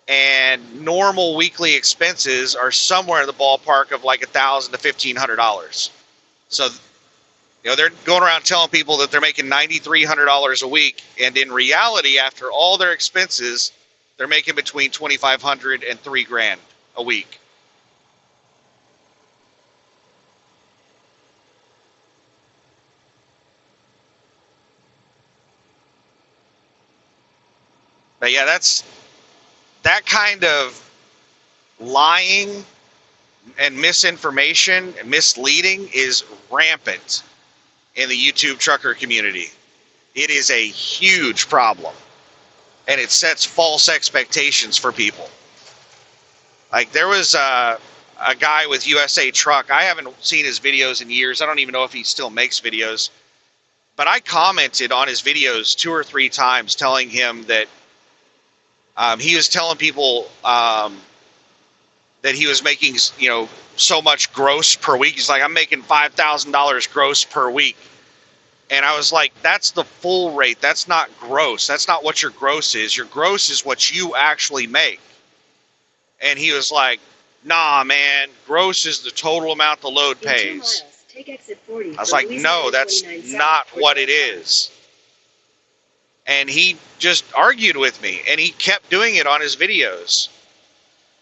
and normal weekly expenses are somewhere in the ballpark of like $1,000 to $1,500. So, you know, they're going around telling people that they're making $9,300 a week, and in reality, after all their expenses, they're making between $2,500 and $3,000 a week. But yeah, that kind of lying and misinformation and misleading is rampant in the YouTube trucker community. It is a huge problem, and it sets false expectations for people. Like there was a guy with USA Truck. I haven't seen his videos in years. I don't even know if he still makes videos, but I commented on his videos 2 or 3 times telling him that he was telling people that he was making, you know, so much gross per week. He's like, I'm making $5,000 gross per week. And I was like, that's the full rate. That's not gross. That's not what your gross is. Your gross is what you actually make. And he was like, nah, man, gross is the total amount the load pays. In 2 miles, take exit 40 I was like, no, that's not what it is. And he just argued with me, and he kept doing it on his videos.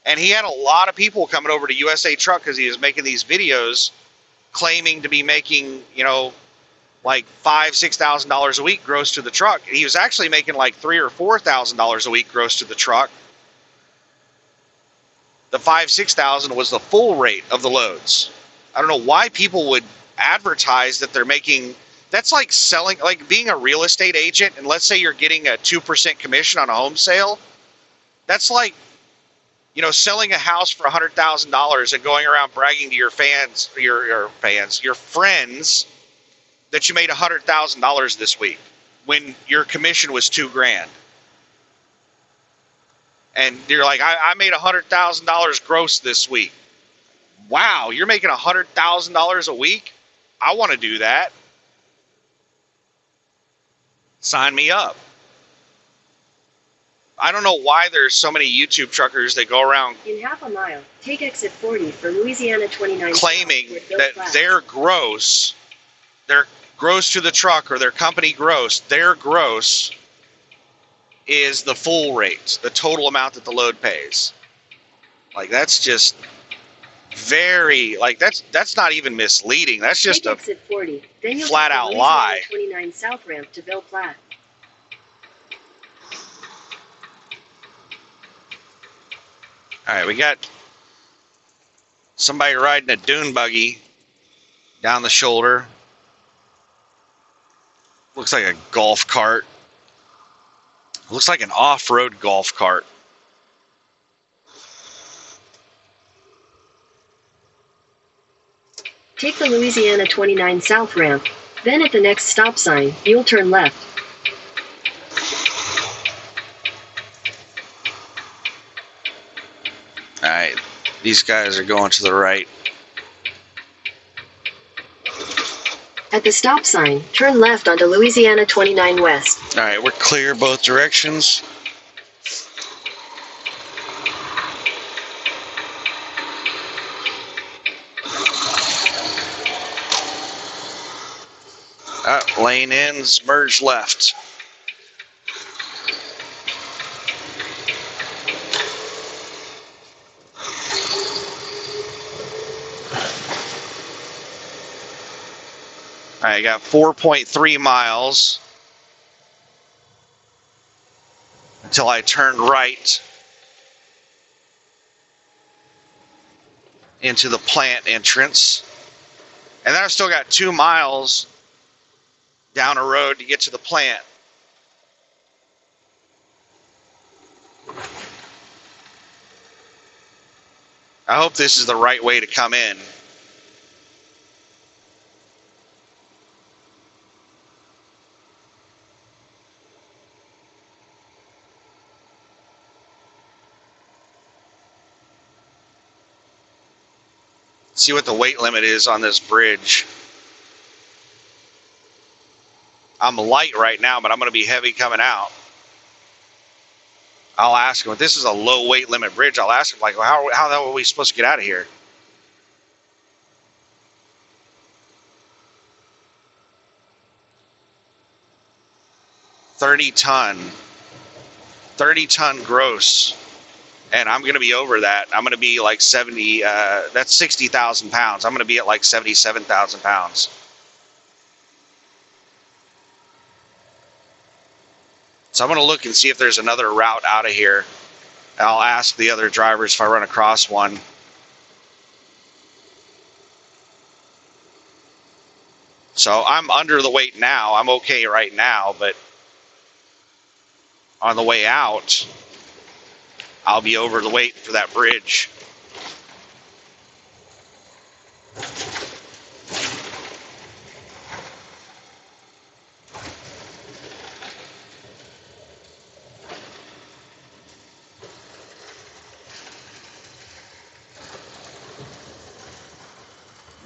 And he had a lot of people coming over to USA Truck because he was making these videos claiming to be making, you know, like $5,000-$6,000 a week gross to the truck. And he was actually making like $3,000 or $4,000 a week gross to the truck. The $5,000-$6,000 was the full rate of the loads. I don't know why people would advertise that they're making. That's like selling, like being a real estate agent, and let's say you're getting a 2% commission on a home sale. That's like, you know, selling a house for $100,000 and going around bragging to your fans, your friends, that you made $100,000 this week when your commission was $2,000. And you're like, I made $100,000 gross this week. Wow, you're making $100,000 a week? I want to do that. Sign me up. I don't know why there's so many YouTube truckers that go around in half a mile, take exit 40 for Louisiana 29 claiming that their gross to the truck, or their company gross, their gross is the full rate, the total amount that the load pays. Like, that's just very, like, that's not even misleading. That's just take exit 40. Then you'll flat out lie. 29 South Ramp to Platte. All right, we got somebody riding a dune buggy down the shoulder. Looks like a golf cart. Looks like an off-road golf cart. Take the Louisiana 29 South Ramp. Then at the next stop sign, you'll turn left. All right, these guys are going to the right. At the stop sign, turn left onto Louisiana 29 West. All right, we're clear both directions. Lane ends, merge left. All right, I got 4.3 miles until I turn right into the plant entrance. And then I've still got 2 miles down a road to get to the plant. I hope this is the right way to come in. See what the weight limit is on this bridge. I'm light right now, but I'm going to be heavy coming out. I'll ask him, if this is a low weight limit bridge, I'll ask him, like, well, how the hell are we supposed to get out of here? $30 ton gross. And I'm going to be over that. I'm going to be like 70, that's 60,000 pounds. I'm going to be at like 77,000 pounds. So I'm going to look and see if there's another route out of here. I'll ask the other drivers if I run across one. So I'm under the weight now. I'm okay right now, but on the way out, I'll be over the weight for that bridge.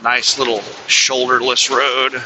Nice little shoulderless road.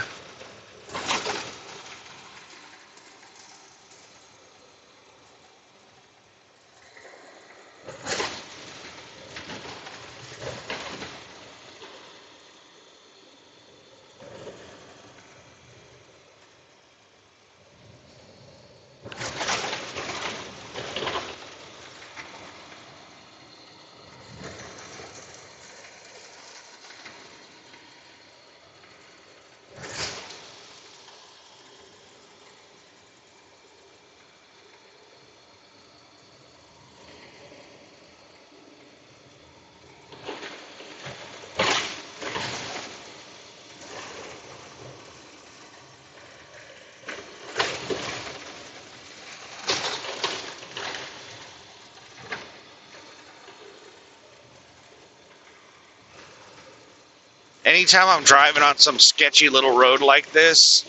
Anytime I'm driving on some sketchy little road like this,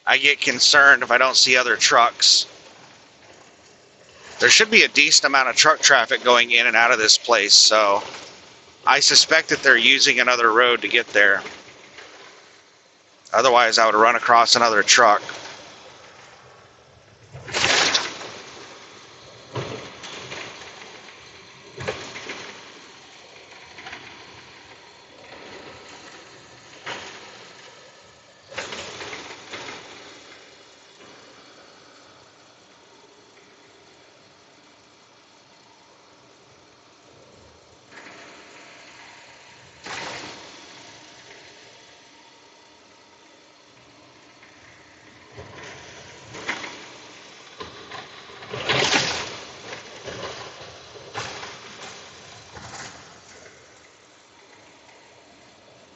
I get concerned if I don't see other trucks. There should be a decent amount of truck traffic going in and out of this place, so I suspect that they're using another road to get there. Otherwise, I would run across another truck.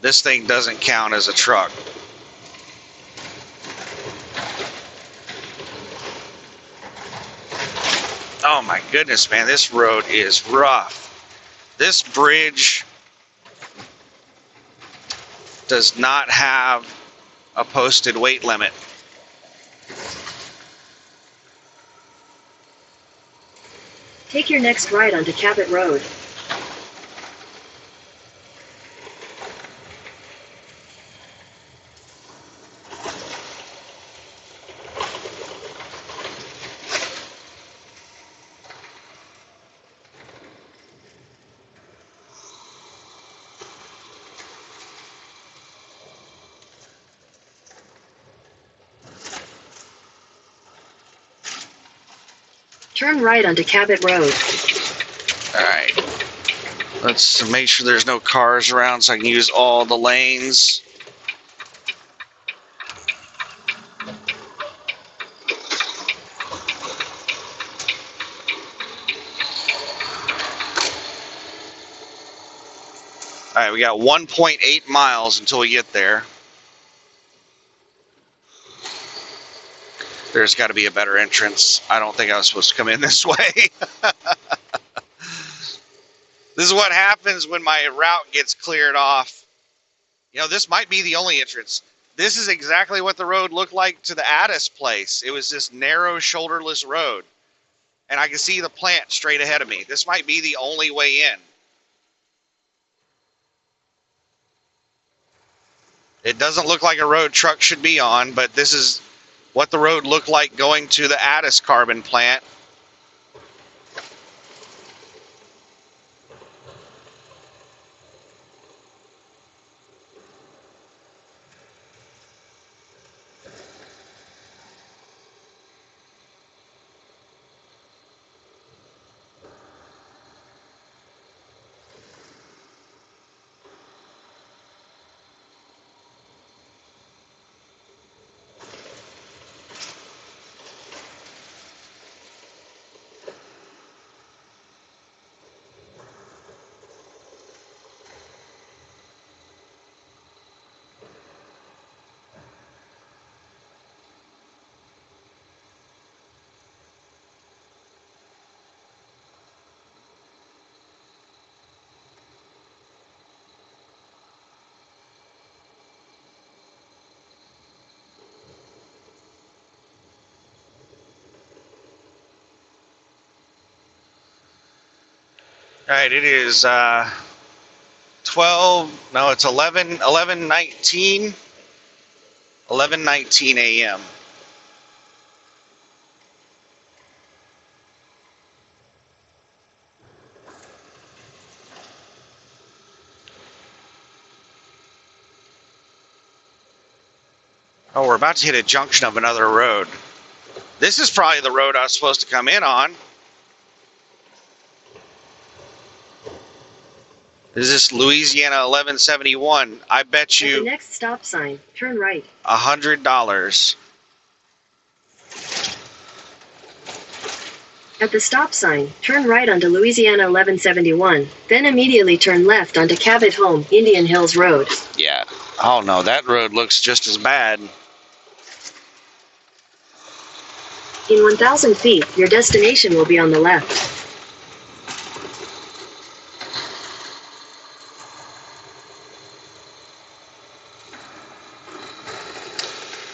This thing doesn't count as a truck. Oh my goodness, man, this road is rough. This bridge does not have a posted weight limit. Take your next right onto Cabot Road. Turn right onto Cabot Road. Alright. Let's make sure there's no cars around so I can use all the lanes. Alright, we got 1.8 miles until we get there. There's got to be a better entrance. I don't think I was supposed to come in this way. This is what happens when my route gets cleared off. You know, this might be the only entrance. This is exactly what the road looked like to the Addis place. It was this narrow, shoulderless road. And I can see the plant straight ahead of me. This might be the only way in. It doesn't look like a road truck should be on, but this is what the road looked like going to the Addis carbon plant. All right, it is 12, no, it's 11:19 a.m. Oh, we're about to hit a junction of another road. This is probably the road I was supposed to come in on. This is Louisiana 1171. I bet At the you next stop sign, turn right. $100. At the stop sign, turn right onto Louisiana 1171, then immediately turn left onto Cabot Home, Indian Hills Road. Yeah. Oh no, that road looks just as bad. In 1,000 feet, your destination will be on the left.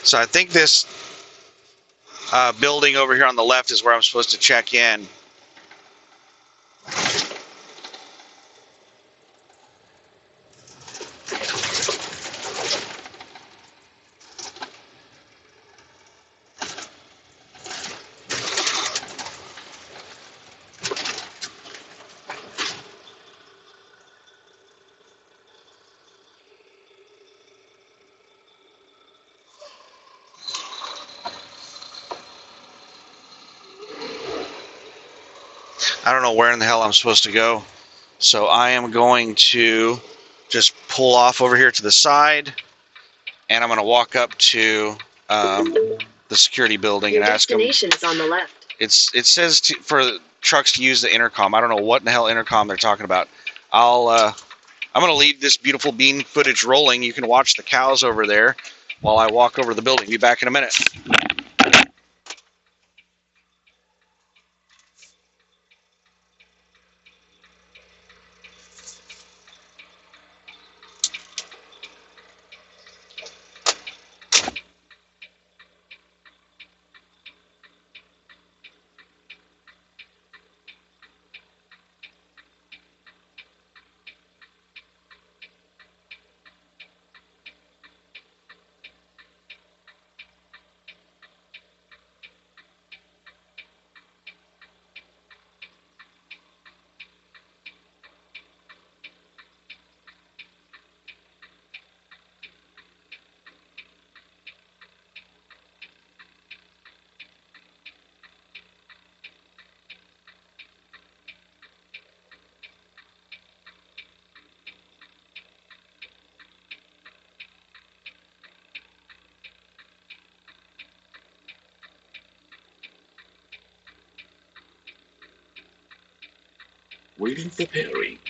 So I think this building over here on the left is where I'm supposed to check in. I don't know where in the hell I'm supposed to go. So I am going to just pull off over here to the side, and I'm going to walk up to the security building Your and ask them. destination is on the left. It says for trucks to use the intercom. I don't know what in the hell intercom they're talking about. I'm going to leave this beautiful bean footage rolling. You can watch the cows over there while I walk over to the building. Be back in a minute. Waiting for Perry.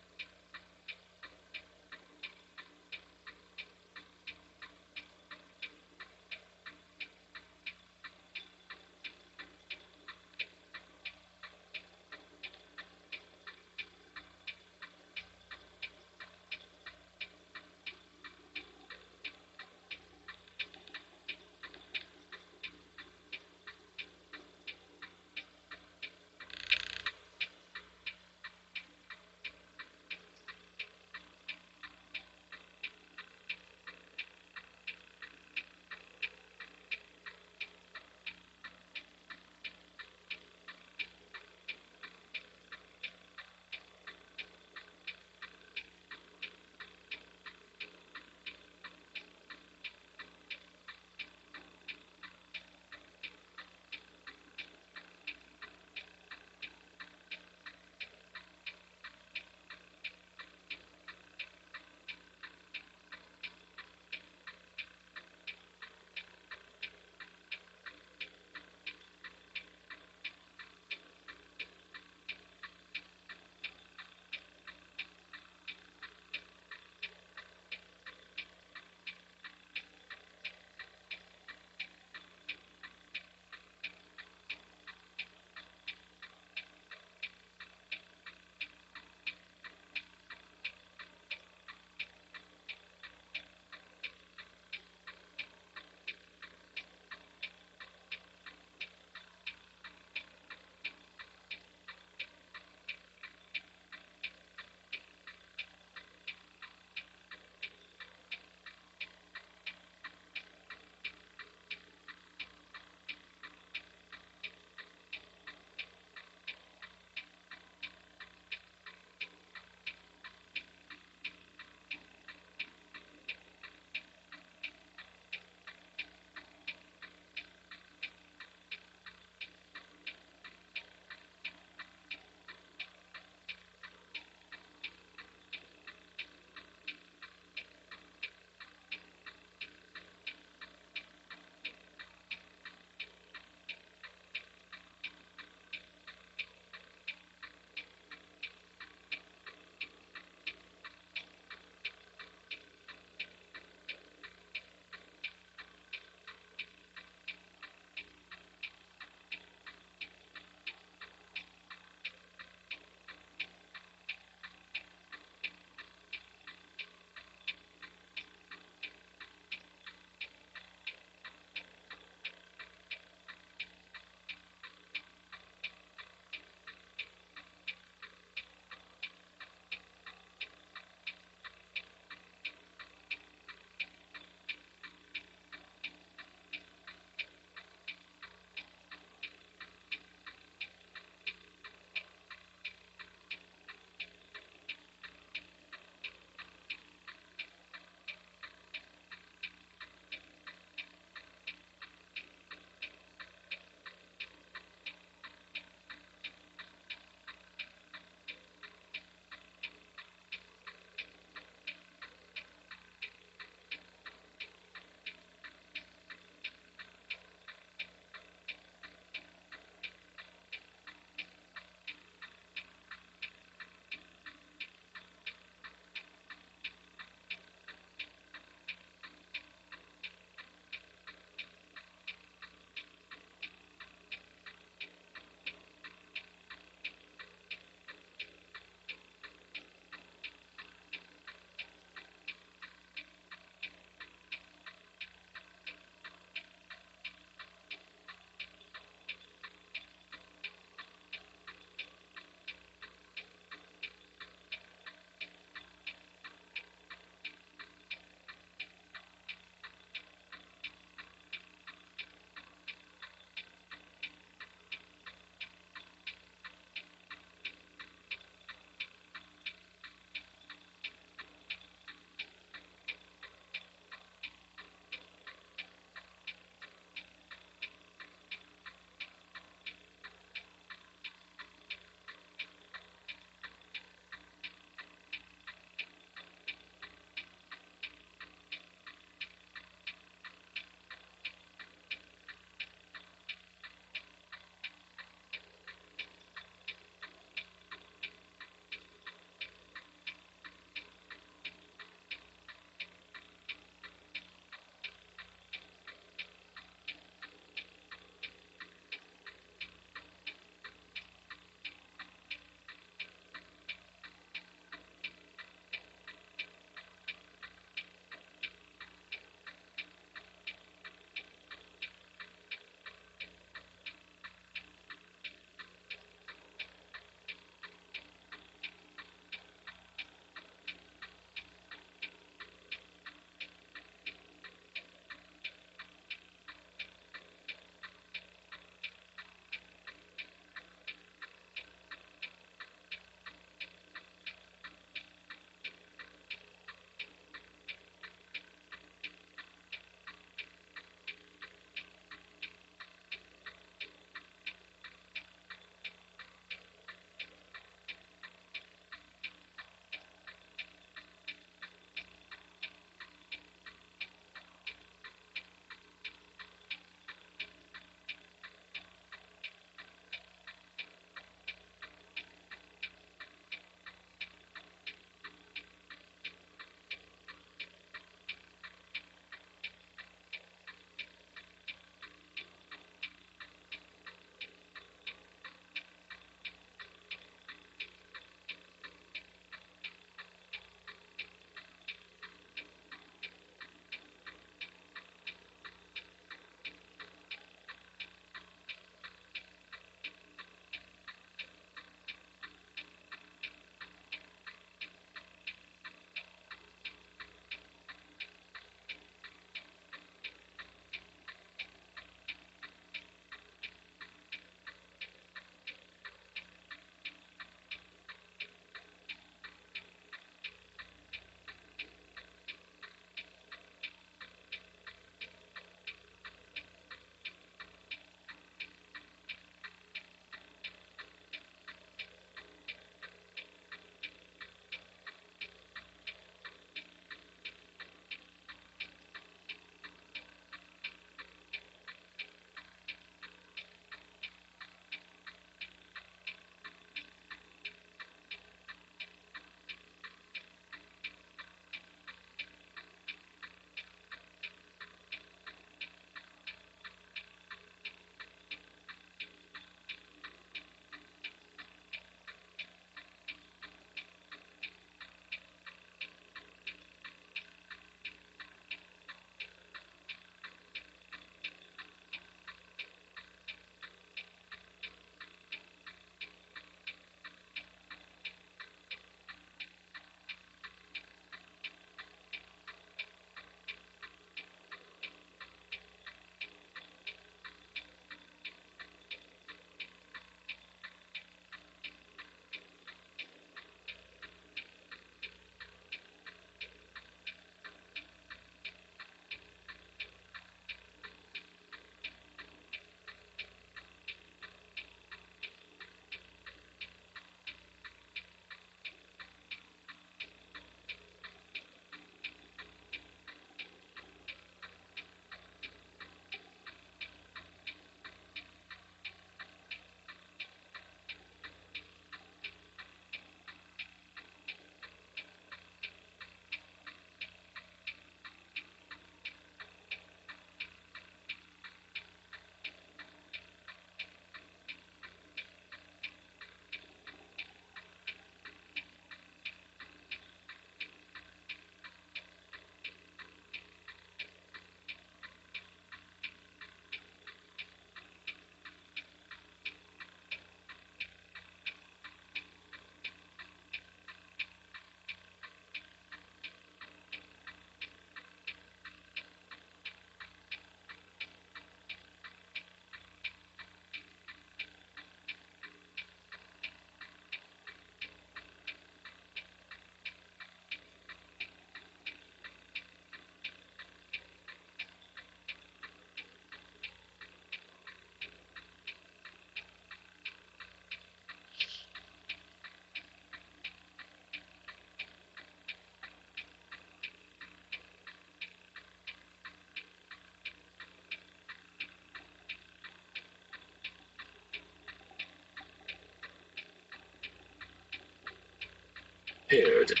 prepared.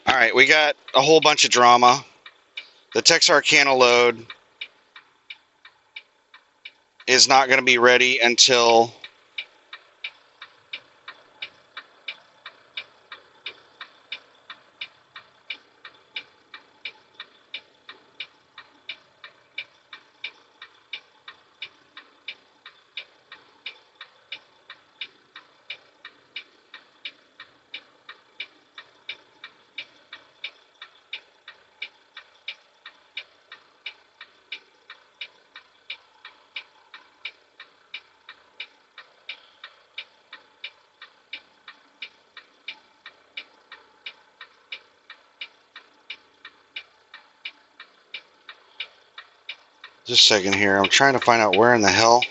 All right, we got a whole bunch of drama. The Texarkana load is not going to be ready until just a second here. I'm trying to find out where in the hell.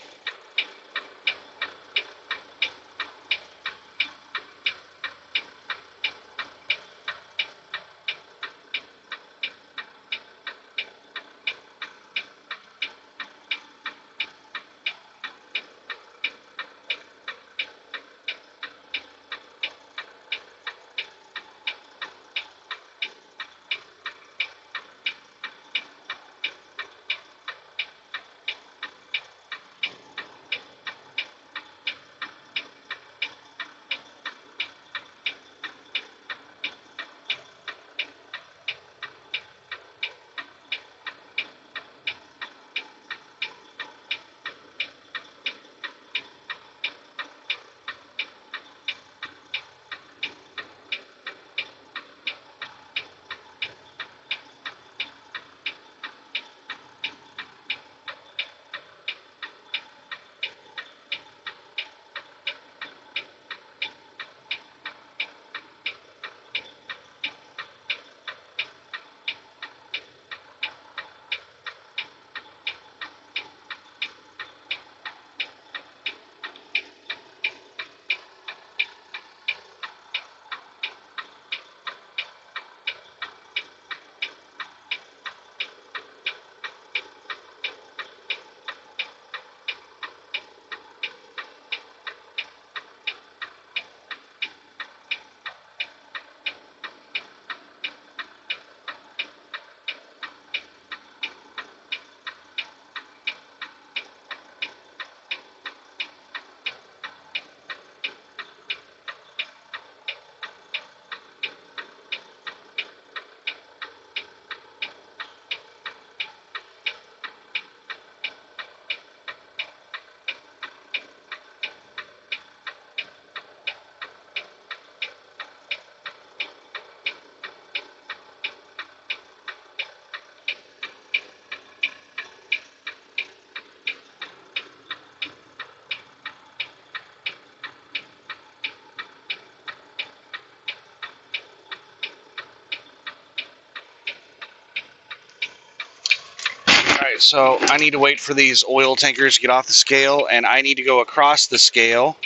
Alright, so I need to wait for these oil tankers to get off the scale, and I need to go across the scale,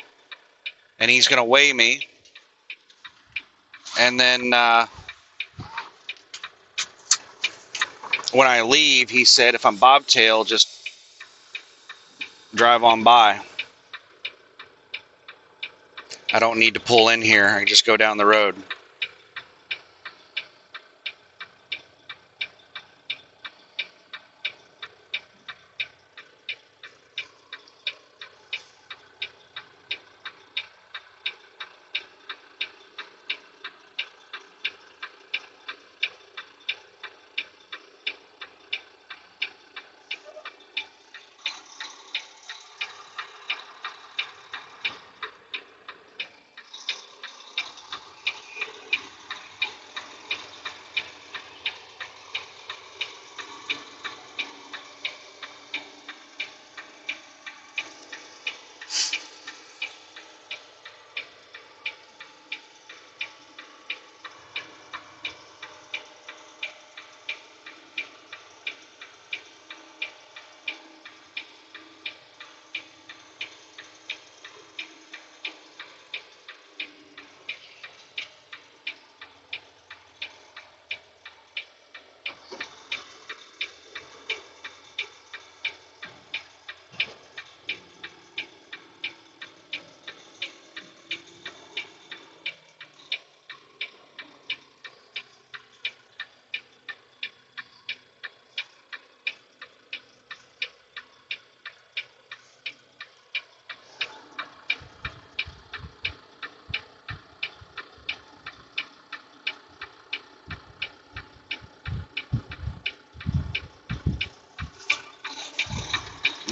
and he's going to weigh me. And then when I leave, he said if I'm bobtail, just drive on by. I don't need to pull in here. I can just go down the road.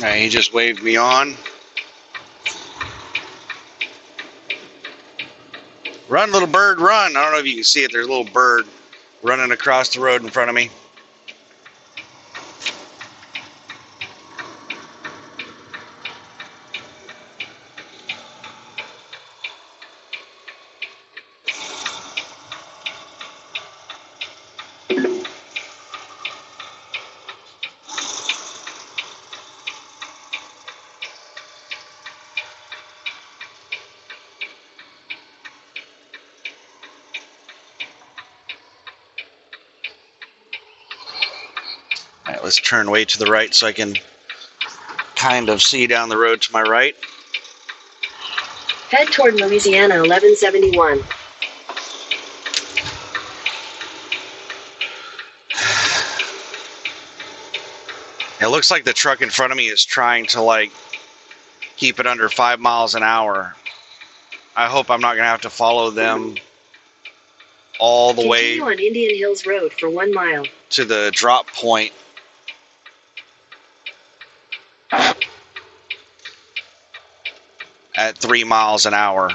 Alright, he just waved me on. Run, little bird, run. I don't know if you can see it. There's a little bird running across the road in front of me. Alright, let's turn way to the right so I can kind of see down the road to my right. Head toward Louisiana 1171. It looks like the truck in front of me is trying to like keep it under 5 miles an hour. I hope I'm not going to have to follow them all the way Continue on Indian Hills Road for 1 mile. to the drop point. At 3 miles an hour.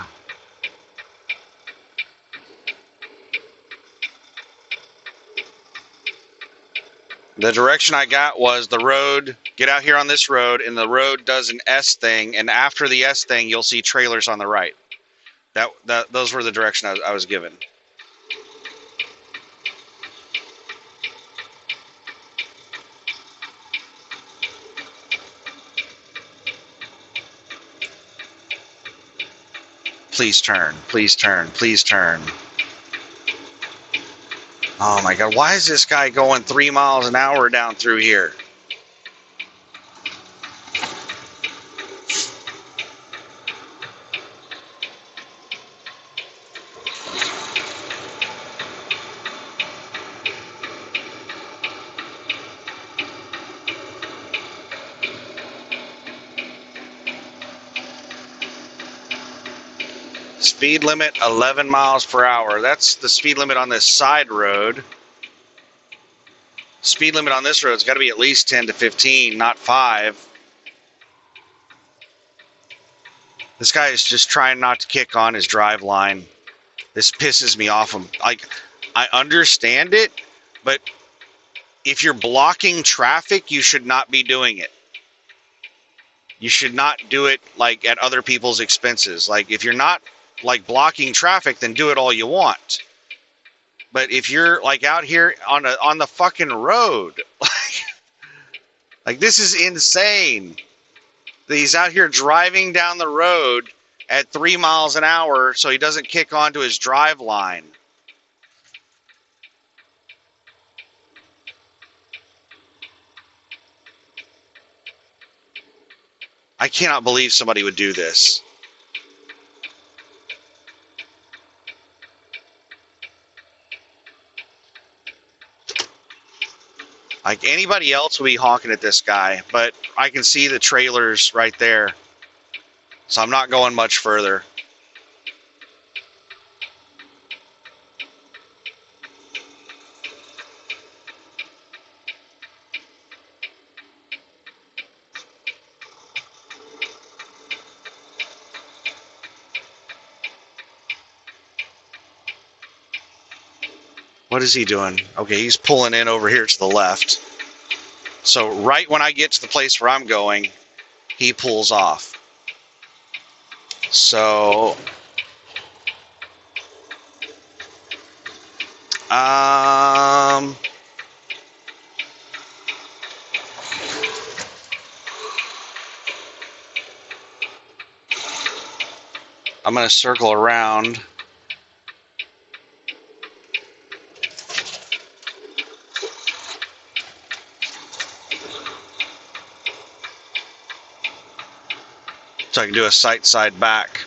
The direction I got was the road, get out here on this road, and the road does an S thing, and after the S thing, you'll see trailers on the right. Those were the direction I was given. Please turn, please turn, please turn. Oh my God, why is this guy going 3 miles an hour down through here? Speed limit 11 miles per hour. That's the speed limit on this side road. Speed limit on this road's got to be at least 10 to 15, not 5. This guy is just trying not to kick on his drive line. This pisses me off. Like, I understand it, but if you're blocking traffic, you should not be doing it. You should not do it like at other people's expenses. Like, if you're not like blocking traffic, then do it all you want. But if you're like out here on the fucking road, like, Like, this is insane. He's out here driving down the road at 3 miles an hour so he doesn't kick onto his drive line. I cannot believe somebody would do this. Like, anybody else would be honking at this guy, but I can see the trailers right there. So I'm not going much further. What is he doing? Okay, he's pulling in over here to the left. So right when I get to the place where I'm going, he pulls off. So I'm going to circle around. So I can do a side back.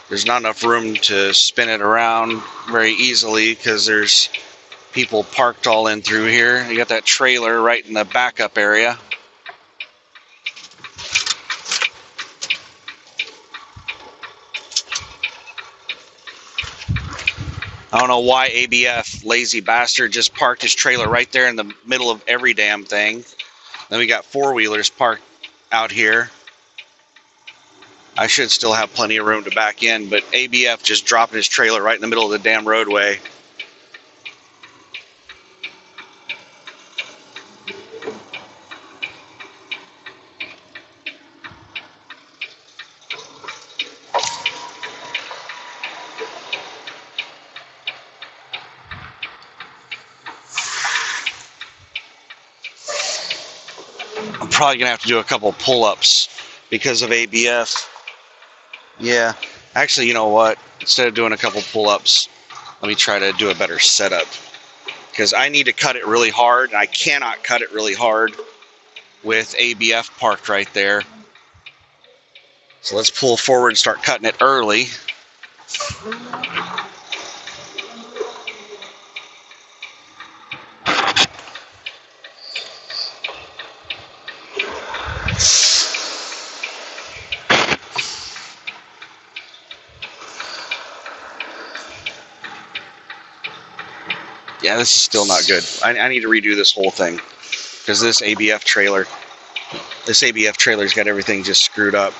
There's not enough room to spin it around very easily because there's people parked all in through here. You got that trailer right in the backup area. I don't know why ABF, lazy bastard, just parked his trailer right there in the middle of every damn thing. Then we got four-wheelers parked out here. I should still have plenty of room to back in, but ABF just dropping his trailer right in the middle of the damn roadway. I'm probably going to have to do a couple pull-ups because of ABF. Yeah, actually, you know what? Instead of doing a couple pull-ups, let me try to do a better setup. Because I need to cut it really hard, and I cannot cut it really hard with ABF parked right there. So let's pull forward and start cutting it early. Yeah, this is still not good. I need to redo this whole thing because this ABF trailer's got everything just screwed up.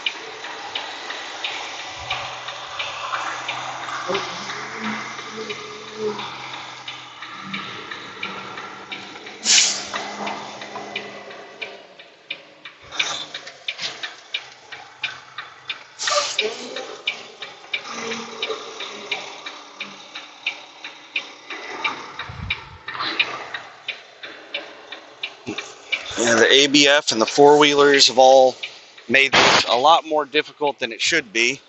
Yeah, the ABF and the four-wheelers have all made this a lot more difficult than it should be.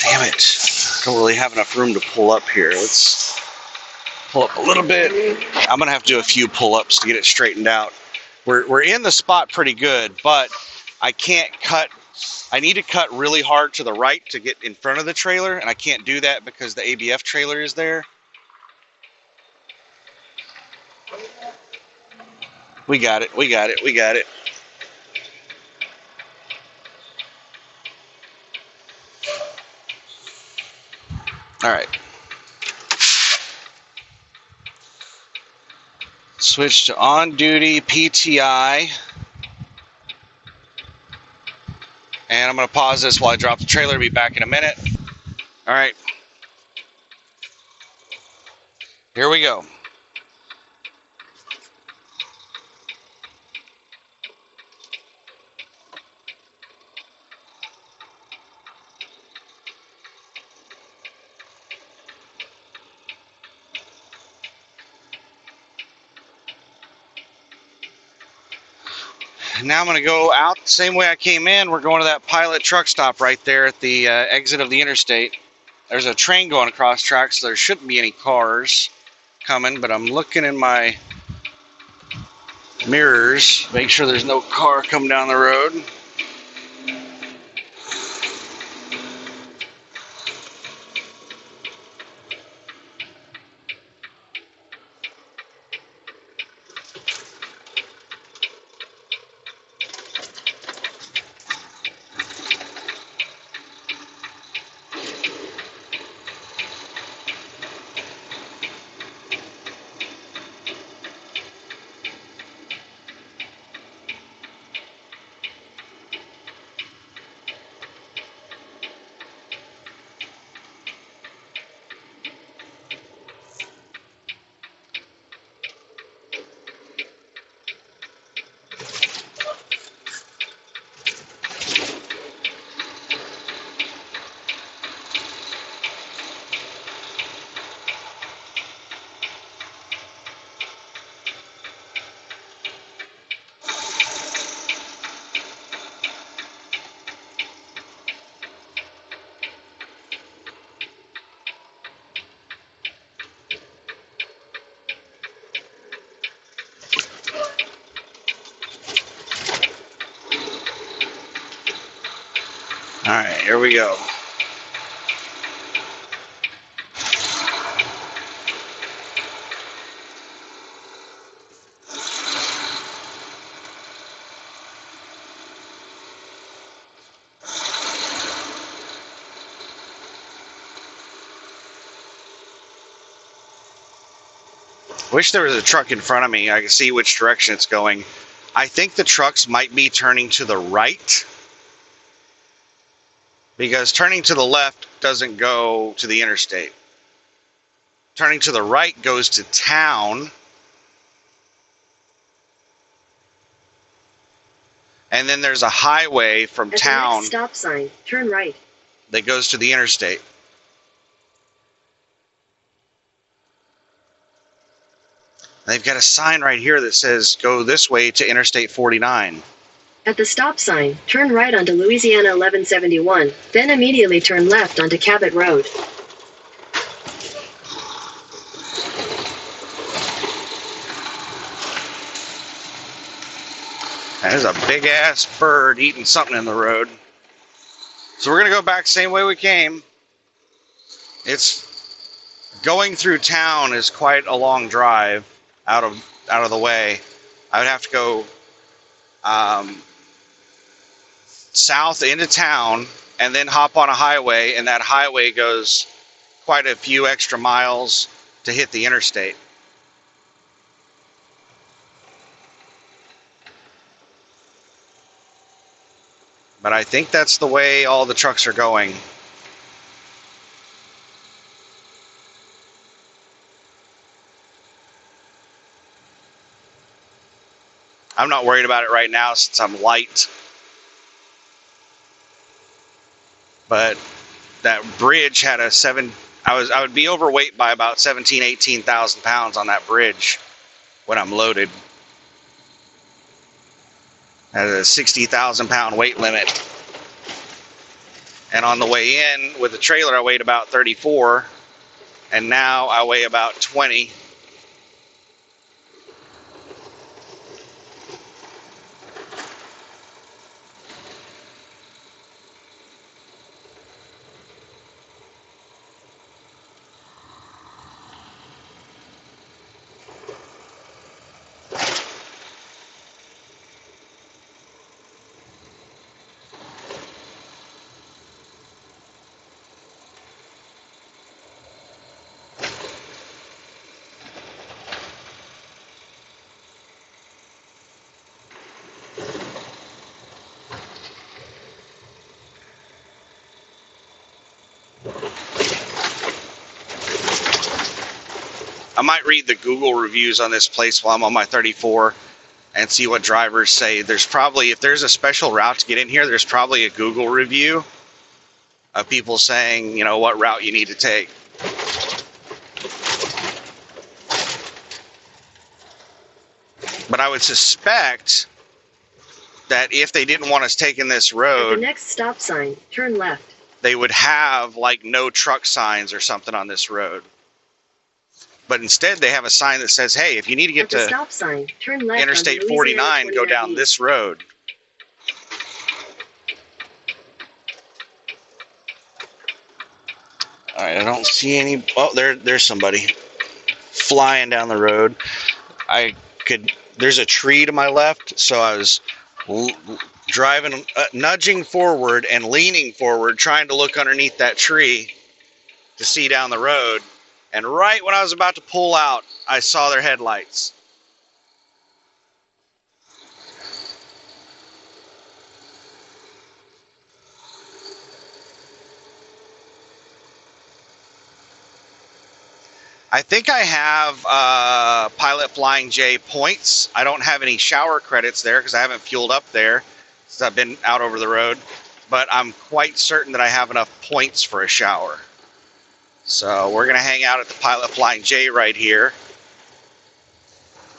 Damn it. Don't really have enough room to pull up here. Let's pull up a little bit. I'm going to have to do a few pull-ups to get it straightened out. We're in the spot pretty good, but I can't cut. I need to cut really hard to the right to get in front of the trailer, and I can't do that because the ABF trailer is there. We got it. We got it. We got it. All right. Switch to on-duty PTI. And I'm going to pause this while I drop the trailer. Be back in a minute. All right. Here we go. Now I'm going to go out the same way I came in. We're going to that Pilot truck stop right there at the exit of the interstate. There's a train going across tracks, so there shouldn't be any cars coming, but I'm looking in my mirrors, make sure there's no car coming down the road. All right, here we go. Wish there was a truck in front of me. I can see which direction it's going. I think the trucks might be turning to the right, because turning to the left doesn't go to the interstate. Turning to the right goes to town. And then there's a highway from At town. the next stop sign, turn right. That goes to the interstate. They've got a sign right here that says go this way to Interstate 49. At the stop sign, turn right onto Louisiana 1171, then immediately turn left onto Cabot Road. There's a big ass bird eating something in the road. So we're going to go back the same way we came. It's going through town is quite a long drive out of the way. I would have to go south into town and then hop on a highway, and that highway goes quite a few extra miles to hit the interstate. But I think that's the way all the trucks are going. I'm not worried about it right now since I'm light. But that bridge had a I would be overweight by about 18,000 pounds on that bridge when I'm loaded. Has a 60,000 pound weight limit. And on the way in with the trailer, I weighed about 34, and now I weigh about 20. I might read the Google reviews on this place while I'm on my 34 and see what drivers say. There's probably, if there's a special route to get in here, there's probably a Google review of people saying, you know, what route you need to take. But I would suspect that if they didn't want us taking this At road, the next stop sign, turn left. they would have like no truck signs or something on this road. But instead they have a sign that says, hey, if you need to get At the to stop sign, turn left Interstate onto 49, Louisiana go down 29 this road. All right, I don't see any. Oh, there's somebody flying down the road. There's a tree to my left, so I was driving, nudging forward and leaning forward, trying to look underneath that tree to see down the road. And right when I was about to pull out, I saw their headlights. I think I have Pilot Flying J points. I don't have any shower credits there because I haven't fueled up there since I've been out over the road. But I'm quite certain that I have enough points for a shower. So we're going to hang out at the Pilot Flying J right here.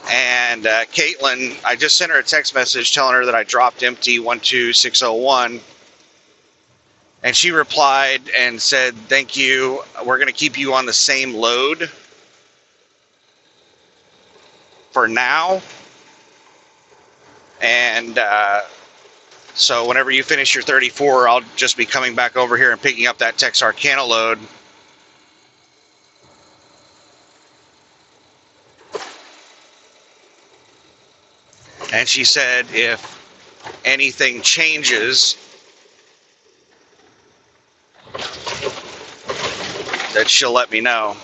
And Caitlin, I just sent her a text message telling her that I dropped empty 12601. And she replied and said, thank you. We're going to keep you on the same load for now. And so whenever you finish your 34, I'll just be coming back over here and picking up that Texarkana load. And she said if anything changes, that she'll let me know.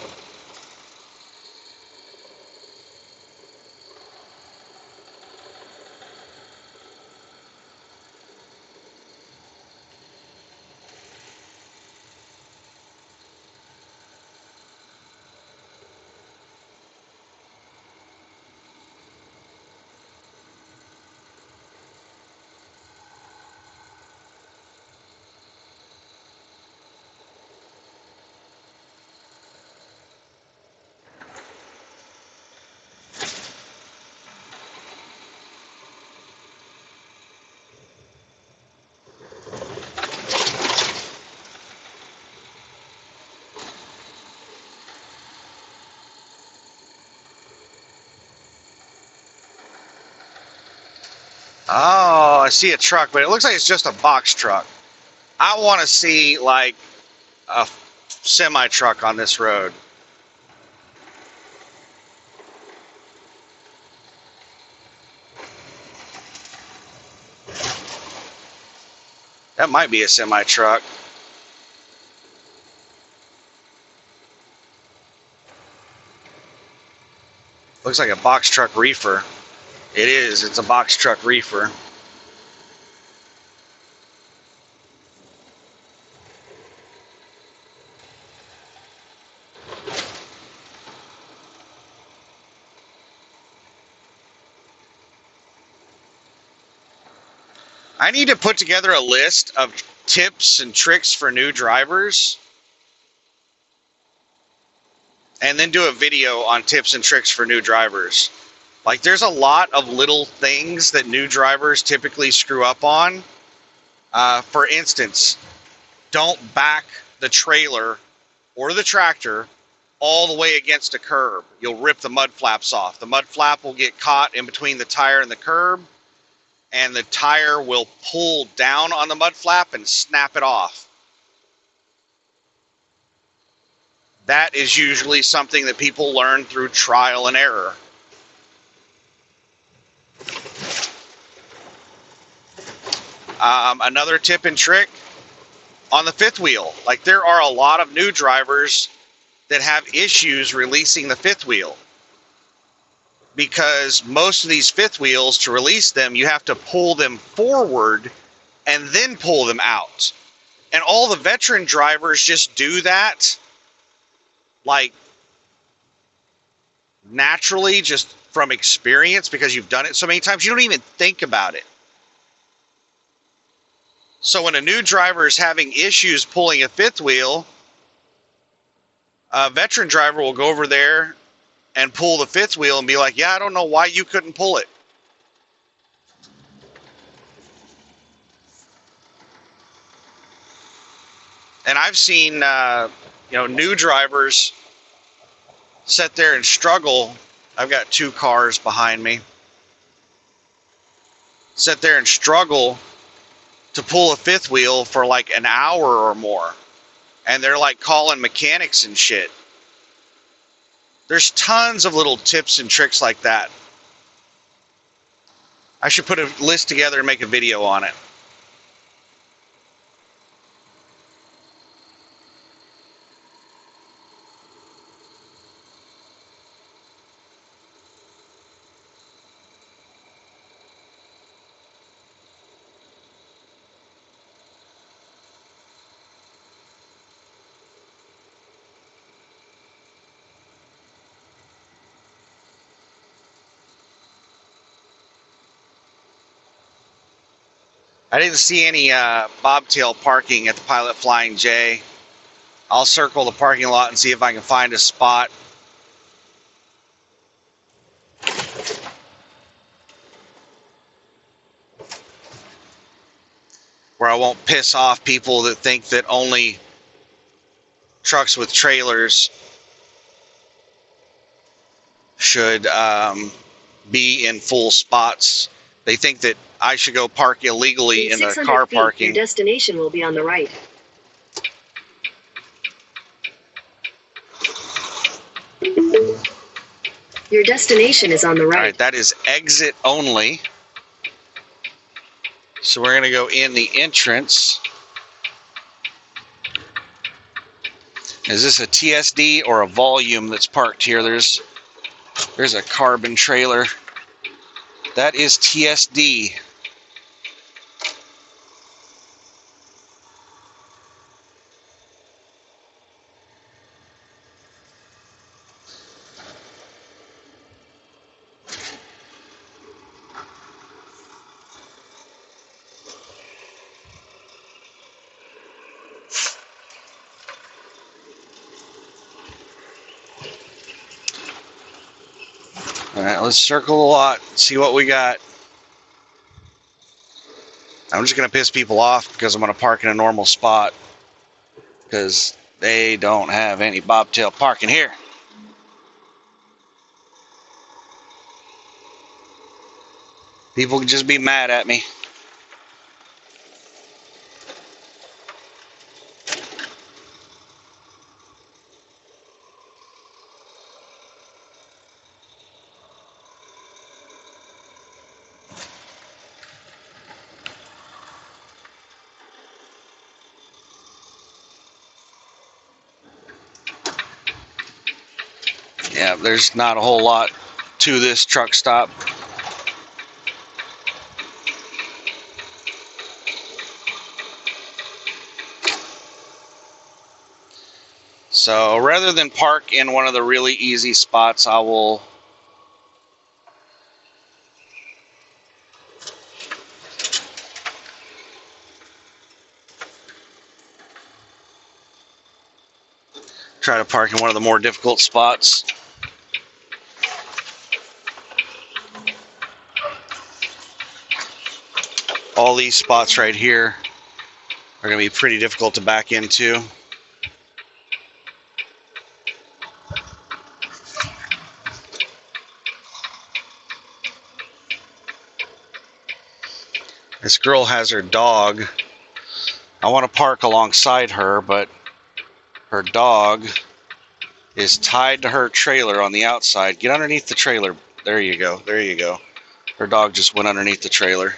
Oh, I see a truck, but it looks like it's just a box truck. I want to see like a semi truck on this road. That might be a semi truck. Looks like a box truck reefer. It is. It's a box truck reefer. I need to put together a list of tips and tricks for new drivers and then do a video on tips and tricks for new drivers. Like, there's a lot of little things that new drivers typically screw up on. For instance, don't back the trailer or the tractor all the way against a curb. You'll rip the mud flaps off. The mud flap will get caught in between the tire and the curb, and the tire will pull down on the mud flap and snap it off. That is usually something that people learn through trial and error. Another tip and trick on the fifth wheel. Like, there are a lot of new drivers that have issues releasing the fifth wheel, because most of these fifth wheels, to release them, you have to pull them forward and then pull them out. And all the veteran drivers just do that like naturally, just from experience, because you've done it so many times, you don't even think about it. So when a new driver is having issues pulling a fifth wheel, a veteran driver will go over there and pull the fifth wheel and be like, yeah, I don't know why you couldn't pull it. And I've seen, new drivers sit there and struggle. I've got 2 cars behind me. Sit there and struggle to pull a fifth wheel for like an hour or more. And they're like calling mechanics and shit. There's tons of little tips and tricks like that. I should put a list together and make a video on it. I didn't see any bobtail parking at the Pilot Flying J. I'll circle the parking lot and see if I can find a spot. Where I won't piss off people that think that only trucks with trailers should be in full spots. They think that I should go park illegally in the car parking. Your destination will be on the right. Your destination is on the right. All right, that is exit only. So we're going to go in the entrance. Is this a TSD or a volume that's parked here? There's a carbon trailer. That is TSD. All right, let's circle the lot, see what we got. I'm just going to piss people off because I'm going to park in a normal spot because they don't have any bobtail parking here. People can just be mad at me. Yeah, there's not a whole lot to this truck stop. So rather than park in one of the really easy spots, I will try to park in one of the more difficult spots. All these spots right here are going to be pretty difficult to back into. This girl has her dog. I want to park alongside her, but her dog is tied to her trailer on the outside. Get underneath the trailer. There you go. There you go. Her dog just went underneath the trailer.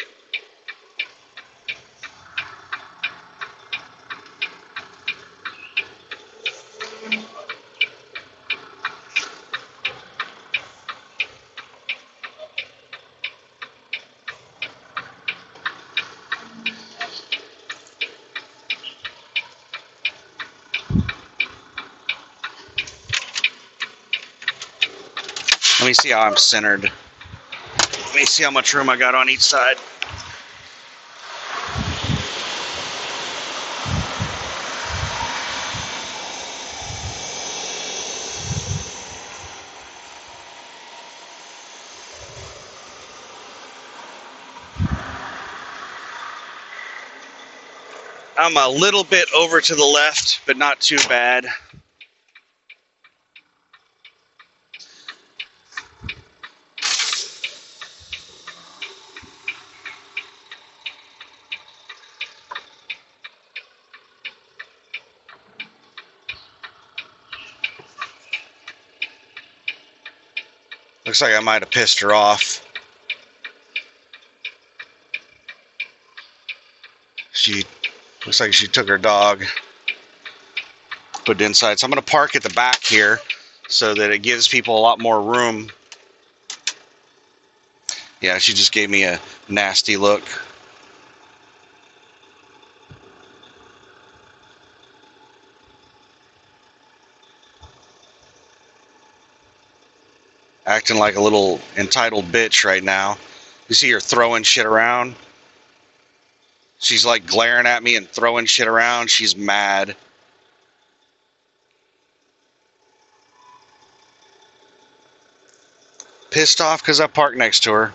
Let me see how I'm centered. Let me see how much room I got on each side. I'm a little bit over to the left, but not too bad. Looks like I might have pissed her off. She looks like she took her dog, put it inside. So I'm going to park at the back here so that it gives people a lot more room. Yeah, she just gave me a nasty look. Acting like a little entitled bitch right now. You see her throwing shit around? She's like glaring at me and throwing shit around. She's mad. Pissed off because I parked next to her.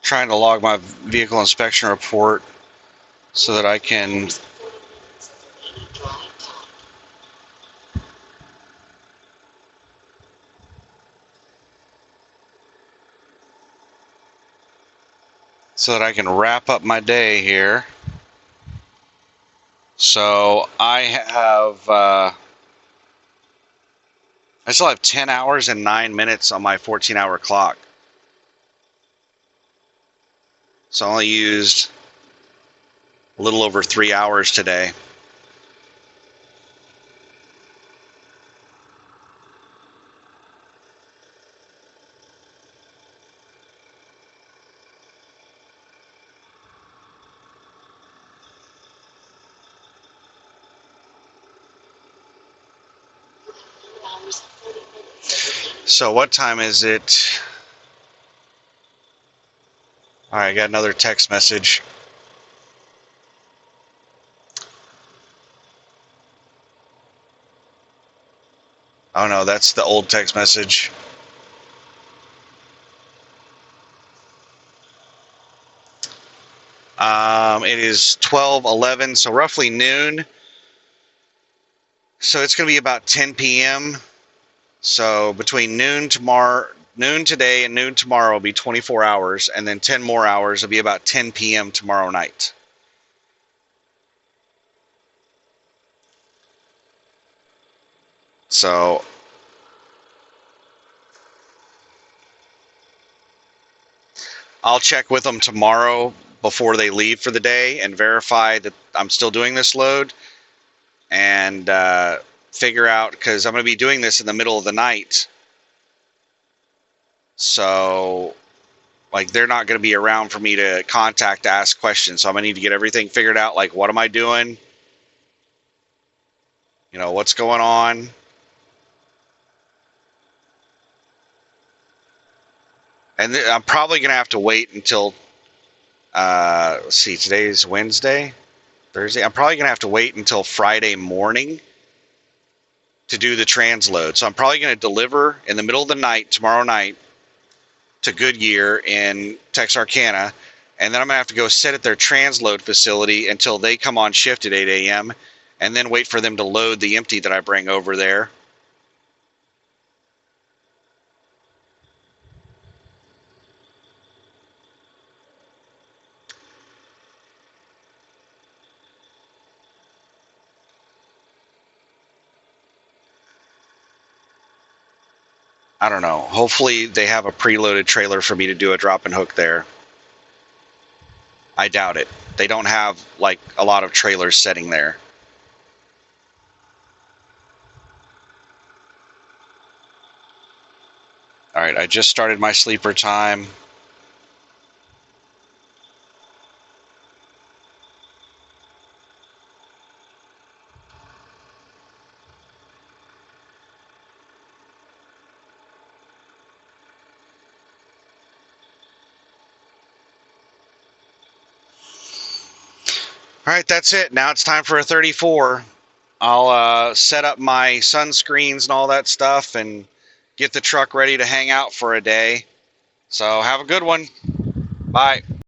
Trying to log my vehicle inspection report so that I can wrap up my day here. So I still have 10 hours and 9 minutes on my 14-hour clock. So I only used a little over 3 hours today. So what time is it? All right, I got another text message. Oh no, that's the old text message. It is 12:11, so roughly noon. So it's going to be about 10 p.m. So between noon today and noon tomorrow will be 24 hours, and then 10 more hours will be about 10 p.m. tomorrow night. So I'll check with them tomorrow before they leave for the day and verify that I'm still doing this load and figure out, because I'm going to be doing this in the middle of the night. So like they're not going to be around for me to contact to ask questions. So I'm going to need to get everything figured out. Like, what am I doing? You know, what's going on? And I'm probably going to have to wait until, let's see, today's Wednesday, Thursday. I'm probably going to have to wait until Friday morning to do the transload. So I'm probably going to deliver in the middle of the night, tomorrow night, to Goodyear in Texarkana. And then I'm going to have to go sit at their transload facility until they come on shift at 8 a.m. and then wait for them to load the empty that I bring over there. I don't know. Hopefully they have a preloaded trailer for me to do a drop and hook there. I doubt it. They don't have like a lot of trailers sitting there. All right, I just started my sleeper time. All right, that's it. Now it's time for a 34. I'll set up my sunscreens and all that stuff and get the truck ready to hang out for a day. So have a good one. Bye.